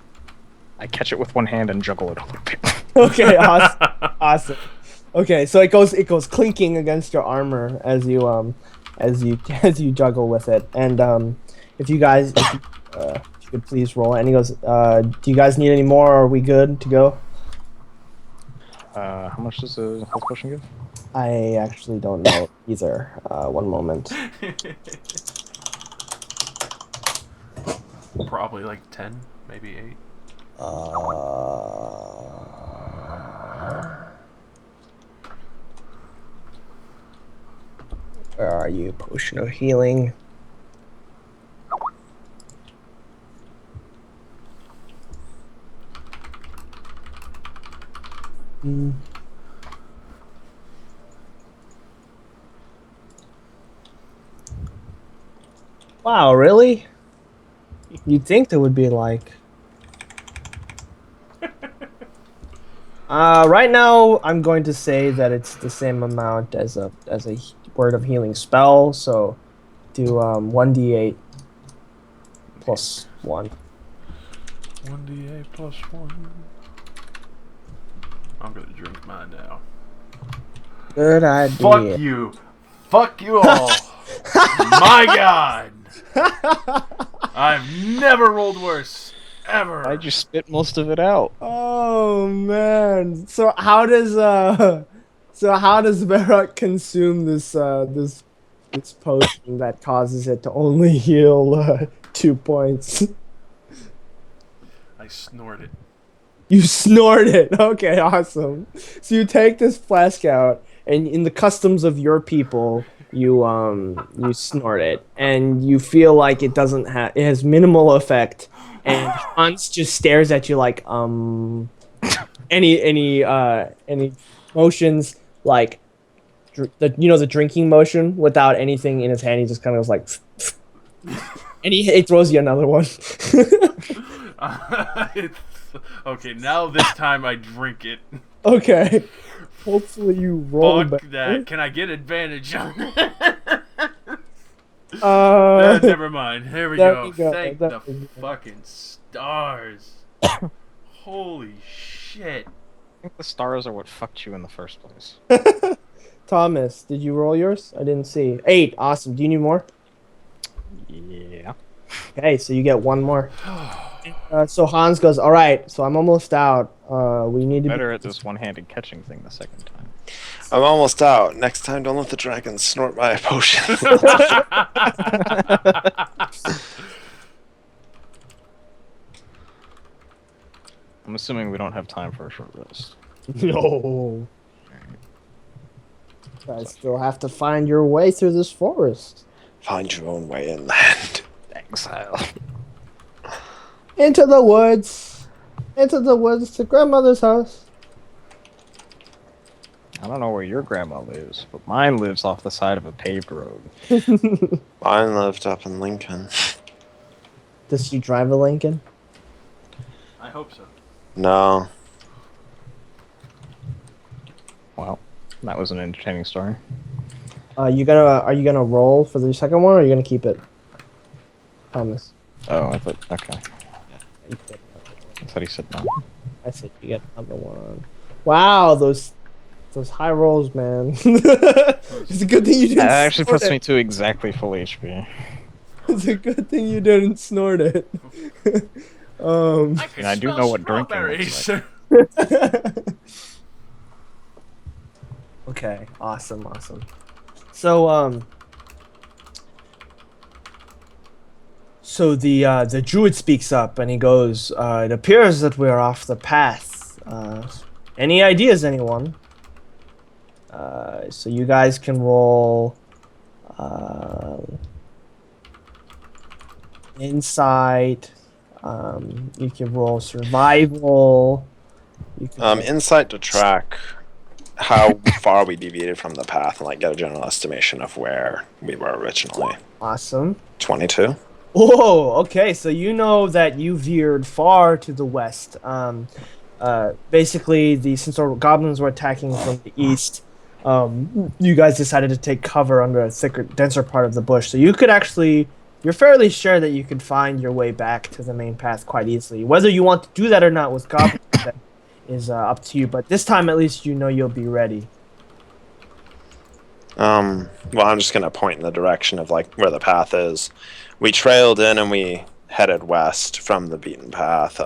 catch it with one hand and juggle it a little bit. Okay, awesome. Awesome. Okay, so it goes clinking against your armor as you juggle with it. And if you could please roll. And he goes, "Do you guys need any more? Or are we good to go?" How much does a health potion give? I actually don't know either. One moment. Probably like 10, maybe 8. Where are you? Potion of healing. Wow, really? You'd think there would be like... right now, I'm going to say that it's the same amount as a word of healing spell, so do 1d8 plus 1. 1d8 plus 1. I'm gonna drink mine now. Good idea. Fuck you! Fuck you all! My god! I've never rolled worse. Ever. I just spit most of it out. Oh man! So how does Varrock consume this potion that causes it to only heal 2 points? I snort it. You snort it. Okay, awesome. So you take this flask out, and in the customs of your people, you snort it, and you feel like it has minimal effect, and Hans just stares at you like any motions like the drinking motion without anything in his hand. He just kind of goes like, and he throws you another one. Okay, now this time I drink it. Okay. Hopefully you roll Fuck better. that. Can I get advantage on that? Never mind. There we there go. we go, Thank there the we go. fucking stars. Holy shit. I think the stars are what fucked you in the first place. Thomas, did you roll yours? I didn't see. 8. Awesome. Do you need more? Yeah. Okay, so you get one more. So Hans goes, all right, so I'm almost out. We need to Better at this one-handed catching thing the second time. I'm almost out. Next time, don't let the dragon snort my potion. I'm assuming we don't have time for a short rest. No. I still have to find your way through this forest. Find your own way inland. Exile. Into the woods. Into the woods to grandmother's house. I don't know where your grandma lives, but mine lives off the side of a paved road. Mine lived up in Lincoln. Does she drive a Lincoln? I hope so. No. Well, that was an entertaining story. Are you gonna roll for the second one, or are you gonna keep it? Thomas. Oh, I thought. Okay. I thought he said no. I said you get another one. Wow, those high rolls, man. It's a good thing you didn't. That actually snort puts me it. to exactly full HP. It's a good thing you didn't snort it. I can And I do smell know what drinking looks strawberries. Okay, awesome. So the druid speaks up and he goes, it appears that we're off the path. Any ideas, anyone? So you guys can roll insight. You can roll survival. You can Insight to track how far we deviated from the path and like get a general estimation of where we were originally. awesome. 22. Whoa, okay, so you know that you veered far to the west. Basically, since our goblins were attacking from the east, you guys decided to take cover under a thicker, denser part of the bush. So you could actually, you're fairly sure that you could find your way back to the main path quite easily. Whether you want to do that or not with goblins that is up to you, but this time at least you know you'll be ready. Well, I'm just gonna point in the direction of like where the path is. We trailed in and we headed west from the beaten path.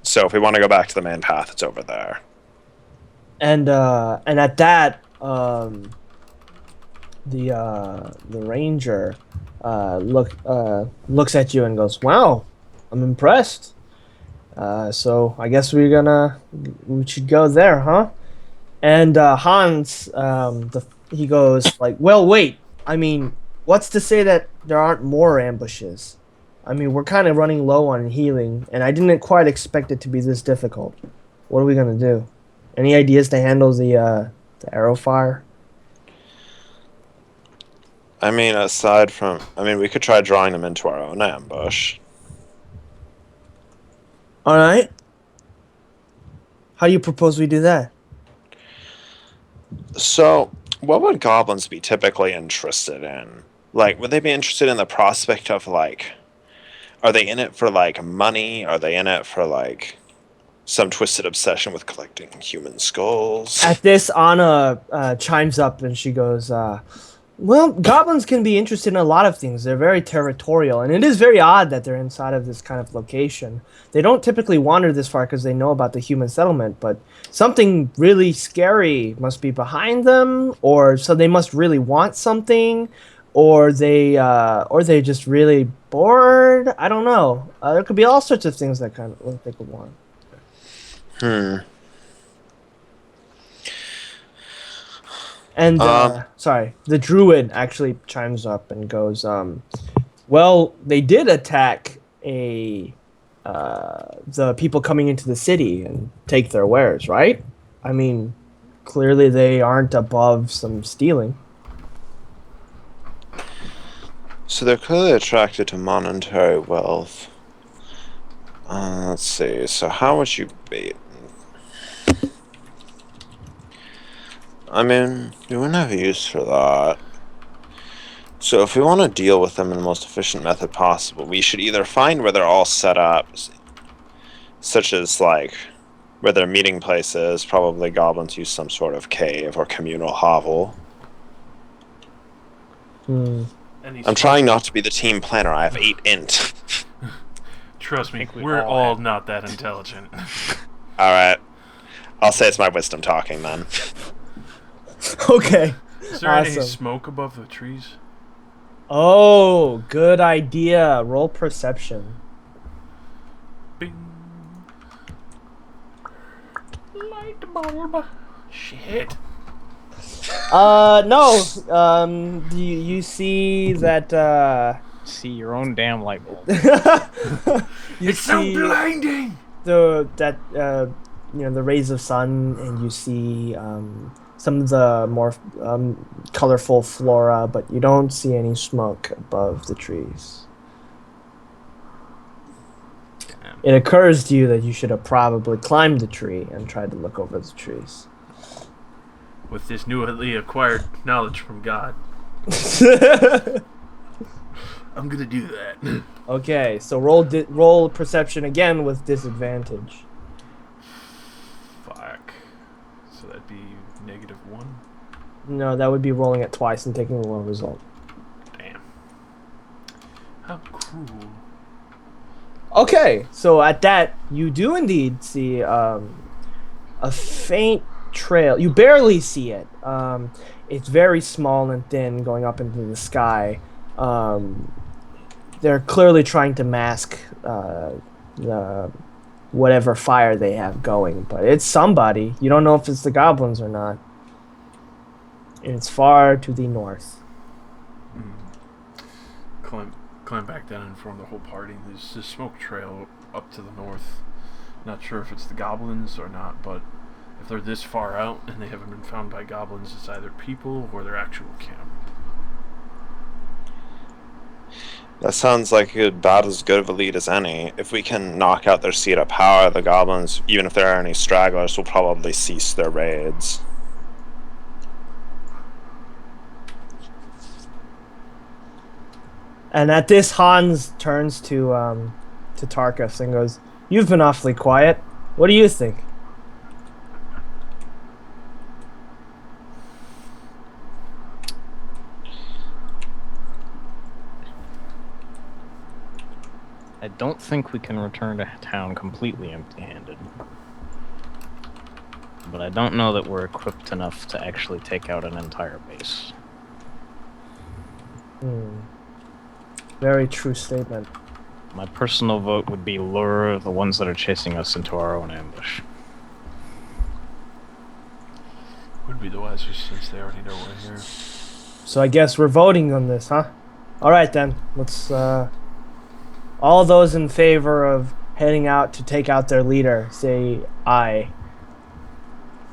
So if we want to go back to the main path, it's over there. And at that, the ranger looks at you and goes, "Wow, I'm impressed. So I guess we should go there, huh?" And Hans, he goes like, "Well, wait. I mean, what's to say that there aren't more ambushes? I mean, we're kind of running low on healing, and I didn't quite expect it to be this difficult. What are we gonna do? Any ideas to handle the arrow fire?" I mean, we could try drawing them into our own ambush. All right. How do you propose we do that? So, what would goblins be typically interested in? Like, would they be interested in the prospect of, like, are they in it for, like, money? Are they in it for, like, some twisted obsession with collecting human skulls? At this, Anna chimes up and she goes, well, goblins can be interested in a lot of things. They're very territorial, and it is very odd that they're inside of this kind of location. They don't typically wander this far because they know about the human settlement, but something really scary must be behind them, or so they must really want something, or they just really bored. I don't know. There could be all sorts of things that kind of what they could want. And sorry, the druid actually chimes up and goes, well, they did attack the people coming into the city and take their wares, right? I mean, clearly they aren't above some stealing. So they're clearly attracted to monetary wealth. Let's see. So how would you bait? I mean, we wouldn't have use for that. So if we want to deal with them in the most efficient method possible, we should either find where they're all set up, such as, like, where their meeting place is. Probably goblins use some sort of cave or communal hovel. Hmm. I'm trying not to be the team planner. I have 8 int. Trust me, think we we're all all have. not that intelligent. Alright. I'll say it's my wisdom talking then. Okay. Is there any Awesome. smoke above the trees? Oh, good idea. Roll perception. Bing. Light bulb. Shit. No. You see that, See your own damn light bulb. you It's so see blinding! the rays of sun, and you see, some of the more, colorful flora, but you don't see any smoke above the trees. Damn. It occurs to you that you should have probably climbed the tree and tried to look over the trees. With this newly acquired knowledge from God, I'm gonna do that. Okay, so roll perception again with disadvantage. Fuck. So that'd be -1. No, that would be rolling it twice and taking the low result. Damn. How cruel. Okay, so at that, you do indeed see a faint trail. You barely see it. It's very small and thin going up into the sky. They're clearly trying to mask the whatever fire they have going, but it's somebody. You don't know if it's the goblins or not. And it's far to the north. Climb back down and inform the whole party. There's this smoke trail up to the north. Not sure if it's the goblins or not, but if they're this far out and they haven't been found by goblins, it's either people or their actual camp. That sounds like about as good of a lead as any. If we can knock out their seat of power, the goblins, even if there are any stragglers, will probably cease their raids. And at this, Hans turns to Tarkus and goes, "You've been awfully quiet. What do you think?" I don't think we can return to town completely empty-handed. But I don't know that we're equipped enough to actually take out an entire base. Very true statement. My personal vote would be lure the ones that are chasing us into our own ambush. Would be the wisest since they already know we're here. So I guess we're voting on this, huh? All right then. Let's. All those in favor of heading out to take out their leader, say aye.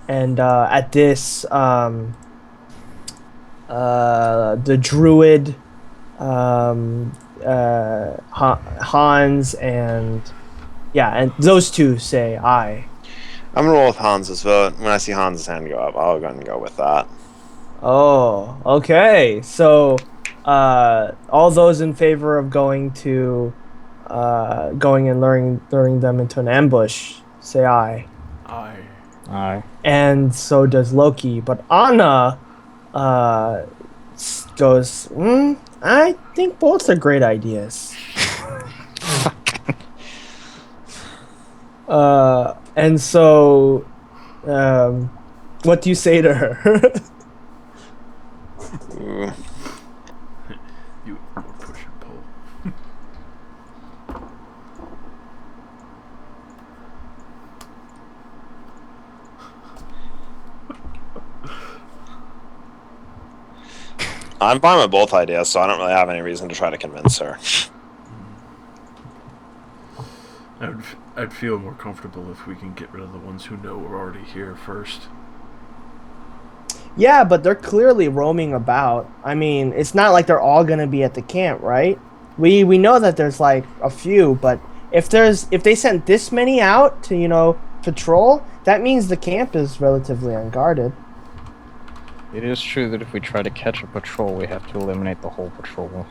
And at this, the druid, Hans, and those two say aye. I'm gonna roll with Hans's vote. When I see Hans's hand go up, I'll go and go with that. Oh, okay. So, all those in favor of going and luring them into an ambush, say aye. Aye. Aye. And so does Loki. But Anna goes, I think both are great ideas. And so, what do you say to her? Ooh. You push and pull. I'm fine with both ideas, so I don't really have any reason to try to convince her. I'd feel more comfortable if we can get rid of the ones who know we're already here first. Yeah, but they're clearly roaming about. I mean, it's not like they're all gonna be at the camp, right? We know that there's like a few, but if they sent this many out to patrol, that means the camp is relatively unguarded. It is true that if we try to catch a patrol, we have to eliminate the whole patrol.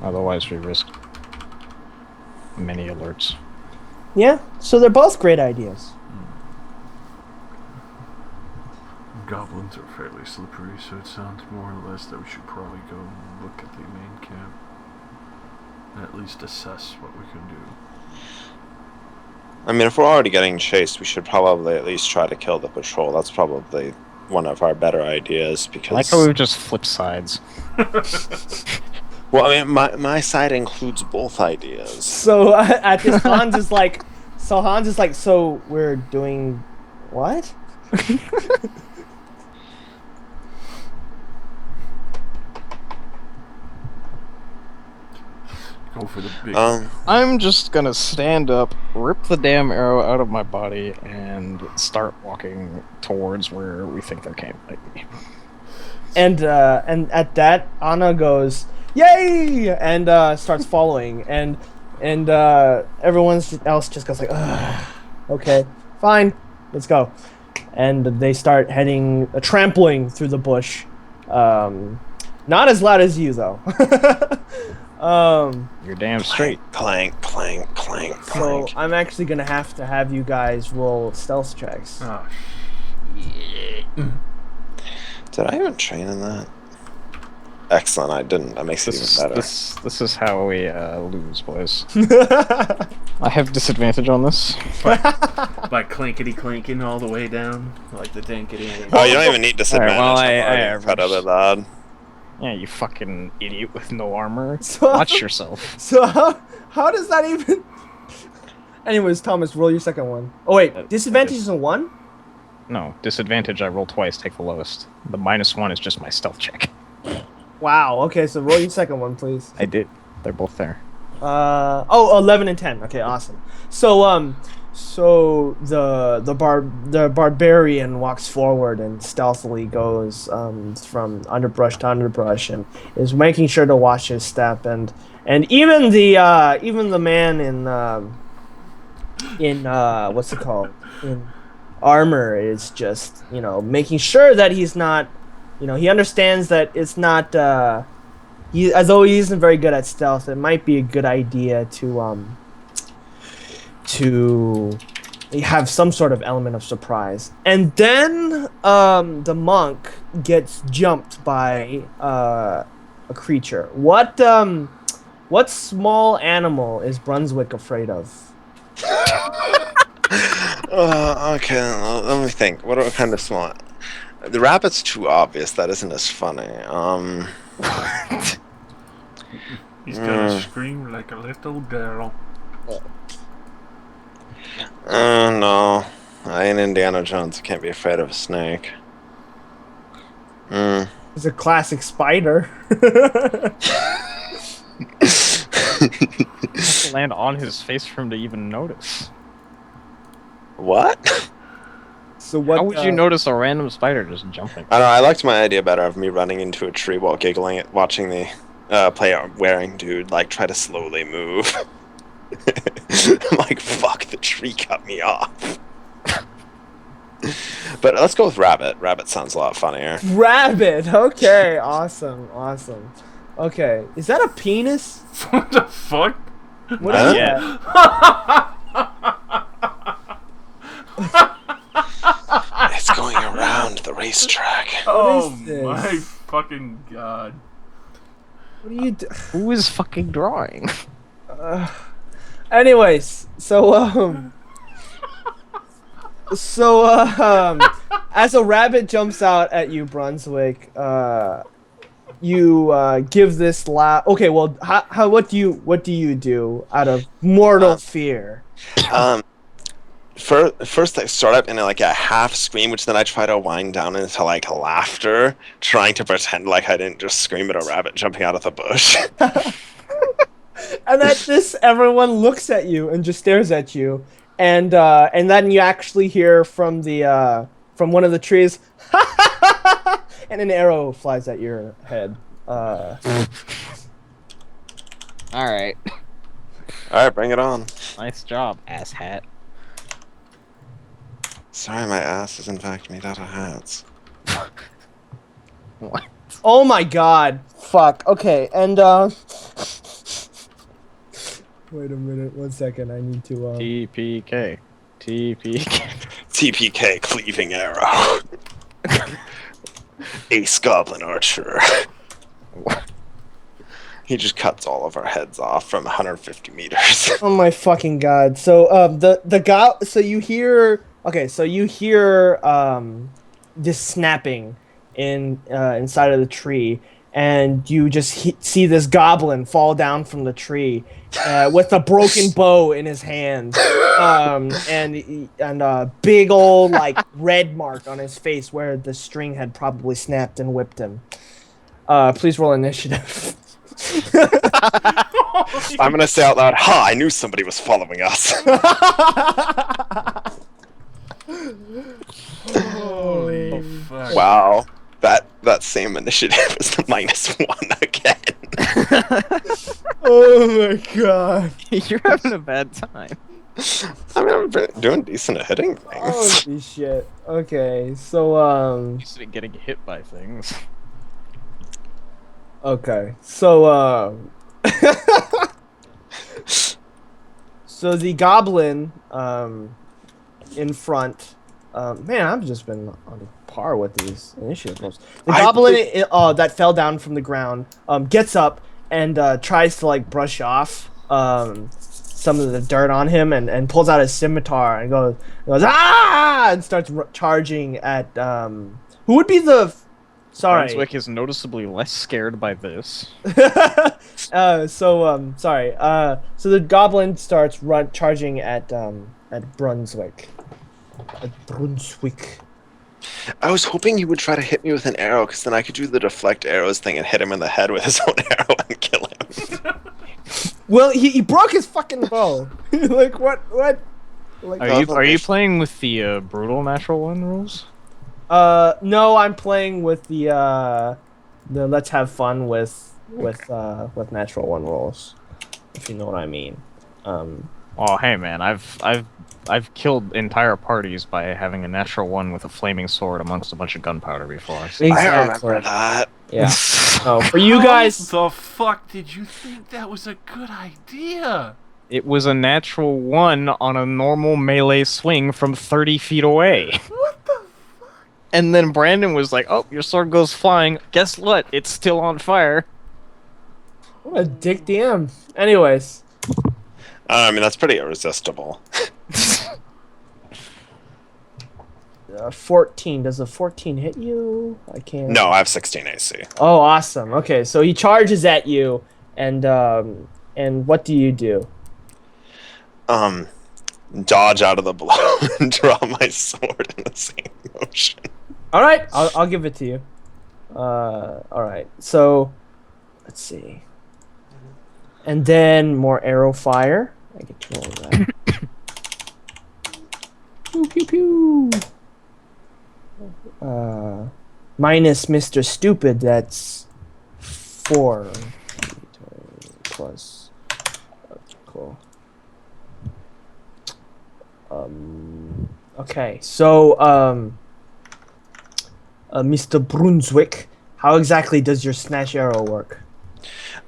Otherwise, we risk many alerts. Yeah, so they're both great ideas. Goblins are fairly slippery, so it sounds more or less that we should probably go and look at the main camp. And at least assess what we can do. I mean, if we're already getting chased, we should probably at least try to kill the patrol. That's probably one of our better ideas, because... I like how we just flip sides. Well, I mean, my side includes both ideas. So at this, Hans is like, so we're doing what? Go for the big... I'm just gonna stand up, rip the damn arrow out of my body, and start walking towards where we think their camp might be. And at that, Anna goes, "Yay!" and starts following, and everyone else just goes like, "Ugh, okay, fine, let's go." And they start heading, trampling through the bush. Not as loud as you though. You're damn straight. Clank, clank, clank, So clank. I'm actually gonna have you guys roll stealth checks. Oh, Did I even train in that? Excellent, I didn't. That makes it even better. This is how we lose, boys. I have disadvantage on this. By clankety clanking all the way down, like the dankety. Oh, you don't even need disadvantage. Alright, well, I'm I already averaged. incredibly loud. Yeah, you fucking idiot with no armor. So- Watch yourself. So how does that even? Anyways, Thomas, roll your second one. Oh wait, disadvantage is a 1? No, disadvantage, I roll twice, take the lowest. The -1 is just my stealth check. Wow. Okay, so roll your second one, please. I did. They're both there. 11 and 10. Okay, awesome. So the barbarian walks forward and stealthily goes from underbrush to underbrush and is making sure to watch his step, and even the man in what's it called, in armor is just making sure that he's not, he understands that it's not although he isn't very good at stealth, it might be a good idea to have some sort of element of surprise. And then the monk gets jumped by a creature. What small animal is Brunswick afraid of? Okay, let me think. What kind of small... The rabbit's too obvious. That isn't as funny. he's gonna scream like a little girl. No. I ain't Indiana Jones. I can't be afraid of a snake. It's a classic spider. Has to land on his face for him to even notice. What? So what? How would you notice a random spider just jumping? I don't know. I liked my idea better of me running into a tree while giggling at watching the player-wearing dude try to slowly move. I'm like, fuck, the tree cut me off. But let's go with rabbit. Rabbit sounds a lot funnier. Rabbit. Okay, awesome. Okay, is that a penis? What the fuck? What Huh? is that? It's going around the racetrack. Oh is this? my fucking god. What are you do? Who is fucking drawing? Anyways, as a rabbit jumps out at you, Brunswick, you give this laugh. Okay, well, what do you do out of mortal fear? First I start up in a half scream, which then I try to wind down into laughter, trying to pretend like I didn't just scream at a rabbit jumping out of the bush. And at this, everyone looks at you and just stares at you, and then you actually hear from one of the trees, and an arrow flies at your head. Alright. Alright, bring it on. Nice job, asshat. Sorry, my ass is in fact made out of hats. What? Oh my god. Fuck. Okay, and wait a minute, 1 second. I need to TPK. TPK. TPK cleaving arrow. Ace Goblin Archer. He just cuts all of our heads off from 150 meters. Oh my fucking god. So so you hear this snapping inside of the tree, and you just see this goblin fall down from the tree with a broken bow in his hand, and a big old like red mark on his face where the string had probably snapped and whipped him. Please roll initiative. I'm gonna say out loud, ha, I knew somebody was following us. Holy fuck. Wow. That same initiative is the -1 again. Oh my god. You're having a bad time. I mean, I'm doing decent at hitting things. Holy shit. Okay, so Used to getting hit by things. okay. So so the goblin in front, man, I've just been on par with these initiative rolls. The goblin that fell down from the ground gets up and tries to like brush off some of the dirt on him, and pulls out his scimitar and goes ah, and starts charging at who would be the sorry. Brunswick is noticeably less scared by this. sorry. So the goblin starts charging at Brunswick. At Brunswick. I was hoping he would try to hit me with an arrow, because then I could do the deflect arrows thing and hit him in the head with his own arrow and kill him. Well, he broke his fucking bow. Like what? Like, Are you playing with the brutal natural one rules? no, I'm playing with the let's have fun with natural one rolls, if you know what I mean. Oh, hey man, I've killed entire parties by having a natural one with a flaming sword amongst a bunch of gunpowder before. So. I remember that. Yeah. Oh, for you guys. How the fuck did you think that was a good idea? It was a natural one on a normal melee swing from 30 feet away. What the fuck? And then Brandon was like, "Oh, your sword goes flying. Guess what? It's still on fire." What a dick DM. Anyways. I mean, that's pretty irresistible. 14. Does a 14 hit you? I can't. No, I have 16 AC. Oh, awesome. Okay, so he charges at you, and what do you do? Dodge out of the blow and draw my sword in the same motion. All right, I'll give it to you. All right. So, let's see. And then more arrow fire. I get to roll that. Pew pew pew. Minus Mr. Stupid, that's 4 plus. Okay, cool. Okay, so Mr. Brunswick, how exactly does your snatch arrow work?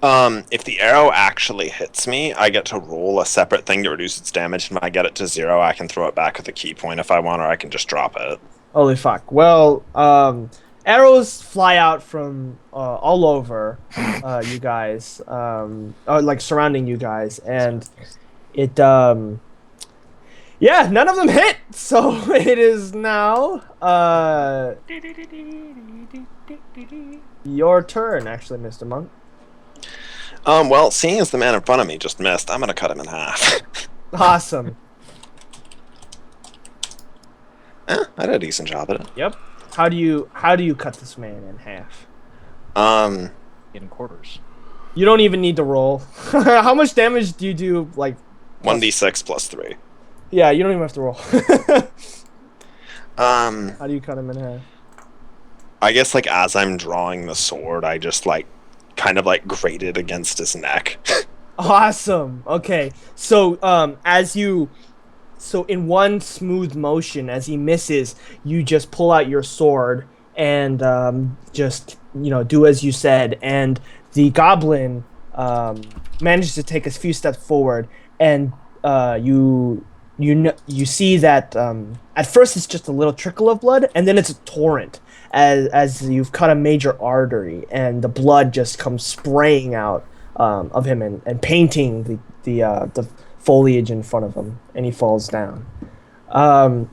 If the arrow actually hits me, I get to roll a separate thing to reduce its damage, and if I get it to 0, I can throw it back with a key point if I want, or I can just drop it. Holy fuck. Well, arrows fly out from all over you guys, like surrounding you guys, and it, yeah, none of them hit, so it is now, your turn, actually, Mr. Monk. Well, seeing as the man in front of me just missed, I'm gonna cut him in half. Awesome. I did a decent job at it. Yep. How do you cut this man in half? In quarters. You don't even need to roll. How much damage do you do, like... 1d6 plus 3. Yeah, you don't even have to roll. How do you cut him in half? I guess, like, as I'm drawing the sword, I just, like, kind of, like, grate it against his neck. Awesome. Okay. So so in one smooth motion, as he misses, you just pull out your sword and just do as you said, and the goblin manages to take a few steps forward, and you see that at first it's just a little trickle of blood, and then it's a torrent as you've cut a major artery, and the blood just comes spraying out of him and painting the foliage in front of him, and he falls down.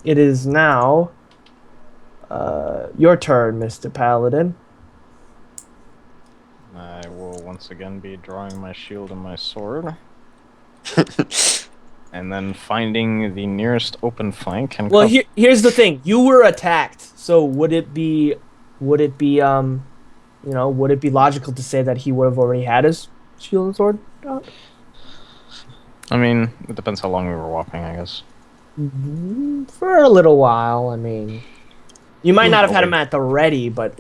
It is now your turn, Mr. Paladin. I will once again be drawing my shield and my sword. And then finding the nearest open flank and... Well, here's the thing. You were attacked, so would it be logical to say that he would have already had his shield and sword out? I mean, it depends how long we were walking, I guess. For a little while, I mean. You might not have had him at the ready, but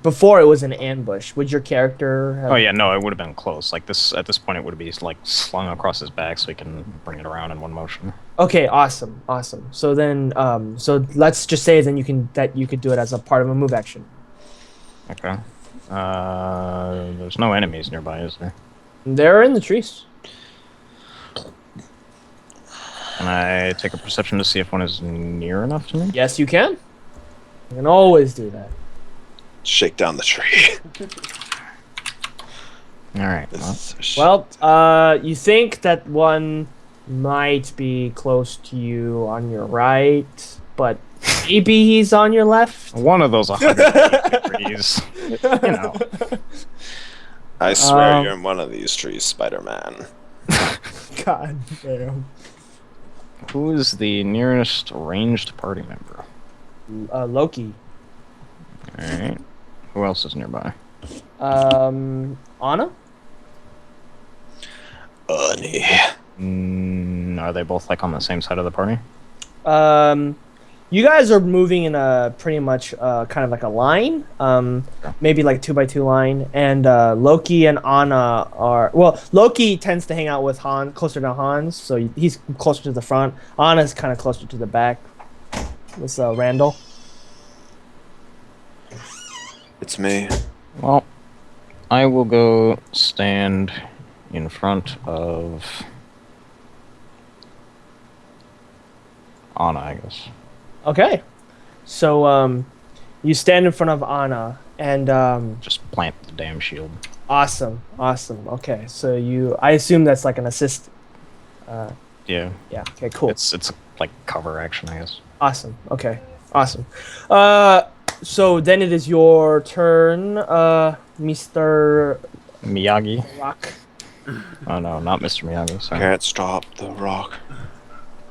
before it was an ambush. Would your character have... Oh yeah, no, it would have been close. Like this, at this point, it would be like slung across his back, so he can bring it around in one motion. Okay, awesome. So then, so let's just say then you could do it as a part of a move action. Okay. There's no enemies nearby, is there? They're in the trees. Can I take a perception to see if one is near enough to me? Yes, you can. You can always do that. Shake down the tree. Alright. You think that one might be close to you on your right, but maybe he's on your left? One of those 100 trees. I swear you're in one of these trees, Spider-Man. God damn. Who is the nearest ranged party member? Loki. Alright. Who else is nearby? Anna? Annie. Are they both like on the same side of the party? You guys are moving in a pretty much kind of like a line, maybe like 2x2 line, and Loki and Anna are... Well, Loki tends to hang out with Hans, closer to Hans, so he's closer to the front. Anna's kind of closer to the back. With Randall. It's me. Well, I will go stand in front of Anna, I guess. Okay. So, you stand in front of Anna, and, just plant the damn shield. Awesome. Okay, so I assume that's like an assist. Yeah. Yeah, okay, cool. It's like cover action, I guess. Awesome, okay. Awesome. So then it is your turn, Mr. Miyagi? Rock. Oh no, not Mr. Miyagi, sorry. Can't stop the rock.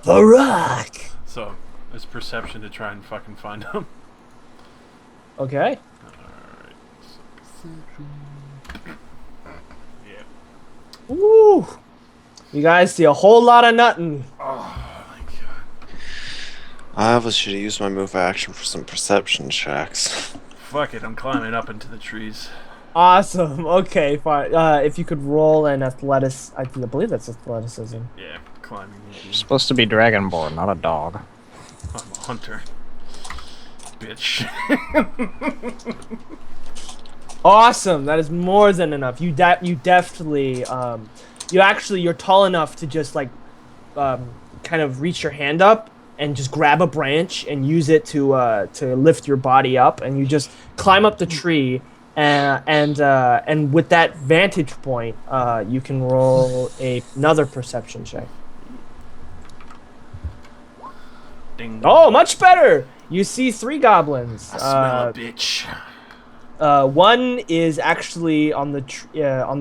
The Rock! So, it's perception to try and fucking find him. Okay. Alright. Yeah. Woo! You guys see a whole lot of nothing. Oh my god. I was should have used my move action for some perception checks. Fuck it, I'm climbing up into the trees. Awesome. Okay, fine. If you could roll an athletics, I believe that's athleticism. Yeah, climbing. You're supposed to be dragonborn, not a dog. I'm a hunter. Bitch. Awesome. That is more than enough. You definitely you're tall enough to just like kind of reach your hand up and just grab a branch and use it to lift your body up, and you just climb up the tree. And with that vantage point, you can roll another perception check. Ding. Oh, much better! You see 3 goblins. I smell a bitch. One is actually on the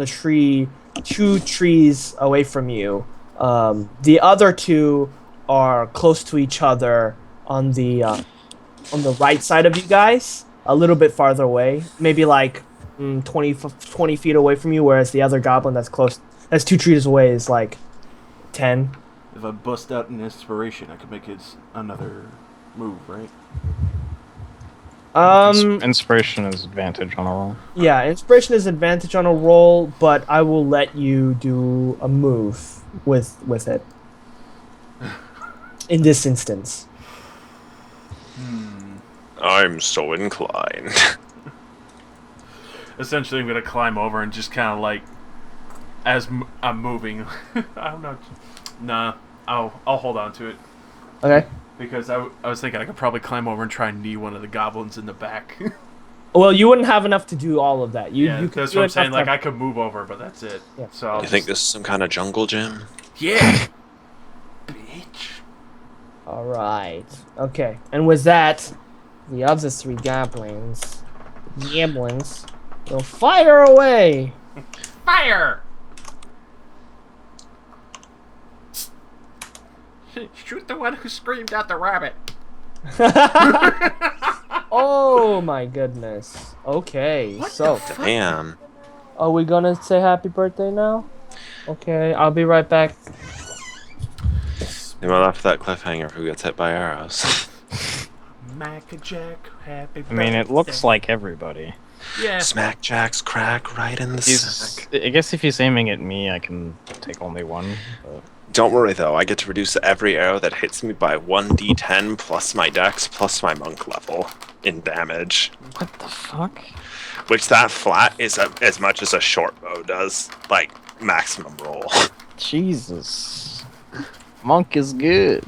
tree, 2 trees away from you. The other 2 are close to each other on the right side of you guys. A little bit farther away, maybe like 20 feet away from you, whereas the other goblin that's 2 trees away is like 10. If I bust out an inspiration, I could make it another move, right? Inspiration is advantage on a roll. Yeah, inspiration is advantage on a roll, but I will let you do a move with it. In this instance. I'm so inclined. Essentially, I'm gonna climb over and just kind of like, as I'm moving, I don't know. Nah, I'll hold on to it. Okay. Because I was thinking I could probably climb over and try and knee one of the goblins in the back. Well, you wouldn't have enough to do all of that. You could that's do what I'm enough saying. to Like, have- I could move over, but that's it. Yeah. So I'll You think this is some kind of jungle gym? Yeah! Bitch. All right. Okay. And with that, the other 3 goblins, will fire away. Fire! Shoot the one who screamed at the rabbit. Oh my goodness. Okay. So, Damn. are we gonna say happy birthday now? Okay. I'll be right back. You went off that cliffhanger who gets hit by arrows. Mac Jack, happy birthday. I mean, it looks like everybody. Yeah. Smack Jack's crack right in the sack. I guess if he's aiming at me, I can take only one. But... Don't worry though, I get to reduce every arrow that hits me by 1d10 plus my dex plus my monk level in damage. What the fuck? Which that flat is as much as a short bow does, like maximum roll. Jesus. Monk is good.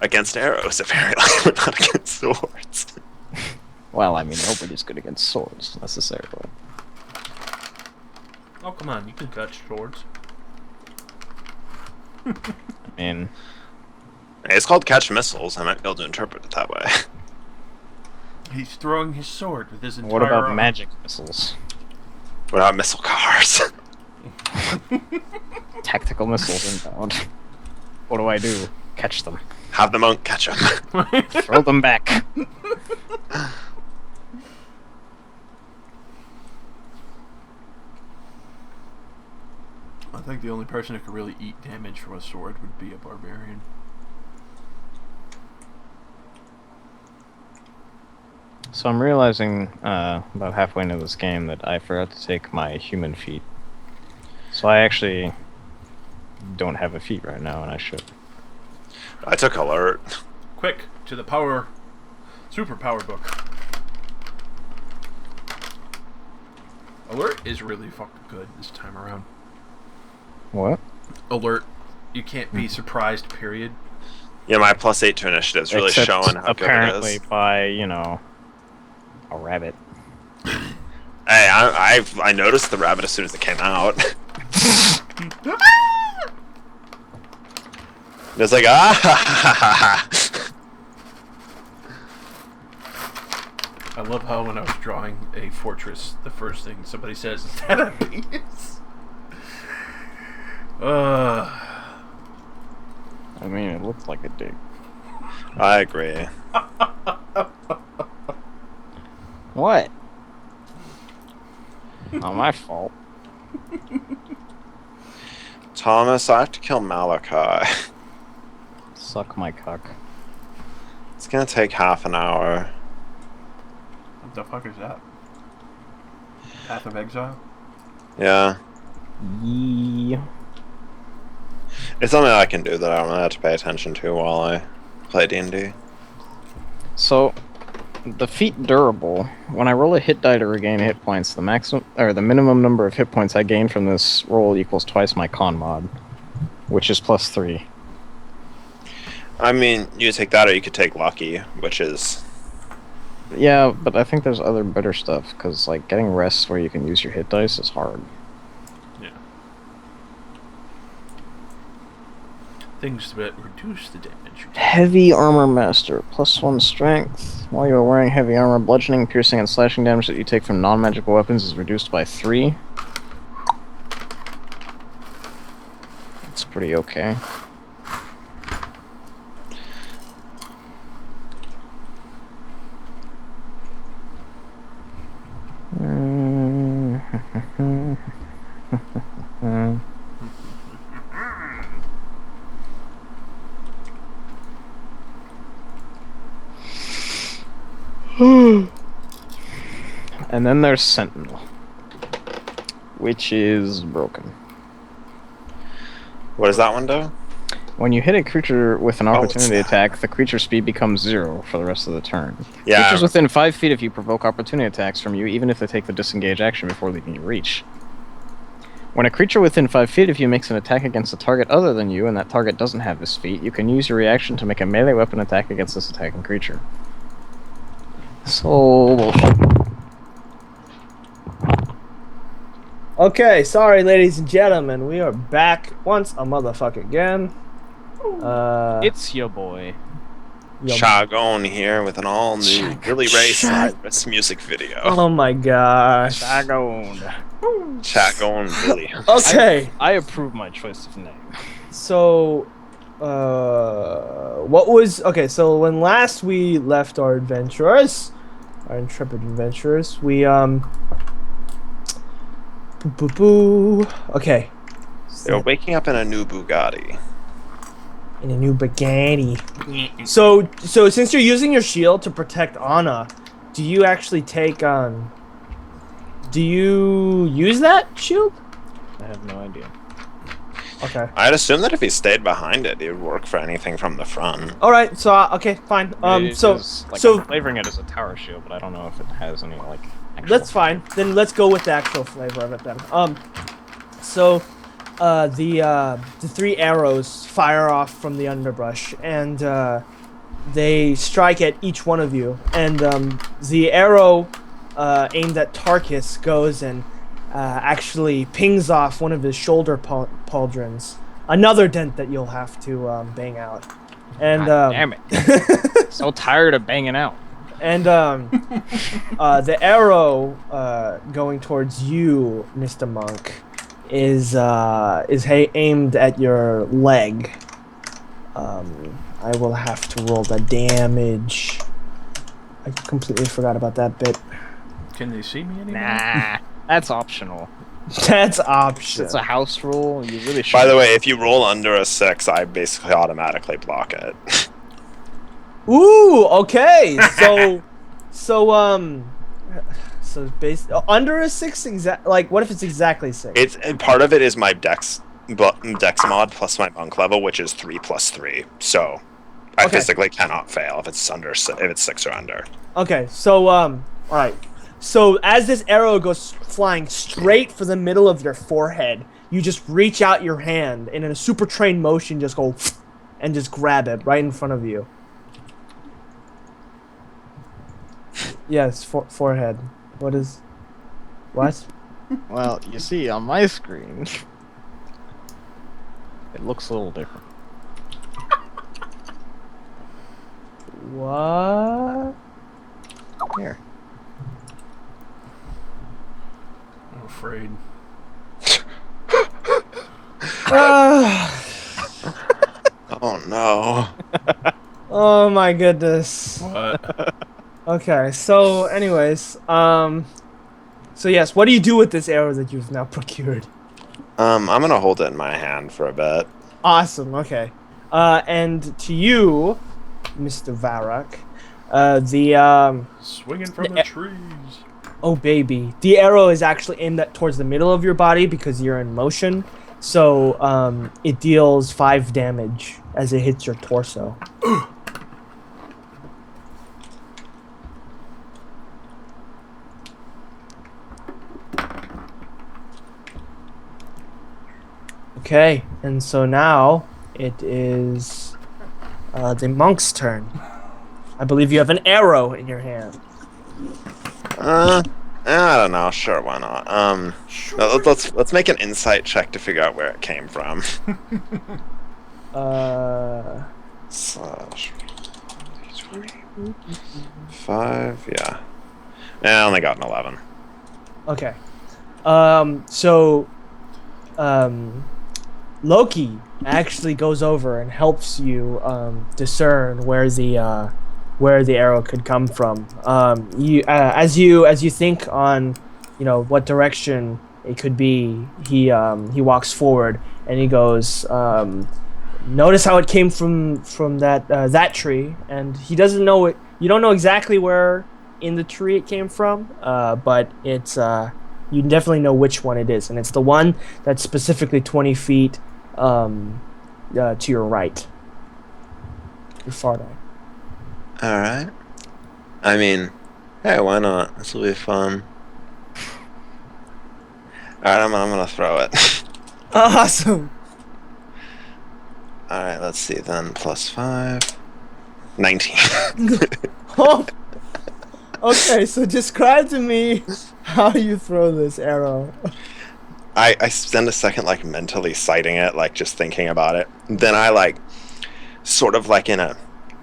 Against arrows, apparently, but not against swords. Well, I mean, nobody's good against swords, necessarily. Oh, come on, you can cut swords. I mean... It's called catch missiles, I might be able to interpret it that way. He's throwing his sword with his entire What about arm. magic missiles? What about missile cars? Tactical missiles inbound. What do I do? Catch them. Have the monk catch them. Throw them back. I think the only person who could really eat damage from a sword would be a barbarian. So I'm realizing about halfway into this game that I forgot to take my human feat. So I actually don't have a feat right now, and I should. I took alert. Quick, to the superpower book. Alert is really fucking good this time around. What? Alert, you can't be surprised, period. Yeah, my +8 to initiative's really Except showing how apparently good it is. by, you know, a rabbit. Hey, I noticed the rabbit as soon as it came out. It's like, ah! I love how when I was drawing a fortress, the first thing somebody says is that a penis? I mean, it looks like a dick. I agree. What? Not my fault. Thomas, I have to kill Malachi. Suck my cock. It's gonna take half an hour. What the fuck is that? Path of Exile? Yeah. Yeah. It's something I can do that I don't really have to pay attention to while I play D&D. So, the feat durable. When I roll a hit die to regain hit points, the maximum or the minimum number of hit points I gain from this roll equals twice my con mod, which is +3. I mean, you could take that or you could take Lucky, which is... Yeah, but I think there's other better stuff, because like getting rests where you can use your hit dice is hard. Yeah. Things that reduce the damage you take. Heavy Armor Master, +1 strength. While you are wearing heavy armor, bludgeoning, piercing, and slashing damage that you take from non-magical weapons is reduced by 3. That's pretty okay. And then there's Sentinel, which is broken. What does that one do? When you hit a creature with an it's opportunity that. attack, the creature's speed becomes 0 for the rest of the turn. Yeah. Creatures within 5 feet of you provoke opportunity attacks from you, even if they take the disengage action before leaving your reach. When a creature within 5 feet of you makes an attack against a target other than you, and that target doesn't have this feat, you can use your reaction to make a melee weapon attack against this attacking creature. So bullshit. Okay, sorry, ladies and gentlemen, we are back once a motherfucker again. It's your boy. Chagon here with an all-new Billy Ray Cyrus music video. Oh my gosh. Chagon. Chagon Billy. Okay, I approve my choice of name. so, what was... Okay, so when last we left our adventurers, our intrepid adventurers, we, Okay. They were waking up in a new Bugatti. In a new Bugatti. So since you're using your shield to protect Anna, do you actually take do you use that shield? I have no idea. Okay. I'd assume that if he stayed behind it, it would work for anything from the front. All right. So okay, fine. I'm So flavoring it as a tower shield, but I don't know if it has any like. that's fine. Then let's go with the actual flavor of it then. So the 3 arrows fire off from the underbrush, and they strike at each one of you. And the arrow aimed at Tarkus goes and actually pings off one of his shoulder pauldrons. Another dent that you'll have to bang out. And God damn it! So tired of banging out. And the arrow going towards you, Mr. Monk, is aimed at your leg. I will have to roll the damage. I completely forgot about that bit. Can they see me anymore? Nah, that's optional. That's option. It's a house rule. You really should. By the way, if you roll under a 6, I basically automatically block it. Ooh, okay. So under a 6 like what if it's exactly 6? It's part of it is my dex mod plus my monk level, which is 3 plus 3. So I Okay. physically cannot fail if it's under if it's 6 or under. Okay, so all right. So as this arrow goes flying straight for the middle of your forehead, you just reach out your hand and in a super trained motion just go and just grab it right in front of you. Yes, forehead. What? Well, you see, on my screen, it looks a little different. What? Here. I'm afraid. Oh no. Oh my goodness. What? Okay, so anyways, so yes, what do you do with this arrow that you've now procured? I'm gonna hold it in my hand for a bit. Awesome, okay. And to you, Mr. Varrock, Swinging from the trees. oh baby, the arrow is actually aimed towards the middle of your body because you're in motion. So, it deals 5 damage as it hits your torso. Okay, and so now it is the monk's turn. I believe you have an arrow in your hand. I don't know. Sure, why not? Let's make an insight check to figure out where it came from. Slash 5, yeah. I only got an 11. Okay. Loki actually goes over and helps you discern where the arrow could come from. As you think on, what direction it could be, he walks forward and he goes, notice how it came from that tree, and he doesn't know it. You don't know exactly where in the tree it came from, but it's you definitely know which one it is, and it's the one that's specifically 20 feet to your right. Your far right. All right. I mean, hey, why not? This will be fun. All right, I'm gonna throw it. Awesome. All right, let's see then. +5, 19. Oh. Okay, so describe to me how you throw this arrow. I spend a second like mentally sighting it, like just thinking about it. Then I like, sort of like in a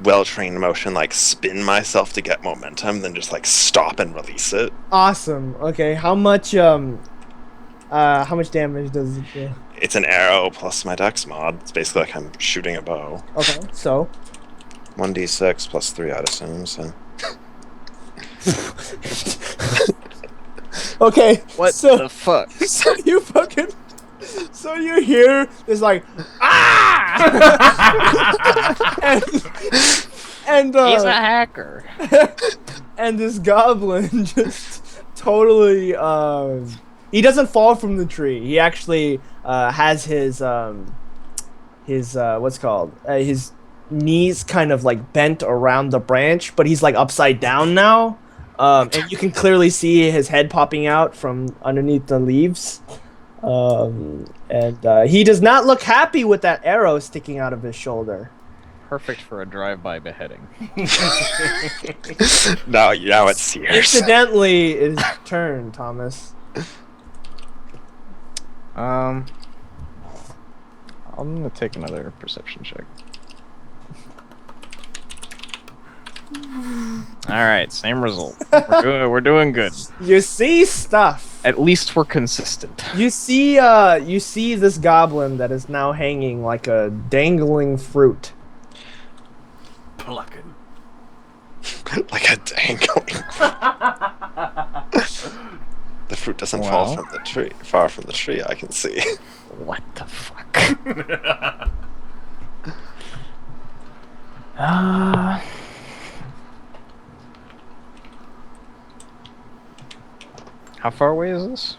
well-trained motion, like spin myself to get momentum, then just like stop and release it. Awesome. Okay, how much damage does it do? It's an arrow plus my dex mod. It's basically like I'm shooting a bow. Okay, so 1d6 +3, I'd assume. So okay. What so, the fuck? So you fucking. So you hear this like ah, and He's a hacker. and this goblin just totally he doesn't fall from the tree. He actually has his what's called his knees kind of like bent around the branch, but he's like upside down now. And you can clearly see his head popping out from underneath the leaves. And he does not look happy with that arrow sticking out of his shoulder. Perfect for a drive-by beheading. now it's serious. Incidentally, it is your turn, Thomas. I'm gonna take another perception check. Alright, same result. We're doing good. You see stuff. At least we're consistent. You see this goblin that is now hanging like a dangling fruit. Plucking. Like a dangling. The fruit doesn't fall from the tree. Far from the tree, I can see. What the fuck? How far away is this?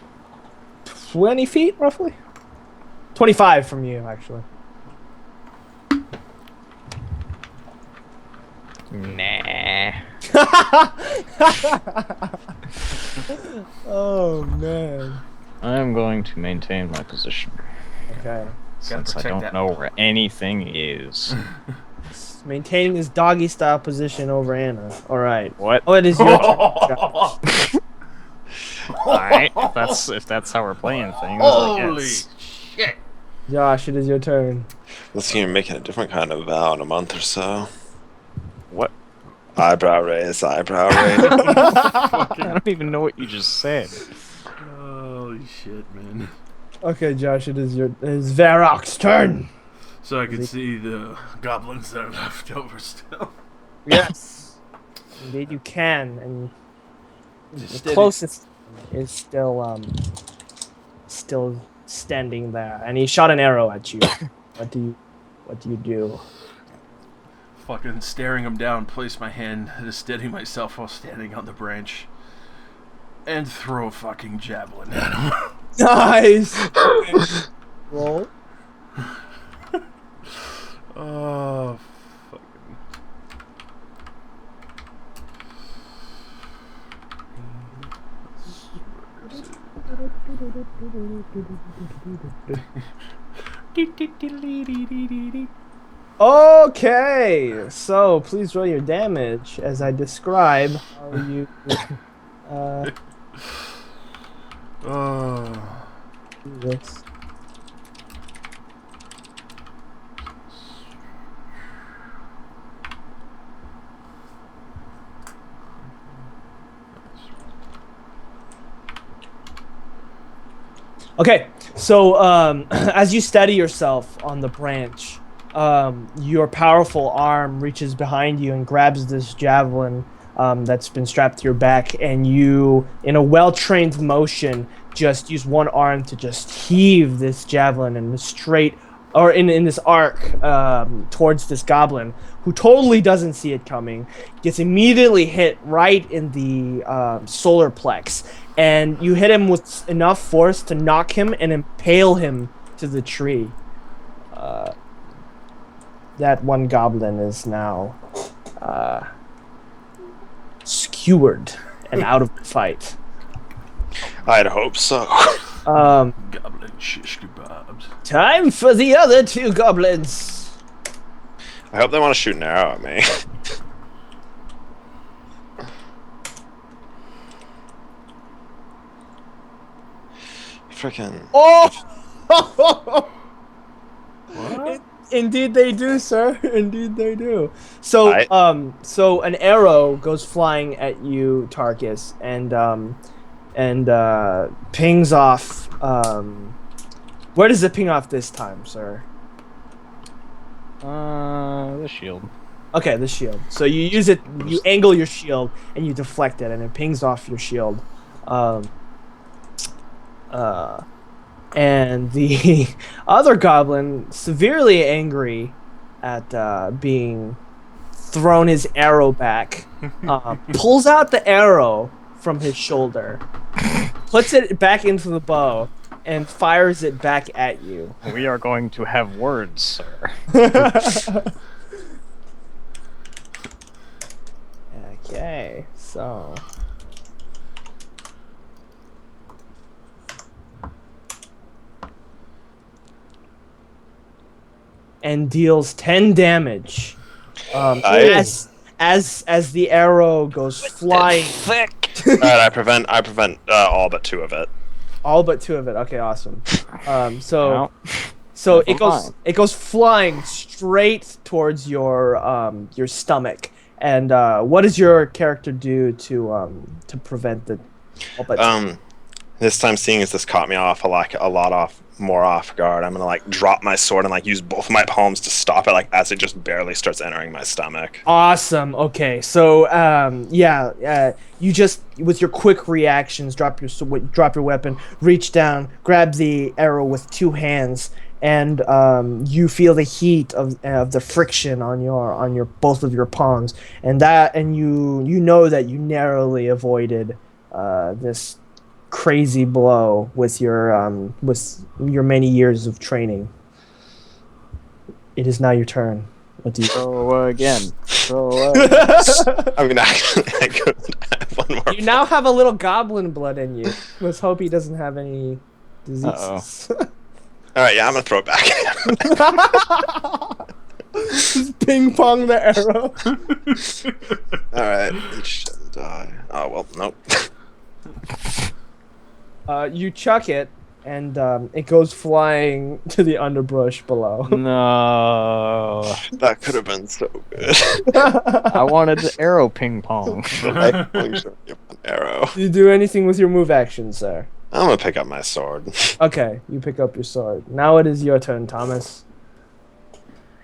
20 feet, roughly? 25 from you, actually. Nah. Oh, man. I'm going to maintain my position. Okay. Since I protect don't that know ball. where anything is. Maintaining this doggy style position over Anna. Alright. What? Oh, it is your turn. Alright, if that's how we're playing things, I Holy guess. shit! Josh, it is your turn. Let's see, you're making a different kind of vow in a month or so. What? Eyebrow raise, eyebrow raise. I don't even know what you just said. Holy shit, man. Okay, Josh, it is Varroc's turn. So I can see the goblins that are left over still. Yes. Indeed you can, and Just the steady. closest is still standing there, and he shot an arrow at you. What do you do? Fucking staring him down, place my hand to steady myself while standing on the branch. And throw a fucking javelin at him. Nice. Roll. Oh, fucking. Okay, so please roll your damage as I describe how you Oh. do this. Okay, so as you steady yourself on the branch, your powerful arm reaches behind you and grabs this javelin that's been strapped to your back, and you, in a well-trained motion, just use one arm to just heave this javelin in straight or in this arc towards this goblin, who totally doesn't see it coming, gets immediately hit right in the solar plex, and you hit him with enough force to knock him and impale him to the tree. That one goblin is now skewered and out of the fight. I'd hope so. Goblin shish kebabs. Time for the other two goblins. I hope they want to shoot an arrow at me. Frickin'. Oh! What? Indeed they do, sir. Indeed they do. So, Right. so an arrow goes flying at you, Tarkus, and pings off. Where does it ping off this time, sir? The shield. Okay, the shield. So you use it. You angle your shield and you deflect it, and it pings off your shield. And the other goblin, severely angry at being thrown his arrow back, pulls out the arrow from his shoulder, puts it back into the bow, and fires it back at you. We are going to have words, sir. Okay, so... and deals 10 damage. Nice. As the arrow goes flying. Alright, I prevent all but 2 of it. All but 2 of it. Okay, awesome. So Well, so never mind. it goes flying straight towards your stomach. And what does your character do to prevent the all but 2? This time, seeing as this caught me off more off guard, I'm gonna drop my sword and use both my palms to stop it as it just barely starts entering my stomach. Awesome. Okay. So you just with your quick reactions drop your weapon, reach down, grab the arrow with 2 hands, and you feel the heat of the friction on your both of your palms, and you know that you narrowly avoided this crazy blow with your many years of training. It is now your turn. What do you? So again. So I'm gonna actually go have one more. You now have a little goblin blood in you. Let's hope he doesn't have any diseases. Alright, yeah, I'm gonna throw it back. Just ping pong the arrow. Alright, each shouldn't die. Oh well, nope. You chuck it, and it goes flying to the underbrush below. no. That could have been so good. I wanted the arrow ping pong. I only showed you one arrow. Do you do anything with your move action, sir? I'm gonna pick up my sword. Okay, you pick up your sword. Now it is your turn, Thomas.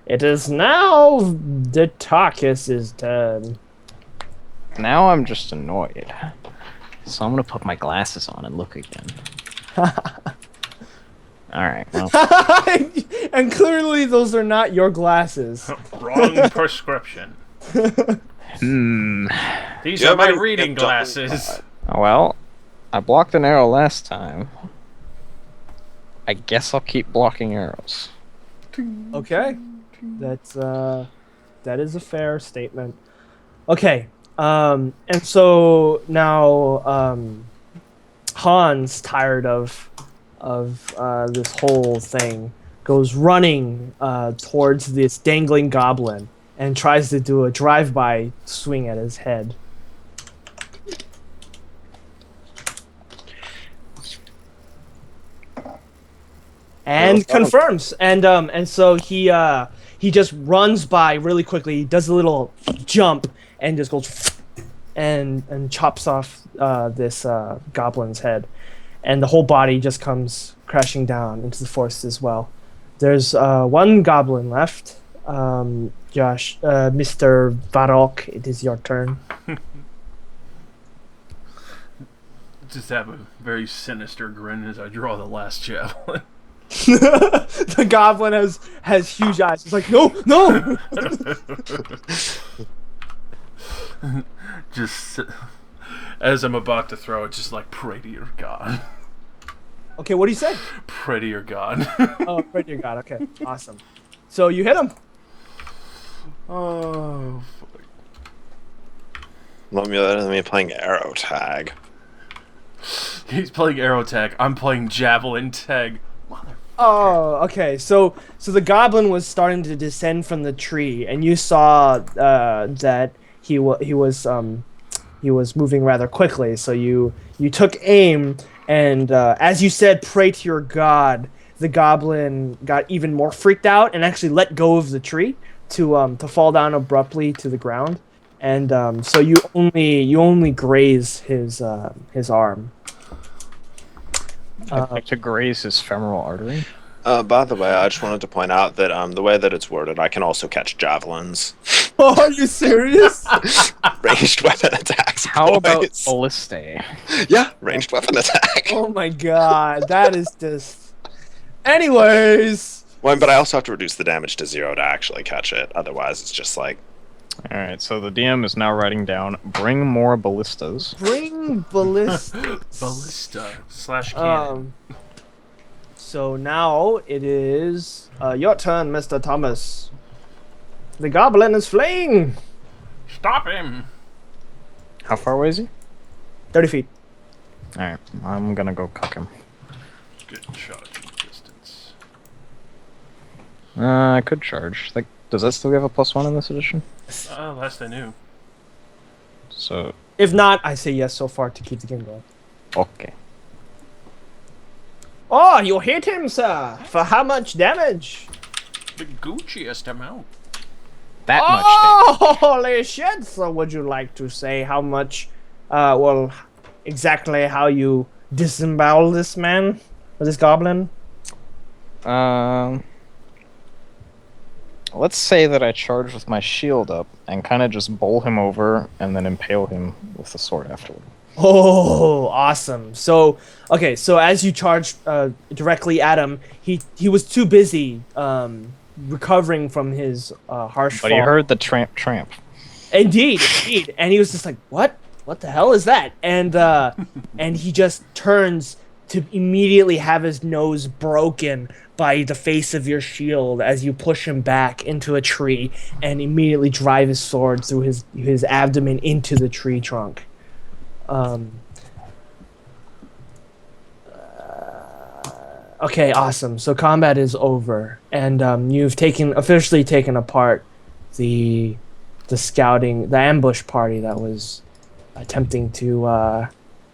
It is now the Tarkus' turn. Now I'm just annoyed. So I'm gonna put my glasses on and look again. Alright, well. And clearly those are not your glasses. Wrong prescription. These Do you are my have any reading double glasses. Well, I blocked an arrow last time. I guess I'll keep blocking arrows. Okay. That is a fair statement. Okay. And so now Hans, tired of this whole thing, goes running towards this dangling goblin and tries to do a drive-by swing at his head. And confirms. And so he just runs by really quickly. He does a little jump and just goes and chops off this goblin's head, and the whole body just comes crashing down into the forest as well. There's one goblin left. Josh, Mr. Varrock, it is your turn. Just have a very sinister grin as I draw the last javelin. The goblin has huge eyes. It's like, no. Just as I'm about to throw it, just like pray to your god. Okay, what do you say? Pray to your god. Oh, pray to your god. Okay, awesome. So you hit him. Oh, fuck. Let me playing arrow tag. He's playing arrow tag. I'm playing javelin tag. Oh, okay. So the goblin was starting to descend from the tree, and you saw that he was moving rather quickly. So you took aim, and as you said, pray to your god. The goblin got even more freaked out and actually let go of the tree to fall down abruptly to the ground. And so you only graze his arm. I'd like to graze his femoral artery. By the way, I just wanted to point out that the way that it's worded, I can also catch javelins. Oh, are you serious? Ranged weapon attacks. How about boys. ballistae? Yeah, ranged weapon attack. Oh my god, that is just. Anyways. Well, but I also have to reduce the damage to 0 to actually catch it. Otherwise, it's just like. Alright, so the DM is now writing down, bring more ballistas. Bring ballistics. Ballista / cannon. So now it is your turn, Mr. Thomas. The goblin is fleeing. Stop him! How far away is he? 30 feet. Alright, I'm gonna go cuck him. Good shot distance. I could charge. Like, does that still give a +1 in this edition? Last I knew. So, If not, I say yes so far to keep the game going. okay. Oh, you hit him, sir. For how much damage? The Gucciest amount. That much Oh, holy shit. So would you like to say how much, exactly how you disembowel this man? Or this goblin? damage. Let's say that I charge with my shield up and kind of just bowl him over and then impale him with the sword afterward. Oh, awesome. So, okay, so as you charge directly at him, he was too busy recovering from his harsh But fall. he heard the tramp. Indeed. And he was just like, what? What the hell is that? And and he just turns to immediately have his nose broken by the face of your shield as you push him back into a tree and immediately drive his sword through his abdomen into the tree trunk. Okay, awesome. So combat is over, and you've officially taken apart the ambush party that was attempting to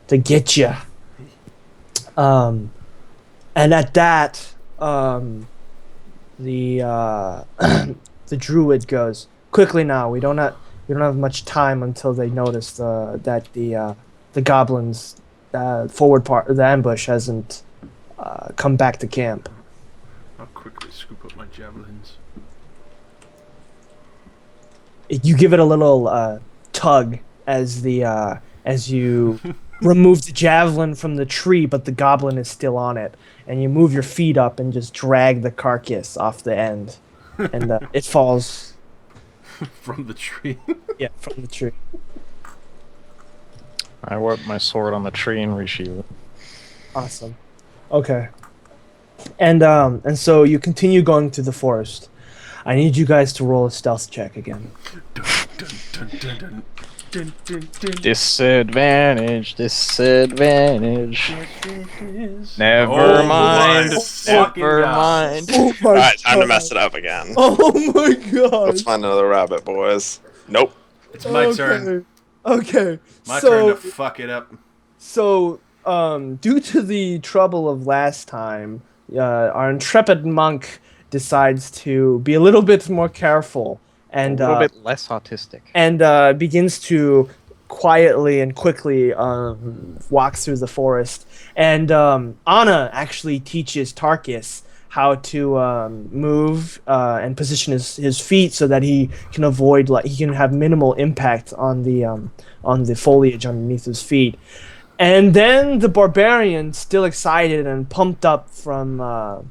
get you. And at that, the the druid goes, quickly now. We don't have much time until they notice that the goblins forward part of the ambush hasn't come back to camp. I'll quickly scoop up my javelins. You give it a little tug as you remove the javelin from the tree, but the goblin is still on it, and you move your feet up and just drag the carcass off the end, and it falls. From the tree. Yeah, from the tree. I whip my sword on the tree and resheath it. Awesome. Okay. And so you continue going through the forest. I need you guys to roll a stealth check again. Dun, dun, dun, dun, dun. Dun, dun, dun. Disadvantage. Never Oh mind. my fucking Never God. mind. Oh my Alright, time to God. mess it up again. Oh my god. Let's find another rabbit, boys. Nope. It's my turn. Okay. My so, turn to fuck it up. So, due to the trouble of last time, our intrepid monk decides to be a little bit more careful and a little bit less autistic. and begins to quietly and quickly walk through the forest. And Anna actually teaches Tarkus how to move and position his feet so that he can avoid, he can have minimal impact on the foliage underneath his feet. And then the barbarian, still excited and pumped up from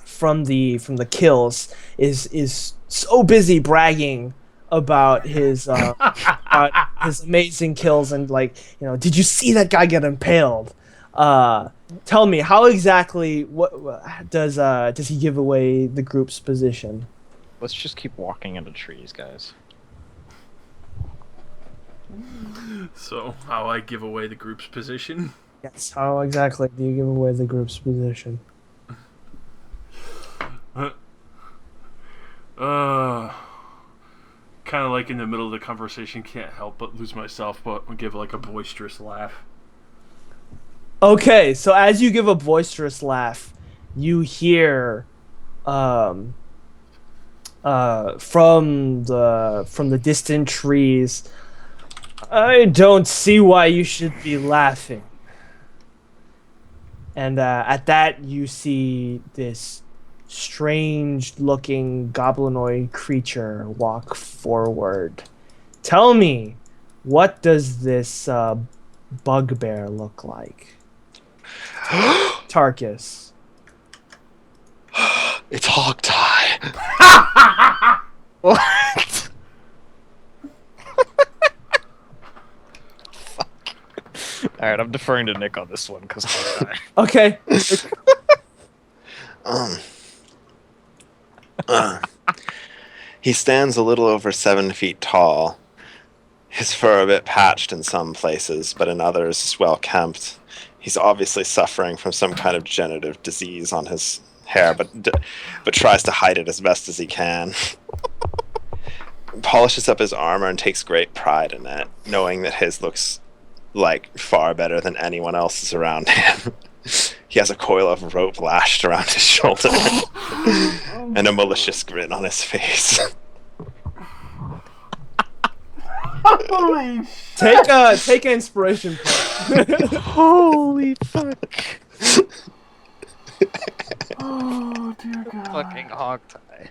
from the kills is so busy bragging about his amazing kills and did you see that guy get impaled? Tell me, how exactly what does he give away the group's position? Let's just keep walking into trees, guys. So, how I give away the group's position? Yes, how exactly do you give away the group's position? Kind of like in the middle of the conversation, can't help but lose myself, but give like a boisterous laugh. Okay, so as you give a boisterous laugh, you hear from the distant trees, I don't see why you should be laughing. And at that, you see this strange-looking goblinoid creature walk forward. Tell me, what does this bugbear look like? Tarkus. It's Hogtie. What? Alright, I'm deferring to Nick on this one because Okay. He stands a little over 7 feet tall. His fur a bit patched in some places, but in others is well kempt. He's obviously suffering from some kind of degenerative disease on his hair, but tries to hide it as best as he can. Polishes up his armor and takes great pride in it, knowing that his looks like far better than anyone else's around him. He has a coil of rope lashed around his shoulder and a malicious grin on his face. Take an inspiration point. Holy fuck. Oh dear God. Fucking Hogtie.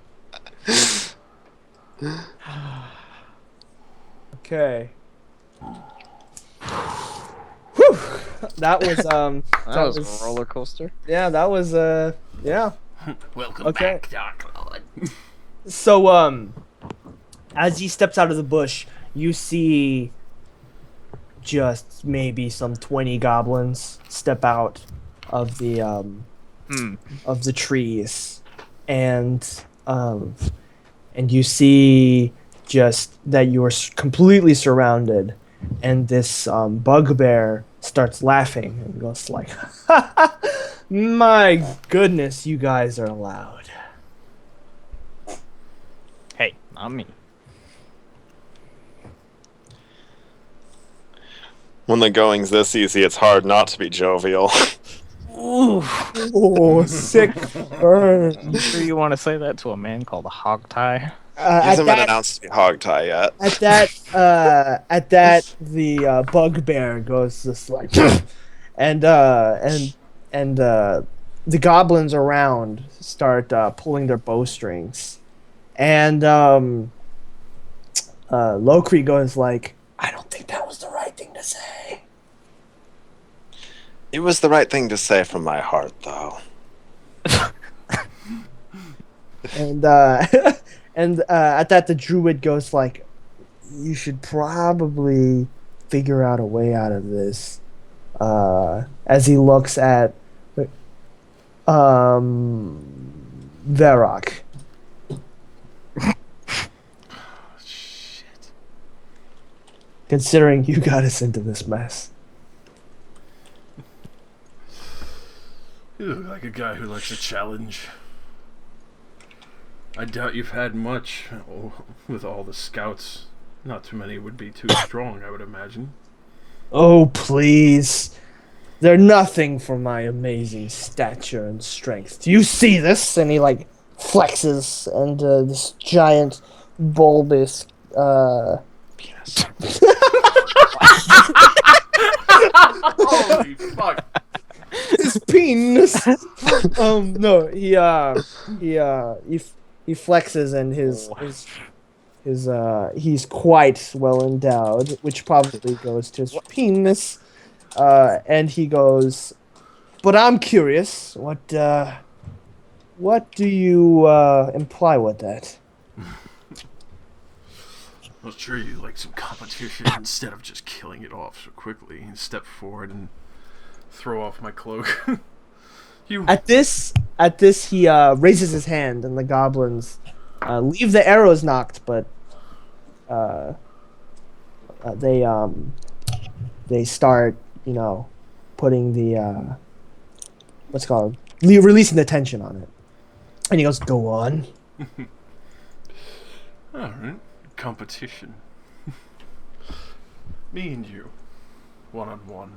Okay. Whew. That was That was a roller coaster. Yeah, that was yeah. Welcome Okay. back, Dark Lord. So as he steps out of the bush, you see just maybe some 20 goblins step out of the trees, and you see just that you are completely surrounded, and this bugbear starts laughing and goes like, my goodness, you guys are loud. Hey, not me. When the going's this easy, it's hard not to be jovial. Ooh. Oh, sick burn. You sure you want to say that to a man called a Hogtie? He hasn't been announced to be Hogtie yet. At that, the bugbear goes just like, and the goblins around start pulling their bowstrings, and Lokri goes like, I don't think that was the right thing to say. It was the right thing to say from my heart, though. And and at that, the druid goes like, you should probably figure out a way out of this. As he looks at Varrock. Shit. Considering you got us into this mess. You look like a guy who likes a challenge. I doubt you've had much with all the scouts. Not too many would be too strong, I would imagine. Oh, please. They're nothing for my amazing stature and strength. Do you see this? And he, like, flexes, and this giant, bulbous, Penis. Holy fuck! his penis. No, he flexes, and he's quite well endowed, which probably goes to his penis. And he goes, but I'm curious, what What do you imply with that? I'll sure you like some competition instead of just killing it off so quickly. And step forward and throw off my cloak. You. At this, he raises his hand, and the goblins leave the arrows knocked, but they start, putting the what's it called, releasing the tension on it. And he goes, "Go on." All right. Competition. Me and you, 1-on-1.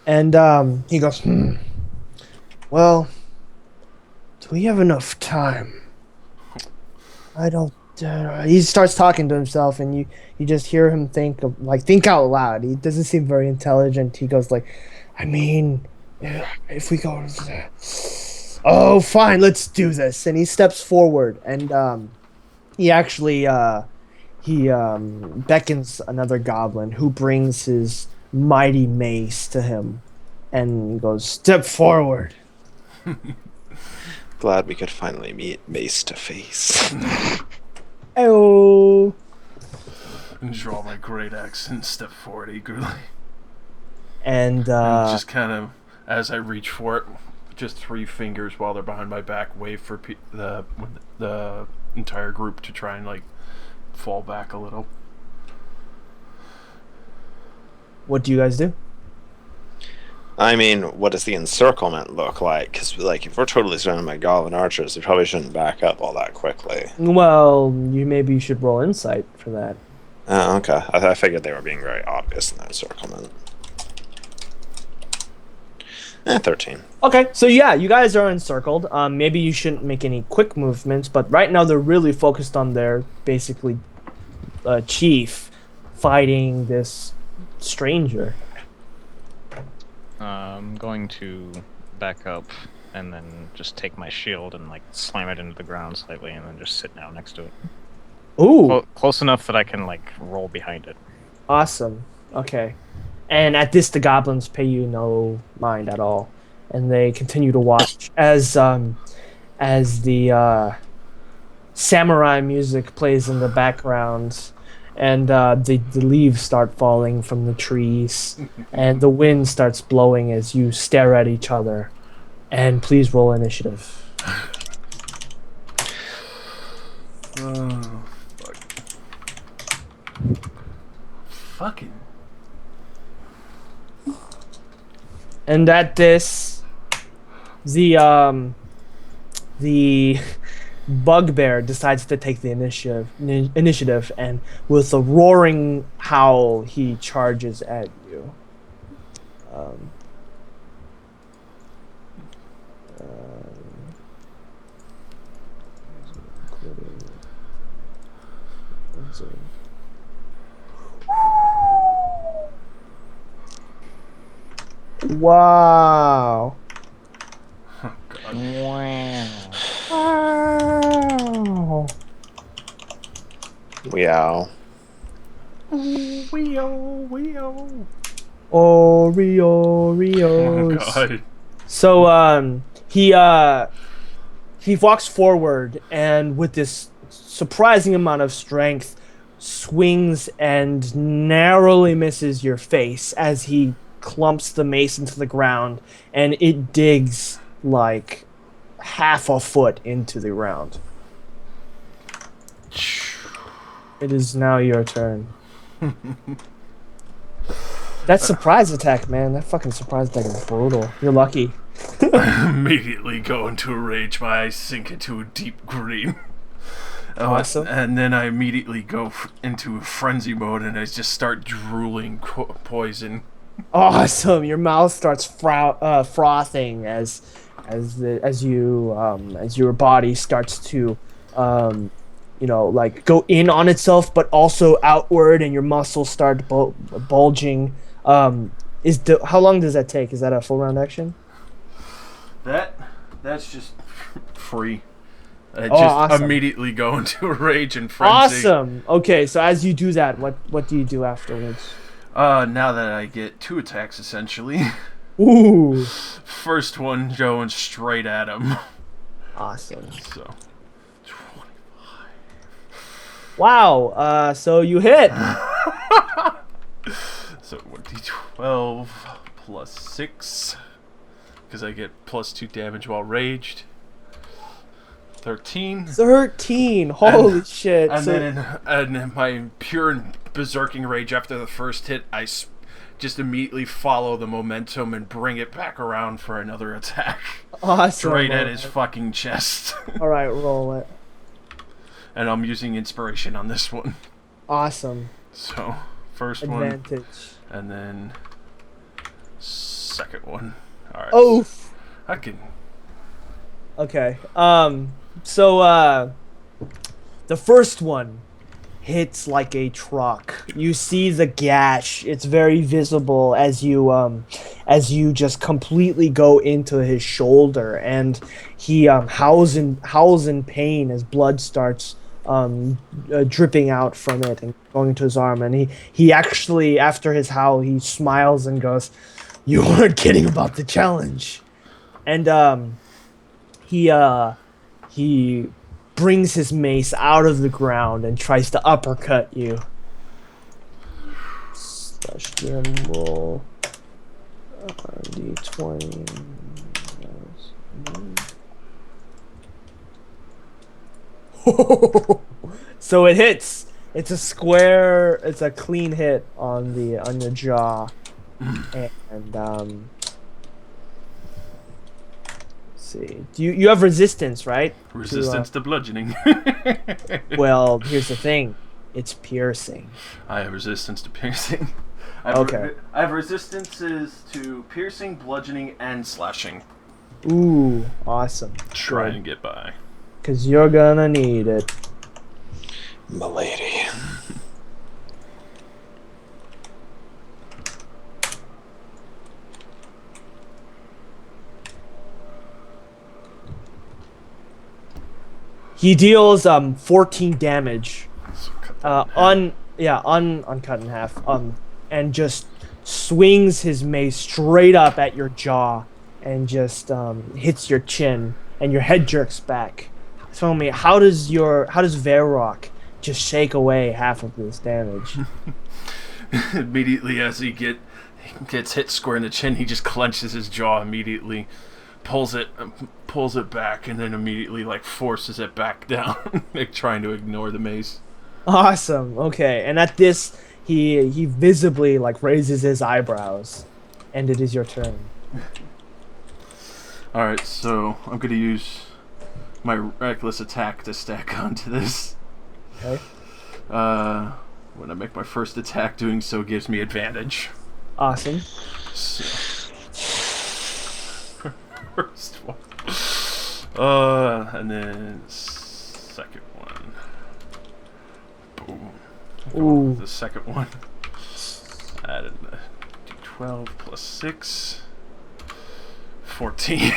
And he goes, "Well, do we have enough time?" I don't. He starts talking to himself, and you just hear him think out loud. He doesn't seem very intelligent. He goes like, "I mean, if we go, oh, fine, let's do this." And he steps forward, and he actually beckons another goblin who brings his mighty mace to him, and goes, "Step forward." Glad we could finally meet face to face. Oh. And draw my great axe and step forward eagerly. And just kind of, as I reach for it, just 3 fingers while they're behind my back, wave for the entire group to try and like fall back a little. what do you guys do? I mean, what does the encirclement look like? Because, like, if we're totally surrounded by goblin archers, we probably shouldn't back up all that quickly. Well, maybe you should roll insight for that. Oh, okay. I figured they were being very obvious in that encirclement. 13. Okay, so yeah, you guys are encircled. Maybe you shouldn't make any quick movements, but right now they're really focused on their basically chief fighting this stranger. I'm going to back up and then just take my shield and like slam it into the ground slightly and then just sit down next to it. Ooh, Close enough that I can like roll behind it. awesome. Okay. And at this, the goblins pay you no mind at all, and they continue to watch as the samurai music plays in the background, and the leaves start falling from the trees, and the wind starts blowing as you stare at each other. And please roll initiative. Oh, fuck. Fucking. And at this, the bugbear decides to take the initiative, and with a roaring howl, he charges at you. Wow. Oh, God. Wow. Meow. Oreos. Oh, God. So he walks forward and with this surprising amount of strength swings and narrowly misses your face as he clumps the mace into the ground, and it digs like half a foot into the ground. It is now your turn. That surprise attack, man. That fucking surprise attack is brutal. You're lucky. I immediately go into a rage. My eyes sink into a deep green. Awesome. And then I immediately go into a frenzy mode and I just start drooling poison. Awesome. Your mouth starts frothing as your body starts to like go in on itself, but also outward, and your muscles start bulging. How long does that take? Is that a full round action? That's just free. I awesome. Immediately go into a rage and frenzy. Awesome. Okay, so as you do that, what do you do afterwards? Now that I get 2 attacks essentially. Ooh, First one going straight at him. awesome. So, Wow. So you hit. so 1d12 plus 6. Because I get plus 2 damage while raged. 13. 13. Holy shit. And So- then in my pure berserking rage after the first hit, I just immediately follow the momentum and bring it back around for another attack. awesome. Straight at his fucking chest. All right, roll it. And I'm using inspiration on this one. Awesome. So, first one, Advantage. and then second one. Alright. Oh. I can. Okay. So the first one hits like a truck. You see the gash. It's very visible as you just completely go into his shoulder, and he howls in pain as blood starts dripping out from it and going into his arm. And he actually, after his howl, he smiles and goes, "You weren't kidding about the challenge." And he brings his mace out of the ground and tries to uppercut you. Slash DM roll. D20. So it hits. It's a square. It's a clean hit on your jaw, and let's see. You have resistance, right? Resistance to bludgeoning. Well, here's the thing. It's piercing. I have resistance to piercing. Okay. I have resistances to piercing, bludgeoning, and slashing. Ooh, awesome. Try and get by. Because you're gonna need it. Milady. He deals 14 damage. So cut that in half. Uncut in half. And just swings his mace straight up at your jaw and just hits your chin, and your head jerks back. Tell me, how does Varrock just shake away half of this damage? Immediately as he gets hit square in the chin, he just clenches his jaw immediately, pulls it back, and then immediately forces it back down, trying to ignore the mace. Awesome. Okay, and at this, he visibly raises his eyebrows, and it is your turn. All right, so I'm gonna use my reckless attack to stack onto this. Okay. When I make my first attack, doing so gives me advantage. Awesome. So, first one. And then second one. Boom. Ooh. The second one. Added the d12 plus 6. 14.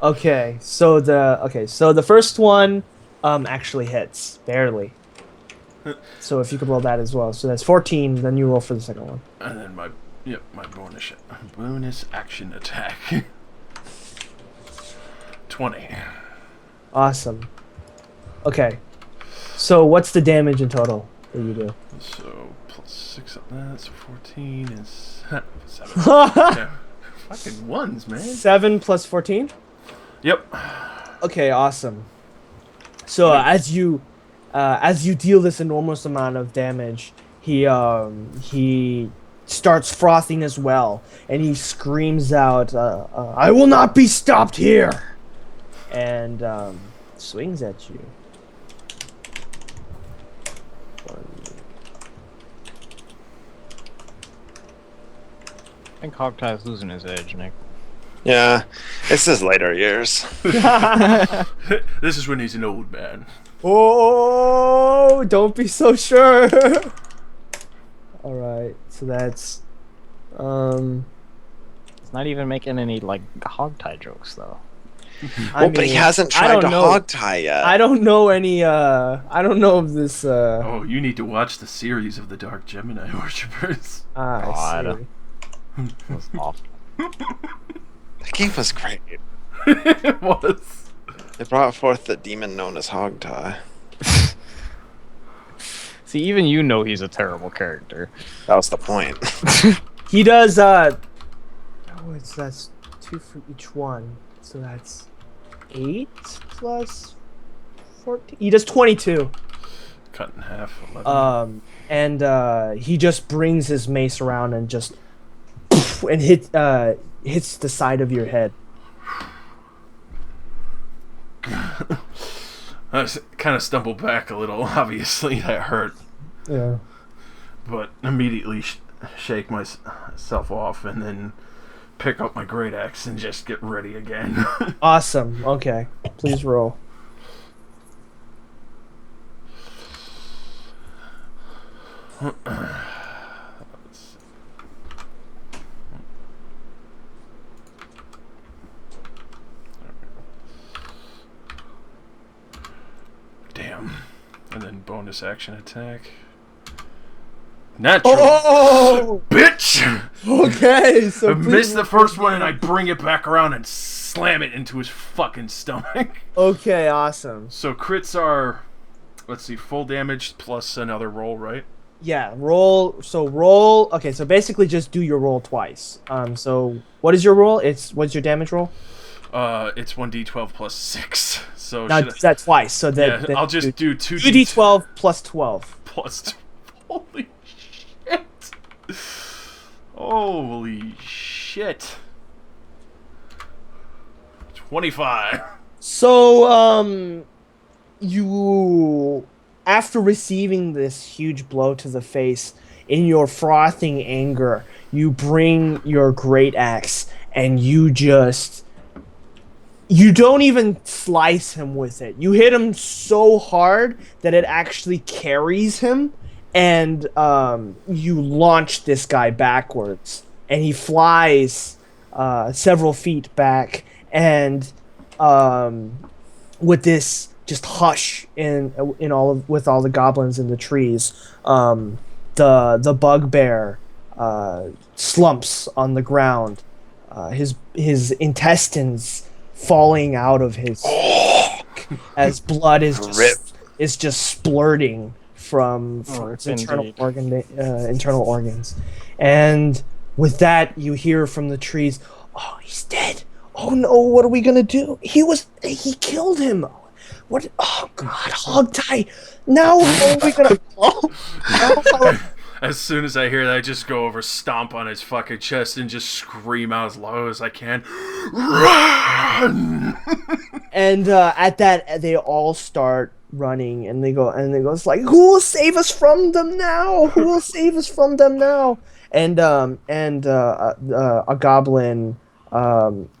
Okay, so the first one actually hits barely. So if you could roll that as well. So that's 14, then you roll for the second one. And then my bonus action attack. 20. Awesome. Okay. So what's the damage in total that you do? So plus 6 on that, so 14 is 7. Yeah. Fucking ones, man. 7 plus 14? Yep. Okay, awesome. So as you deal this enormous amount of damage, he starts frothing as well, and he screams out, "I will not be stopped here!" And swings at you. I think Hogtie's losing his edge, Nick. Yeah, it's his later years. This is when he's an old man. Oh, don't be so sure. All right, so that's He's not even making any Hogtie jokes though. Well, but he hasn't I tried to don't know. hog tie yet. I don't know any. I don't know of this. Oh, you need to watch the series of the Dark Gemini Worshippers. I God. see. That's awful. The game was great. It was. It brought forth the demon known as Hogtie. See, even you know he's a terrible character. That was the point. He does, that's 2 for each one. So that's 8 plus 14. He does 22. Cut in half. 11. And he just brings his mace around and just and hits the side of your head. I kind of stumbled back a little. Obviously, that hurt. Yeah. But immediately shake myself off and then pick up my great axe and just get ready again. Awesome. Okay. Please roll. Damn. And then bonus action attack. Natural. Oh! Bitch! Okay, so I missed the first one and I bring it back around and slam it into his fucking stomach. Okay, awesome. So crits are, let's see, full damage plus another roll, right? Yeah, roll. So roll. Okay, so basically just do your roll twice. So what is your roll? What's your damage roll? It's 1d12 plus 6. So No, should I, that's twice. So yeah, I'll just do 2d12 plus 12. plus. Holy shit! Holy shit! 25. So you, after receiving this huge blow to the face, in your frothing anger, you bring your great axe and you don't even slice him with it. You hit him so hard that it actually carries him, and you launch this guy backwards, and he flies several feet back, and with this just hush with all the goblins in the trees, the bugbear slumps on the ground, his intestines falling out of his as blood is just splurting from its internal organs, and with that you hear from the trees, "Oh, he's dead! Oh no, what are we gonna do? He killed him! What? Oh God, Hogtie! Now how are we gonna?" As soon as I hear that, I just go over, stomp on his fucking chest, and just scream out as loud as I can, "Run!" And at that, they all start running, and they go, it's like, "Who will save us from them now? Who will save us from them now?" And a goblin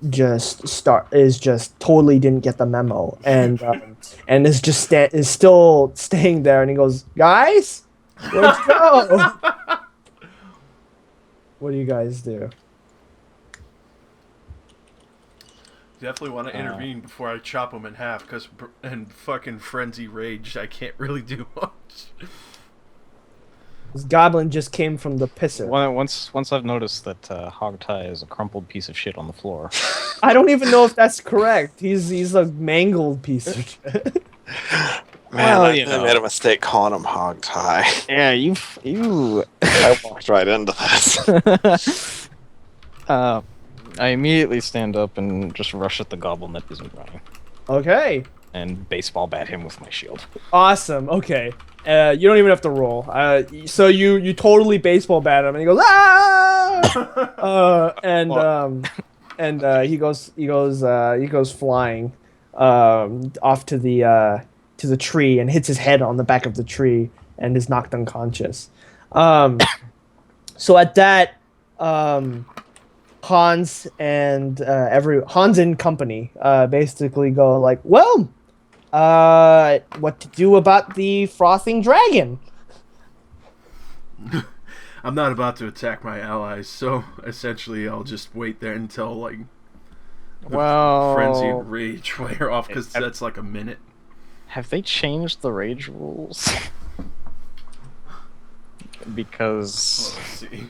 just totally didn't get the memo, and is still staying there, and he goes, "Guys, let's go." What do you guys do? Definitely want to intervene before I chop him in half, because in fucking frenzy rage, I can't really do much. This goblin just came from the pisser. Once I've noticed that Hogtie is a crumpled piece of shit on the floor. I don't even know if that's correct. He's a mangled piece of shit. Man, I made a mistake calling him Hogtie. Yeah, you. I walked right into this. I immediately stand up and just rush at the goblin that isn't running, Okay. and baseball bat him with my shield. Awesome. Okay. You don't even have to roll. So you totally baseball bat him, and he goes, "Ah!" and he goes flying off to the tree and hits his head on the back of the tree and is knocked unconscious. So at that, Hans and company basically go like, "Well, what to do about the frothing dragon?" I'm not about to attack my allies, so essentially I'll just wait there until like the frenzy and rage wear off, because that's like a minute. Have they changed the rage rules? Because Let's see.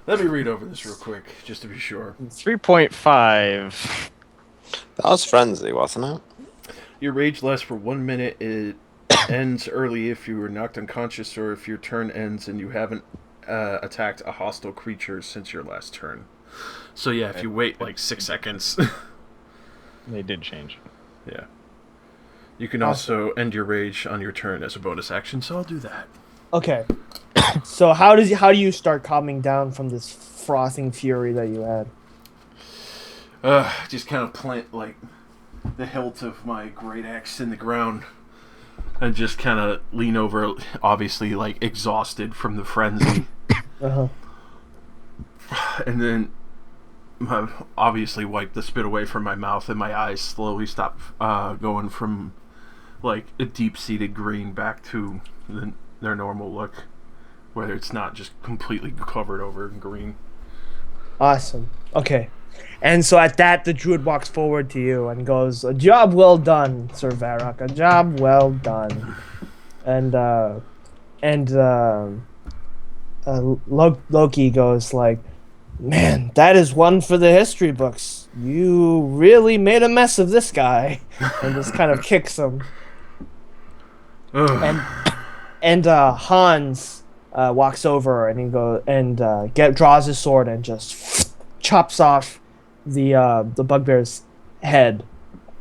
Let me read over this real quick, just to be sure. 3.5. That was frenzy, wasn't it? Your rage lasts for 1 minute. It ends early if you were knocked unconscious or if your turn ends and you haven't attacked a hostile creature since your last turn. So yeah, if you wait like 6 seconds. They did change. Yeah. You can also end your rage on your turn as a bonus action, so I'll do that. Okay. So how do you start calming down from this frothing fury that you had? Just kind of plant like the hilt of my great axe in the ground and just kind of lean over, obviously like exhausted from the frenzy. Uh-huh. And then obviously wipe the spit away from my mouth and my eyes slowly stop going from like a deep-seated green back to their normal look, where it's not just completely covered over in green. Awesome. Okay. And so at that, the druid walks forward to you and goes, "A job well done, Sir Varrock. A job well done." And Loki goes like, "Man, that is one for the history books. You really made a mess of this guy," and just kind of kicks him. And Hans walks over and he draws his sword and just chops off the bugbear's head,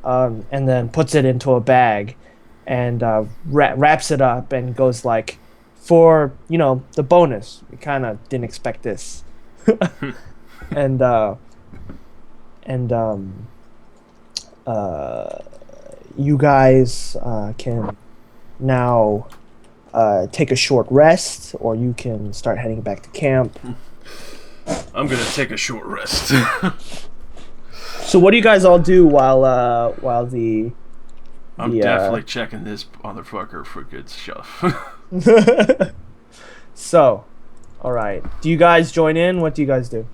and then puts it into a bag and wraps it up and goes like, "For the bonus, we kind of didn't expect this." and you guys can now take a short rest, or you can start heading back to camp. I'm gonna take a short rest. So what do you guys all do while I'm definitely checking this motherfucker for good stuff. So, all right. Do you guys join in? What do you guys do?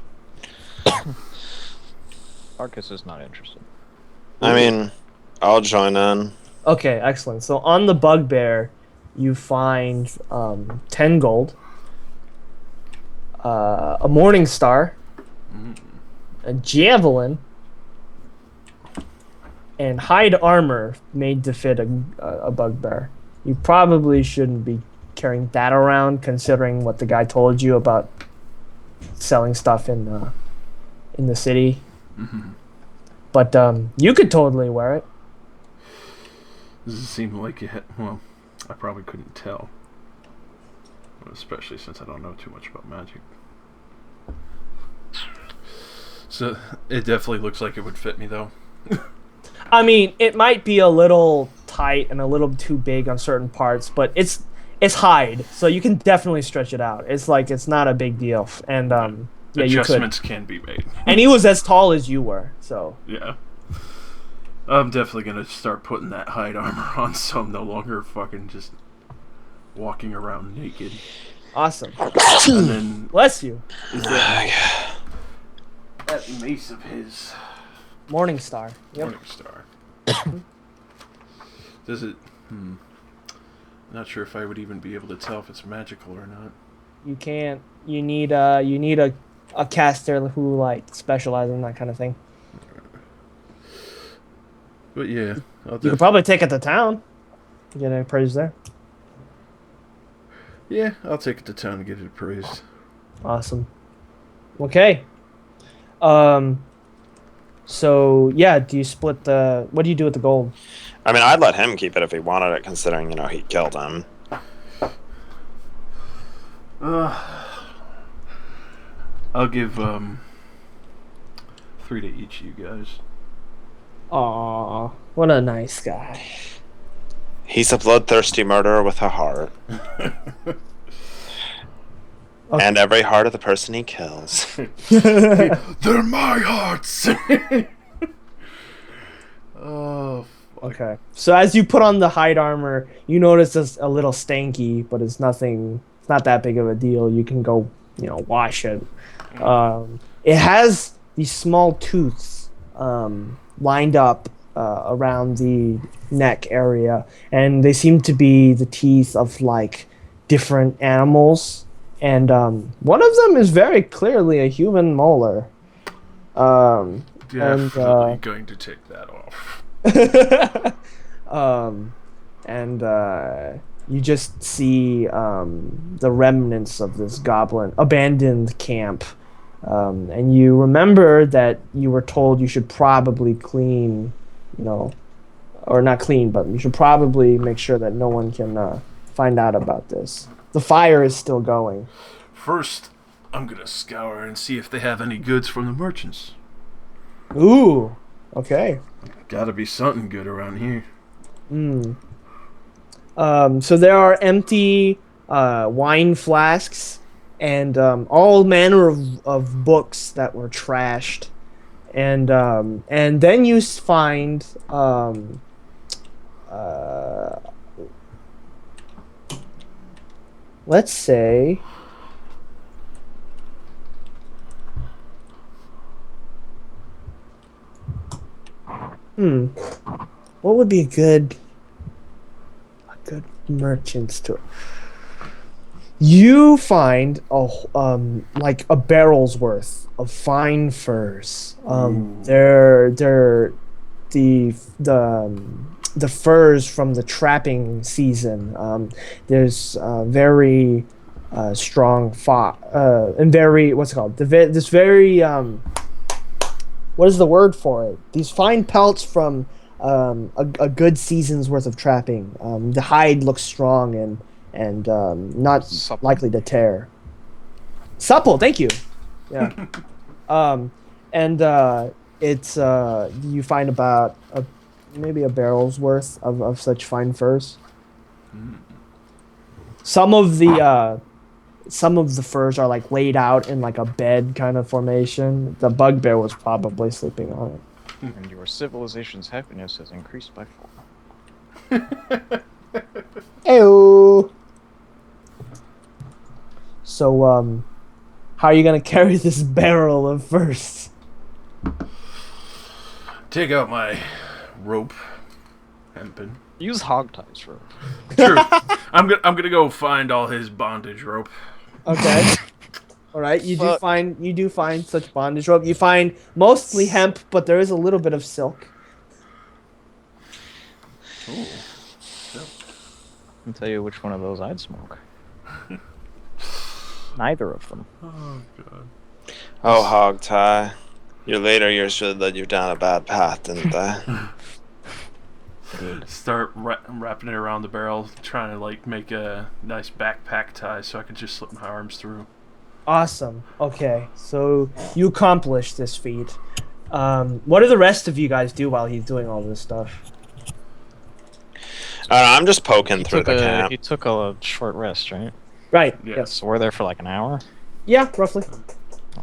Arcus is not interested. I mean, I'll join in. Okay, excellent. So on the bugbear, you find 10 gold, a morning star, a javelin, and hide armor made to fit a bugbear. You probably shouldn't be carrying that around, considering what the guy told you about selling stuff in the city. Mm-hmm. But you could totally wear it. Does it seem like you had... Well, I probably couldn't tell. Especially since I don't know too much about magic. So, it definitely looks like it would fit me, though. I mean, it might be a little tight and a little too big on certain parts, but it's hide, so you can definitely stretch it out. It's not a big deal. And yeah, adjustments can be made. And he was as tall as you were, so yeah. I'm definitely gonna start putting that hide armor on, so I'm no longer fucking just walking around naked. Awesome. And then Bless you. is that mace of his Morning Star. Yep. Morning Star. Does it? Not sure if I would even be able to tell if it's magical or not. You can't. You need a caster who like specializes in that kind of thing. But yeah, You could probably take it to town. Get any praise there. Yeah, I'll take it to town and get it appraised. Awesome. Okay. So yeah, do you split the? What do you do with the gold? I mean, I'd let him keep it if he wanted it, considering, he killed him. I'll give 3 to each of you guys. Aw, what a nice guy. He's a bloodthirsty murderer with a heart. Okay. And every heart of the person he kills. They're my hearts! Oh, Okay. So as you put on the hide armor, you notice it's a little stanky, but it's nothing. It's not that big of a deal. You can go, wash it. It has these small tooths lined up around the neck area, and they seem to be the teeth of like different animals. and one of them is very clearly a human molar. Definitely going to take that off. You just see the remnants of this goblin abandoned camp, and you remember that you were told you should probably clean, or not clean, but you should probably make sure that no one can find out about this. The fire is still going. First, I'm gonna scour and see if they have any goods from the merchants. Ooh, okay. Gotta be something good around here. So there are empty wine flasks and all manner of books that were trashed, and then you find let's say what would be a good merchant's store? You find like a barrel's worth of fine furs. They're the furs from the trapping season. There's very strong and very what's it called? This very what is the word for it? These fine pelts from a good season's worth of trapping. The hide looks strong and not Supple. likely to tear. Supple, thank you. Yeah. It's you find about maybe a barrel's worth of such fine furs. Some of the furs are like laid out in like a bed kind of formation. The bugbear was probably sleeping on it. And your civilization's happiness has increased by 4. Ew. So, how are you gonna carry this barrel of furs? Take out my rope, hempen. Use hog ties rope. True. I'm gonna go find all his bondage rope. Okay. All right. You do find such bondage rope. You find mostly hemp, but there is a little bit of silk. Ooh. I'll tell you which one of those I'd smoke. Neither of them. Oh god. Oh, hog tie. Your later years should have led you down a bad path, didn't they? Start wrapping it around the barrel, trying to like make a nice backpack tie so I can just slip my arms through. Awesome. Okay. So you accomplished this feat. What do the rest of you guys do while he's doing all this stuff? I'm just poking through the camp. He took a short rest, right? Right. Yeah. Yes. So we're there for like an hour. Yeah. Roughly.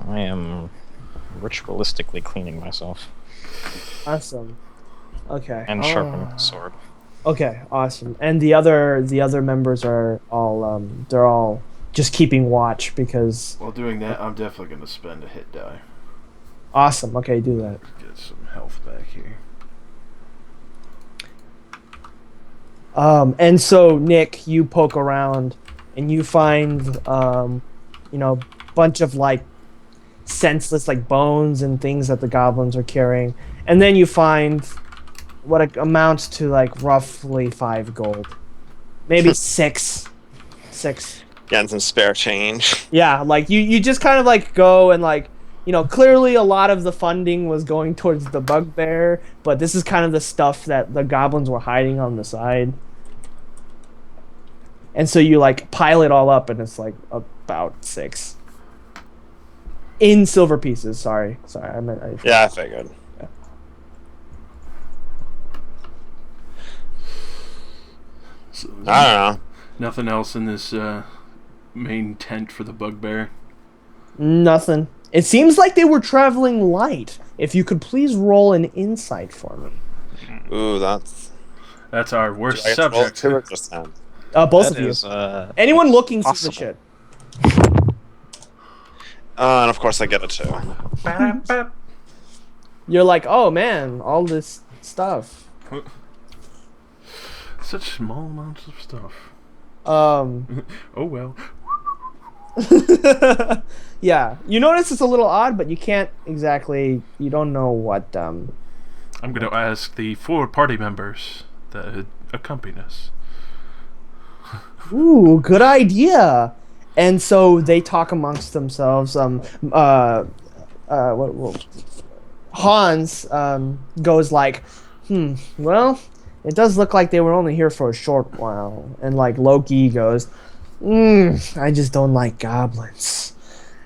I am ritualistically cleaning myself Awesome. Okay. and sharpening the sword. Okay, awesome. And the other members are all they're all just keeping watch because While doing that, I'm definitely gonna spend a hit die. awesome. Okay, do that. Get some health back here. And so Nick, you poke around and you find bunch of like senseless like bones and things that the goblins are carrying. And then you find what amounts to like roughly 5 gold. Maybe 6. Getting some spare change. Yeah, like you just kind of like go and like, clearly a lot of the funding was going towards the bugbear, but this is kind of the stuff that the goblins were hiding on the side. And so you like pile it all up and it's like about 6. In silver pieces, sorry. I meant Yeah, I figured. So, I don't know. nothing else in this main tent for the bugbear. Nothing. It seems like they were traveling light. If you could please roll an insight for me. Ooh, that's Our worst I get to roll subject. 2 or just 10? Both That of you. is, Anyone looking sees the possible. shit. And of course I get a 2. You're like, oh man, all this stuff. Such small amounts of stuff. Um, Oh well. Yeah, you notice it's a little odd, but you can't exactly. You don't know what. I'm going to ask the 4 party members that accompany us. Ooh, good idea. And so they talk amongst themselves. Hans goes like, well, it does look like they were only here for a short while. And like Loki goes, I just don't like goblins.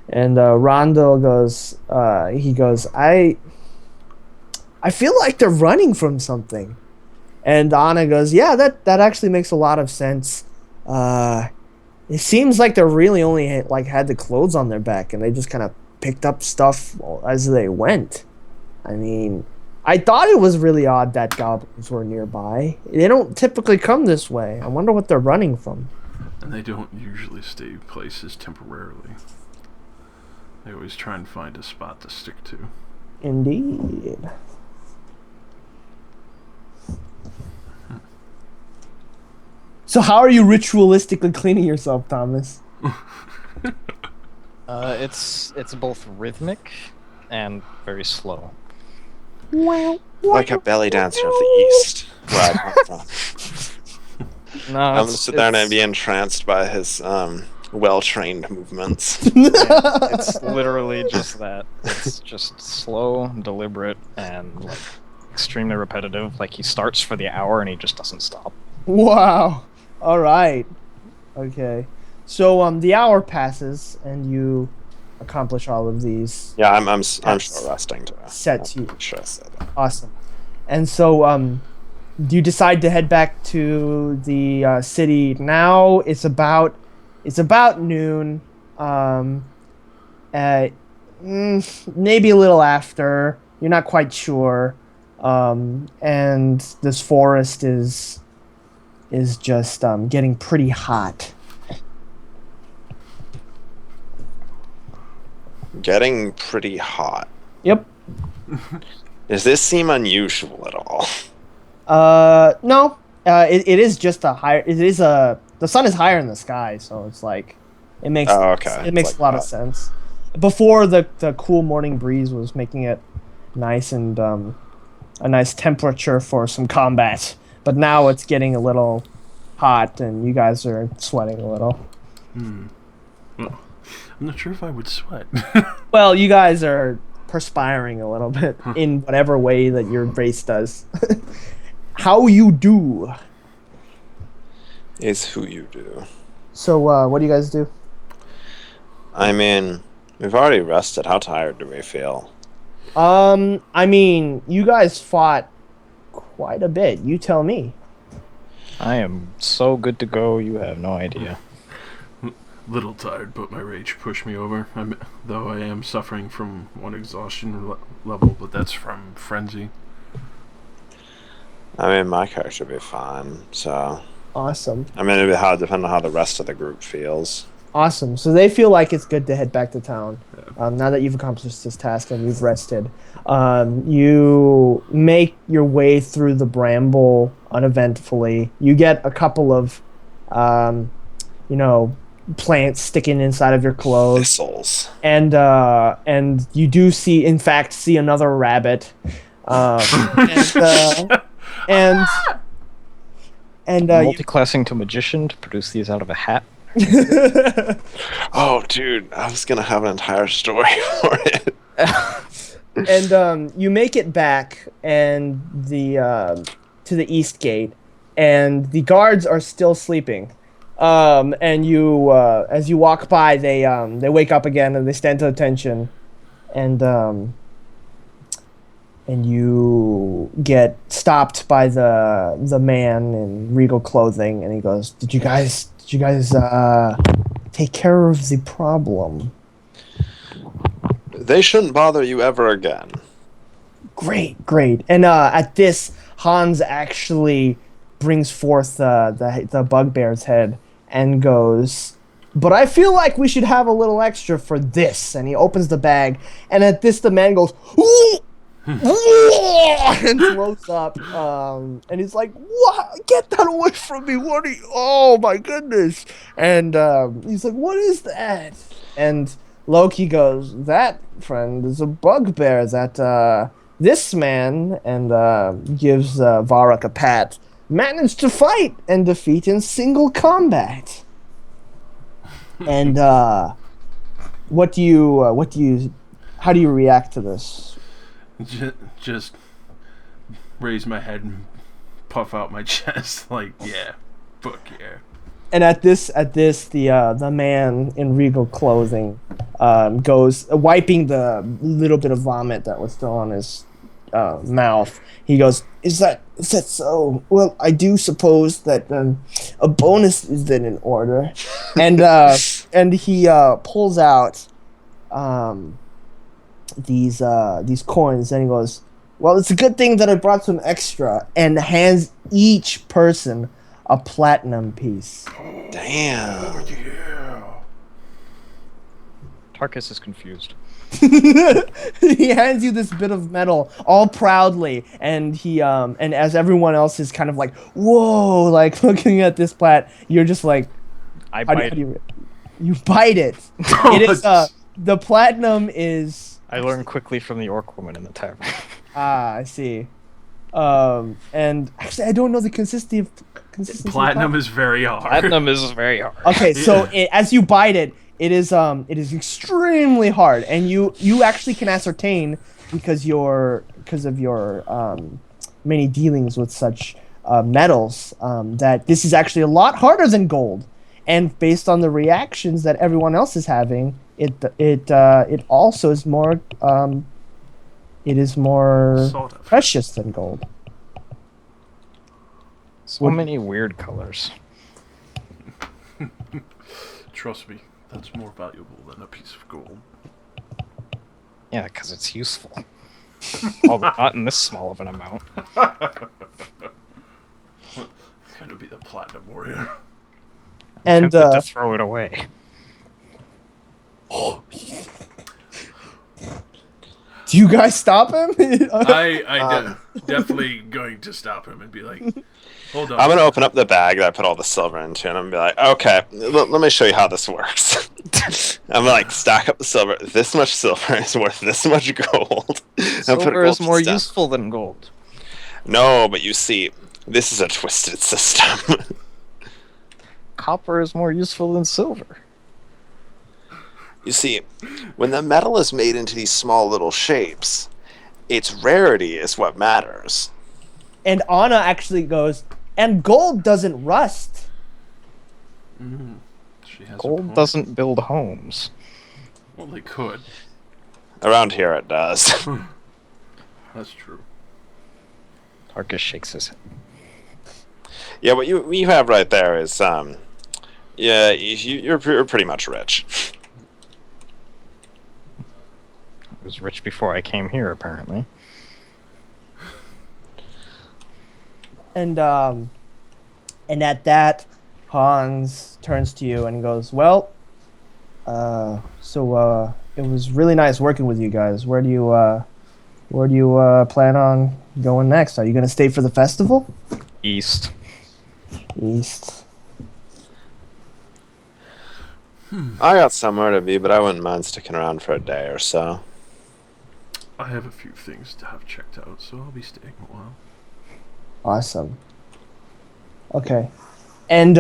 And Rondo goes, I feel like they're running from something. And Anna goes, yeah, that actually makes a lot of sense. It seems like they really only had the clothes on their back, and they just kind of picked up stuff as they went. I mean, I thought it was really odd that goblins were nearby. They don't typically come this way. I wonder what they're running from. And they don't usually stay places temporarily. They always try and find a spot to stick to. Indeed. So how are you ritualistically cleaning yourself, Thomas? It's both rhythmic and very slow. Like a belly dancer of the East, where I come from. No, I'm gonna sit there and be entranced by his well-trained movements. it's literally just that. It's just slow, deliberate, and like extremely repetitive. Like he starts for the hour and he just doesn't stop. Wow. All right. Okay. So the hour passes and you accomplish all of these Yeah, I'm sure resting to sets. You I'm sure I said that. awesome. And so do you decide to head back to the city now? It's about noon. Maybe a little after. You're not quite sure. And this forest is just getting pretty hot. Getting pretty hot. Yep. Does this seem unusual at all? No. It is just the sun is higher in the sky, so it's like it makes It's makes like a lot of that. sense. Before the cool morning breeze was making it nice and a nice temperature for some combat, but now it's getting a little hot and you guys are sweating a little. Well, I'm not sure if I would sweat. Well, you guys are perspiring a little bit in whatever way that your race does. How you do? Is who you do. So, what do you guys do? I mean, we've already rested. How tired do we feel? I mean, you guys fought quite a bit. You tell me. I am so good to go, you have no idea. Little tired, but my rage pushed me over. Though I am suffering from one exhaustion level, but that's from frenzy. I mean, my character will be fine, so... Awesome. I mean, it'll be hard depending on how the rest of the group feels. Awesome. So they feel like it's good to head back to town. Now that you've accomplished this task and you've rested. You make your way through the bramble uneventfully. You get a couple of, plants sticking inside of your clothes. Thistles. And you do see another rabbit. Multiclassing to magician to produce these out of a hat. Oh, dude, I was gonna have an entire story for it. And you make it back and to the east gate, and the guards are still sleeping. And you, as you walk by, they wake up again and they stand to attention, and you get stopped by the man in regal clothing, and he goes, Did you guys take care of the problem? They shouldn't bother you ever again. Great. And at this, Hans actually brings forth the bugbear's head and goes, but I feel like we should have a little extra for this. And he opens the bag, and at this, the man goes, ooh! and throws up. And he's like, "What? Get that away from me! What are you? Oh my goodness!" And he's like, "What is that?" And Loki goes, "That, friend, is a bugbear that this man," and gives Varrock a pat, "managed to fight and defeat in single combat." And how do you react to this? Just raise my head and puff out my chest like, yeah, fuck yeah. And at this, the man in regal clothing goes, wiping the little bit of vomit that was still on his mouth. He goes, "Is that so? Well, I do suppose that a bonus is then in order." And he pulls out these coins, and he goes, "Well, it's a good thing that I brought some extra," and hands each person a platinum piece. Damn. Yeah. Tarkus is confused. He hands you this bit of metal all proudly, and he and as everyone else is kind of like, whoa, like looking at this plat, you're just like, I how bite. do you bite it. It is the platinum is, I learned quickly from the orc woman in the tavern. I see. And actually I don't know the consistency. Platinum is very hard. Platinum is very hard. Okay, so as you bite it, it is extremely hard, and you actually can ascertain because of your many dealings with such metals that this is actually a lot harder than gold, and based on the reactions that everyone else is having, it also is more Sort of. precious than gold. So many weird colors. Trust me, that's more valuable than a piece of gold. Yeah, because it's useful. Although not in this small of an amount. Gonna be the platinum warrior. And Tempted to throw it away. do you guys stop him? I definitely going to stop him and be like, hold on. I'm gonna open up the bag that I put all the silver into, and I'm gonna be like, okay, let me show you how this works. I'm gonna like stack up the silver. This much silver is worth this much gold. Silver is more useful than gold. No, but you see, this is a twisted system. Copper is more useful than silver. You see, when the metal is made into these small little shapes, its rarity is what matters. And Anna actually goes, and gold doesn't rust. She has a Gold point. doesn't build homes. Well, they could. Around here it does. That's true. Tarkus shakes his head. Yeah, what you have right there is, yeah, you're pretty much rich. I was rich before I came here, apparently. And at that, Hans turns to you and goes, "Well, so it was really nice working with you guys. Where do you plan on going next? Are you gonna stay for the festival?" East. East. I got somewhere to be, but I wouldn't mind sticking around for a day or so. I have a few things to have checked out, so I'll be staying a while. Awesome. Okay. And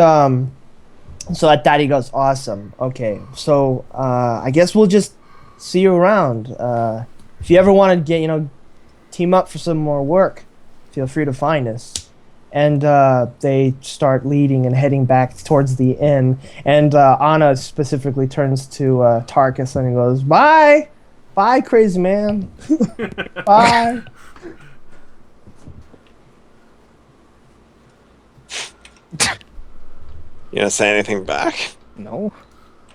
so at that he goes, "Awesome. Okay. So I guess we'll just see you around. If you ever want to team up for some more work, feel free to find us." And they start leading and heading back towards the inn. And Anna specifically turns to Tarkus and he goes, "Bye! Bye, crazy man. Bye." You gonna say anything back? No.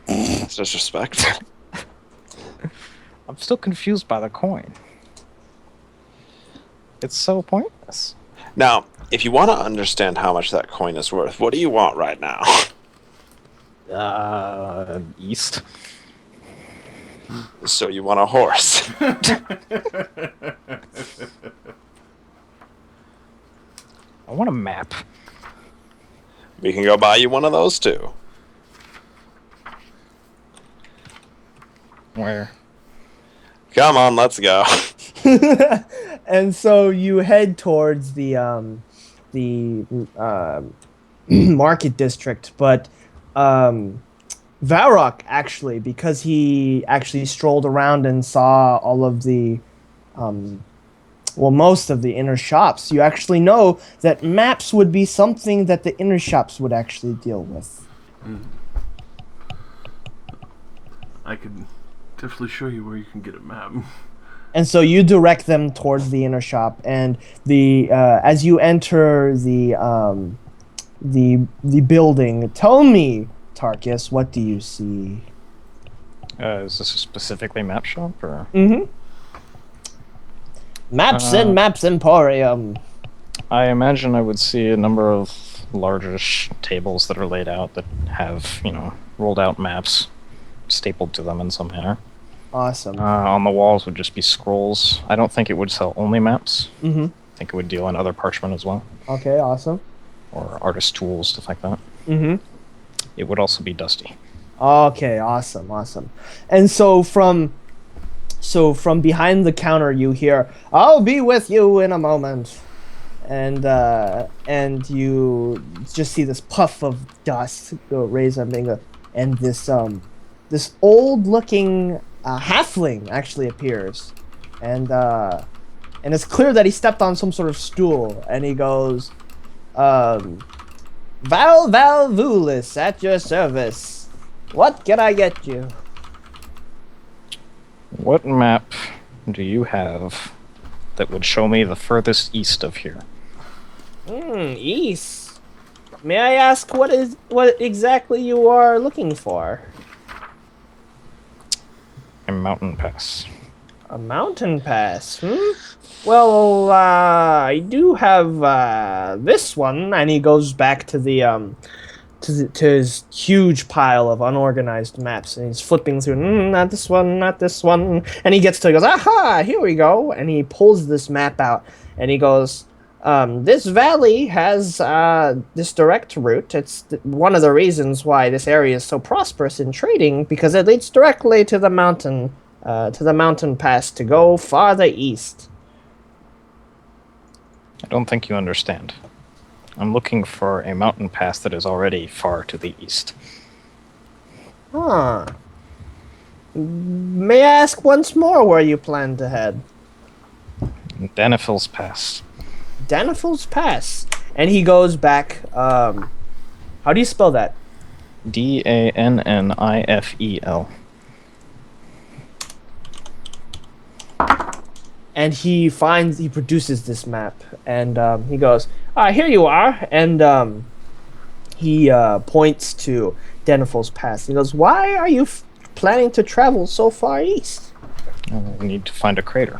It's disrespectful. I'm still confused by the coin. It's so pointless. Now, if you want to understand how much that coin is worth, what do you want right now? East. So you want a horse? I want a map. We can go buy you one of those too. Where? Come on, let's go. And so you head towards the market district, but Varrock actually, because he actually strolled around and saw all of the most of the inner shops, you actually know that maps would be something that the inner shops would actually deal with. I could definitely show you where you can get a map. And so you direct them towards the inner shop, and as you enter the building, tell me, Tarkus, what do you see? Is this specifically map shop or? Mm-hmm. Maps and Maps Emporium. I imagine I would see a number of largish tables that are laid out that have, rolled out maps stapled to them in some manner. Awesome. On the walls would just be scrolls. I don't think it would sell only maps. Mm-hmm. I think it would deal in other parchment as well. Okay, awesome. Or artist tools, stuff like that. Mm-hmm. It would also be dusty. Okay, awesome. And so from behind the counter you hear, "I'll be with you in a moment." And you just see this puff of dust go raise up, and this old-looking halfling actually appears, and it's clear that he stepped on some sort of stool, and he goes, Val Vulis at your service. What can I get you? What map do you have that would show me the furthest east of here? East. May I ask what exactly you are looking for? A mountain pass. A mountain pass, Well, I do have this one, and he goes back to the to his huge pile of unorganized maps, and he's flipping through. Not this one, not this one, and he gets to. He goes, aha! Here we go, and he pulls this map out, and he goes, this valley has this direct route. It's one of the reasons why this area is so prosperous in trading, because it leads directly to the mountain pass to go farther east. I don't think you understand. I'm looking for a mountain pass that is already far to the east. Huh. May I ask once more where you plan to head? Danifil's Pass. Danifil's Pass. And he goes back, how do you spell that? Dannifel. And he produces this map, and he goes, here you are, and he points to Danifil's Pass. He goes, why are you planning to travel so far east? We need to find a crater.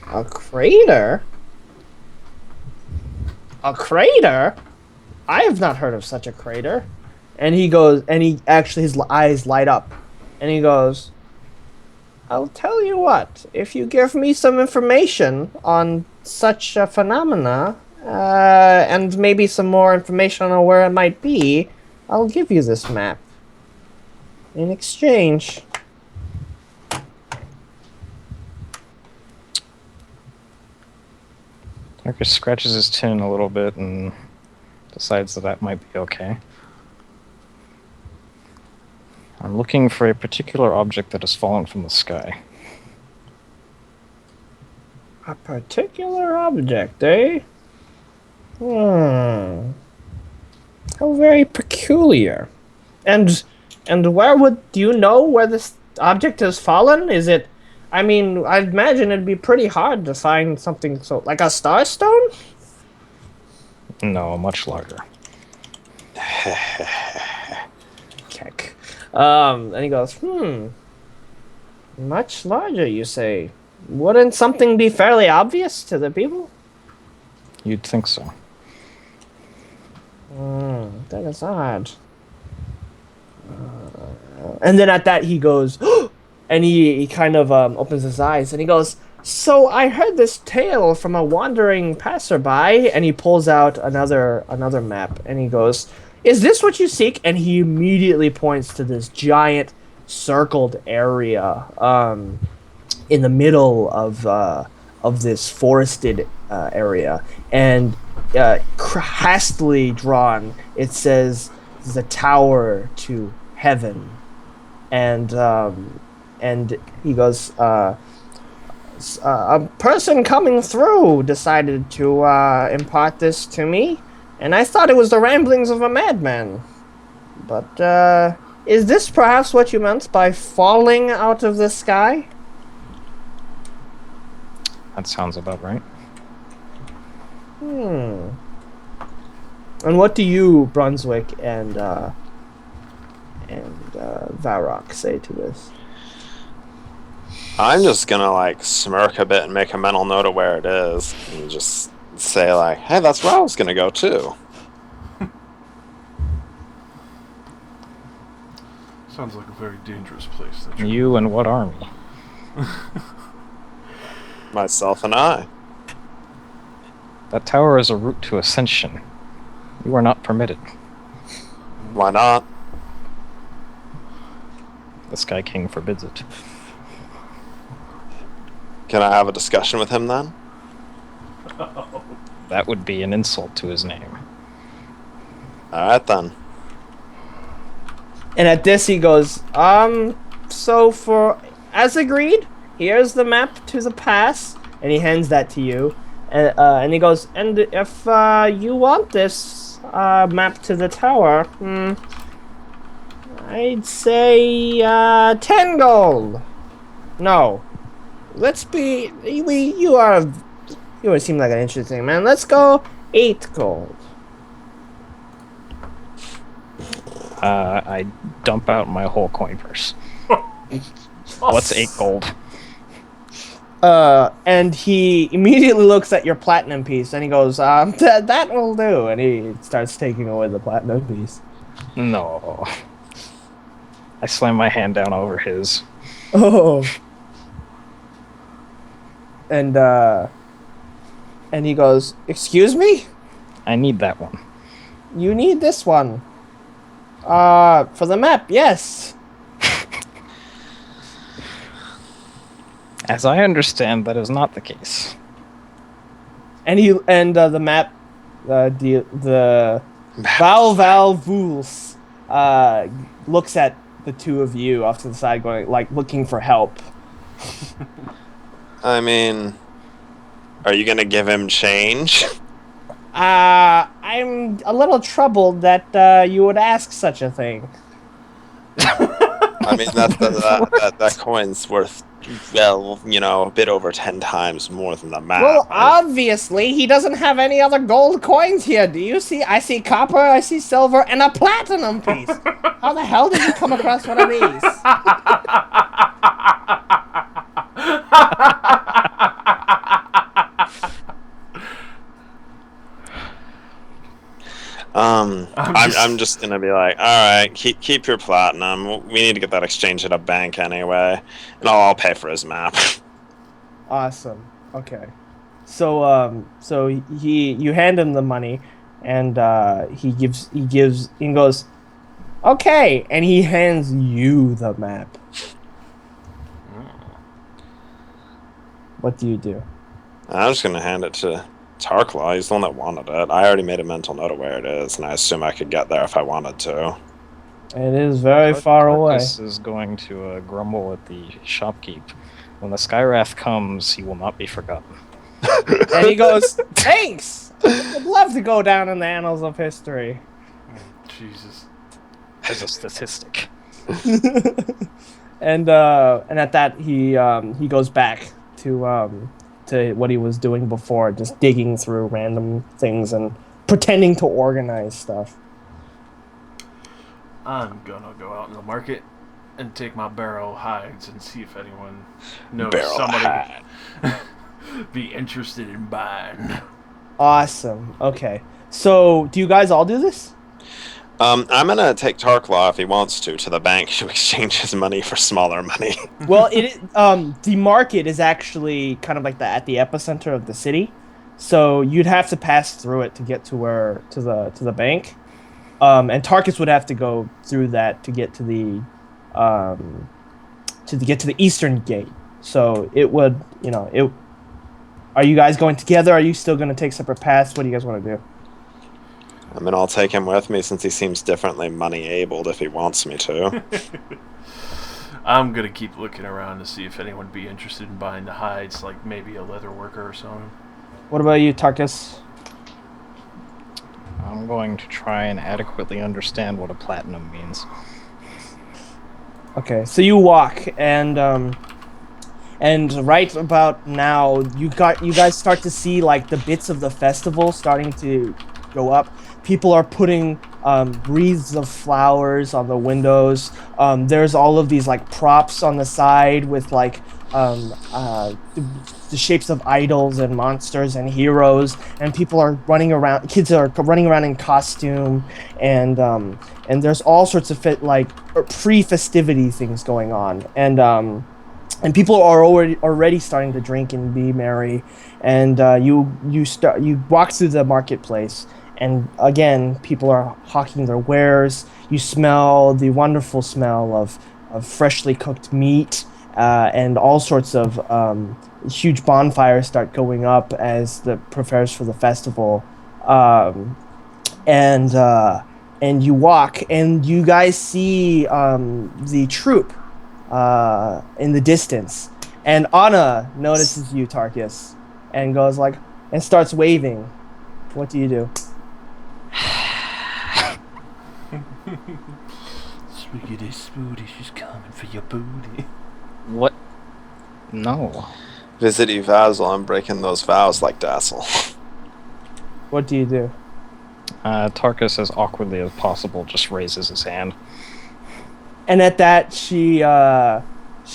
A crater? A crater? I have not heard of such a crater. And he goes, and his eyes light up, and he goes, I'll tell you what, if you give me some information on such a phenomena, and maybe some more information on where it might be, I'll give you this map. In exchange. Marcus scratches his chin a little bit and decides that might be okay. I'm looking for a particular object that has fallen from the sky. A particular object, eh? How very peculiar. And do you know where this object has fallen? Is it, I mean, I'd imagine it'd be pretty hard to find something like a starstone? No, much larger. Keck. And he goes, much larger, you say? Wouldn't something be fairly obvious to the people? You'd think so. That is odd. And then at that he goes, And he kind of opens his eyes and he goes, "So I heard this tale from a wandering passerby," and he pulls out another map and he goes, "Is this what you seek?" And he immediately points to this giant circled area in the middle of this forested area, and hastily drawn it says the Tower to Heaven, and he goes, a person coming through decided to impart this to me, and I thought it was the ramblings of a madman. But is this perhaps what you meant by falling out of the sky?" That sounds about right. And what do you, Brunswick and Varrock, say to this? I'm just gonna like smirk a bit and make a mental note of where it is, and just say like, "Hey, that's where I was gonna go too." Sounds like a very dangerous place. You and what army? Myself and I. That tower is a route to ascension. You are not permitted. Why not? The Sky King forbids it. Can I have a discussion with him then? That would be an insult to his name. Alright then. And at this he goes, so for, as agreed, here's the map to the pass, and he hands that to you. And he goes, and if you want this map to the tower, I'd say 10 gold. No, let's be, you seem like an interesting man. Let's go 8 gold. I dump out my whole coin purse. What's 8 gold? And he immediately looks at your platinum piece and he goes, that will do. And he starts taking away the platinum piece. No. I slam my hand down over his. Oh. And he goes, "Excuse me? I need that one. You need this one. For the map, yes." As I understand, that is not the case. And the map, the Val Vuls, looks at the two of you off to the side, going like looking for help. I mean, are you gonna give him change? I'm a little troubled that you would ask such a thing. I mean, that coin's worth, well, a bit over 10 times more than the map. Well, obviously, he doesn't have any other gold coins here. Do you see? I see copper, I see silver, and a platinum piece. How the hell did you come across one of these? I'm just gonna be like, all right, keep your platinum. We need to get that exchange at a bank anyway, and I'll pay for his map. Awesome. Okay. So you hand him the money, and he goes, okay, and he hands you the map. What do you do? I'm just gonna hand it to Tarklaw. He's the one that wanted it. I already made a mental note of where it is, and I assume I could get there if I wanted to. It is very far away. This is going to grumble at the shopkeep. When the Skywrath comes, he will not be forgotten. And he goes, thanks! I'd love to go down in the annals of history. Jesus. As a statistic. And at that, he goes back to what he was doing before, just digging through random things and pretending to organize stuff. I'm gonna go out in the market and take my barrow hides and see if anyone knows Barrel somebody be interested in buying. Awesome. Okay. So, do you guys all do this? I'm gonna take Tarklaw if he wants to the bank to exchange his money for smaller money. Well, the market is actually kind of like at the epicenter of the city, so you'd have to pass through it to get to the bank, and Tarkus would have to go through that to get to the eastern gate. So it would, Are you guys going together? Are you still going to take separate paths? What do you guys want to do? I mean, I'll take him with me since he seems differently money-abled if he wants me to. I'm gonna keep looking around to see if anyone would be interested in buying the hides, like maybe a leather worker or something. What about you, Tarkus? I'm going to try and adequately understand what a platinum means. Okay, so you walk, and right about now, you guys start to see like the bits of the festival starting to go up. People are putting wreaths of flowers on the windows. There's all of these like props on the side with like the shapes of idols and monsters and heroes, and people are running around. Kids are running around in costume, and there's all sorts of pre-festivity things going on, and people are already starting to drink and be merry, and you walk through the marketplace. And again, people are hawking their wares. You smell the wonderful smell of freshly cooked meat, and all sorts of huge bonfires start going up as the prepares for the festival. And you walk, and you guys see the troop in the distance. And Anna notices you, Tarkus, and goes and starts waving. What do you do? Swiggity spooty, she's coming for your booty. What? No. Visit Evazel, I'm breaking those vows like Dazzle. What do you do? Tarkus, as awkwardly as possible, just raises his hand. And at that, she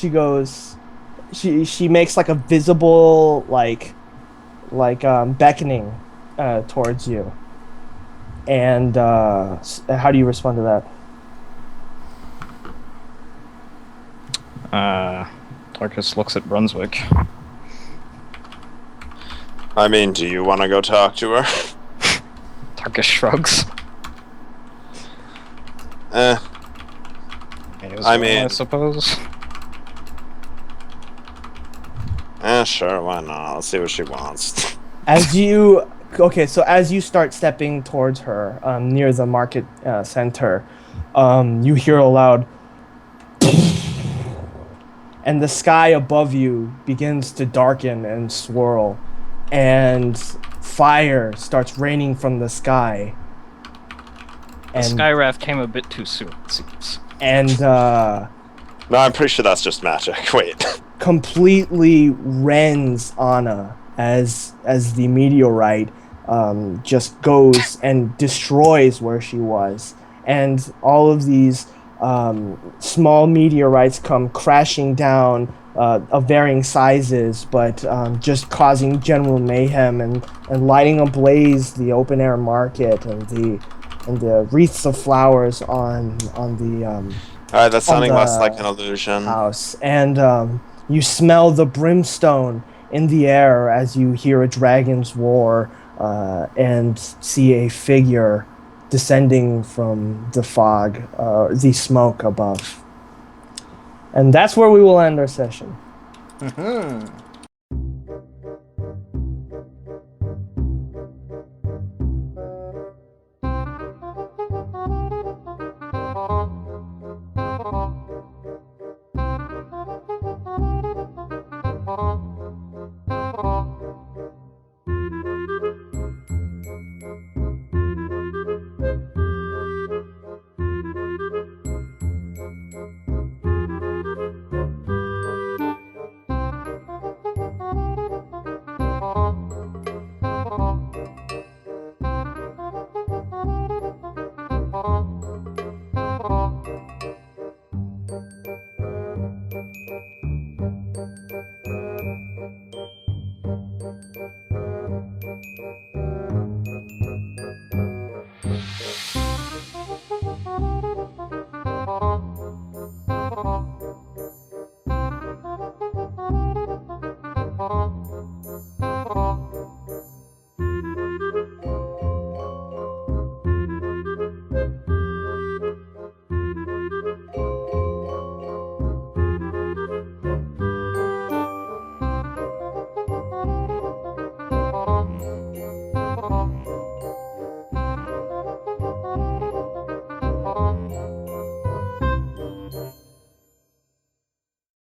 goes, she makes like a visible beckoning towards you. And how do you respond to that? Tarkus looks at Brunswick. I mean, do you want to go talk to her? Tarkus shrugs. I suppose. Sure, why not? Let's see what she wants. As you start stepping towards her near the market center, you hear a loud and the sky above you begins to darken and swirl, and fire starts raining from the sky. The Skyrath came a bit too soon, it seems. And no, I'm pretty sure that's just magic. Wait. Completely rends Anna as the meteorite just goes and destroys where she was, and all of these small meteorites come crashing down of varying sizes, but just causing general mayhem and lighting ablaze the open air market and the wreaths of flowers on the Alright, that's sounding less like an illusion. House. And you smell the brimstone in the air as you hear a dragon's roar and see a figure descending from the fog, the smoke above. And that's where we will end our session. Mm-hmm.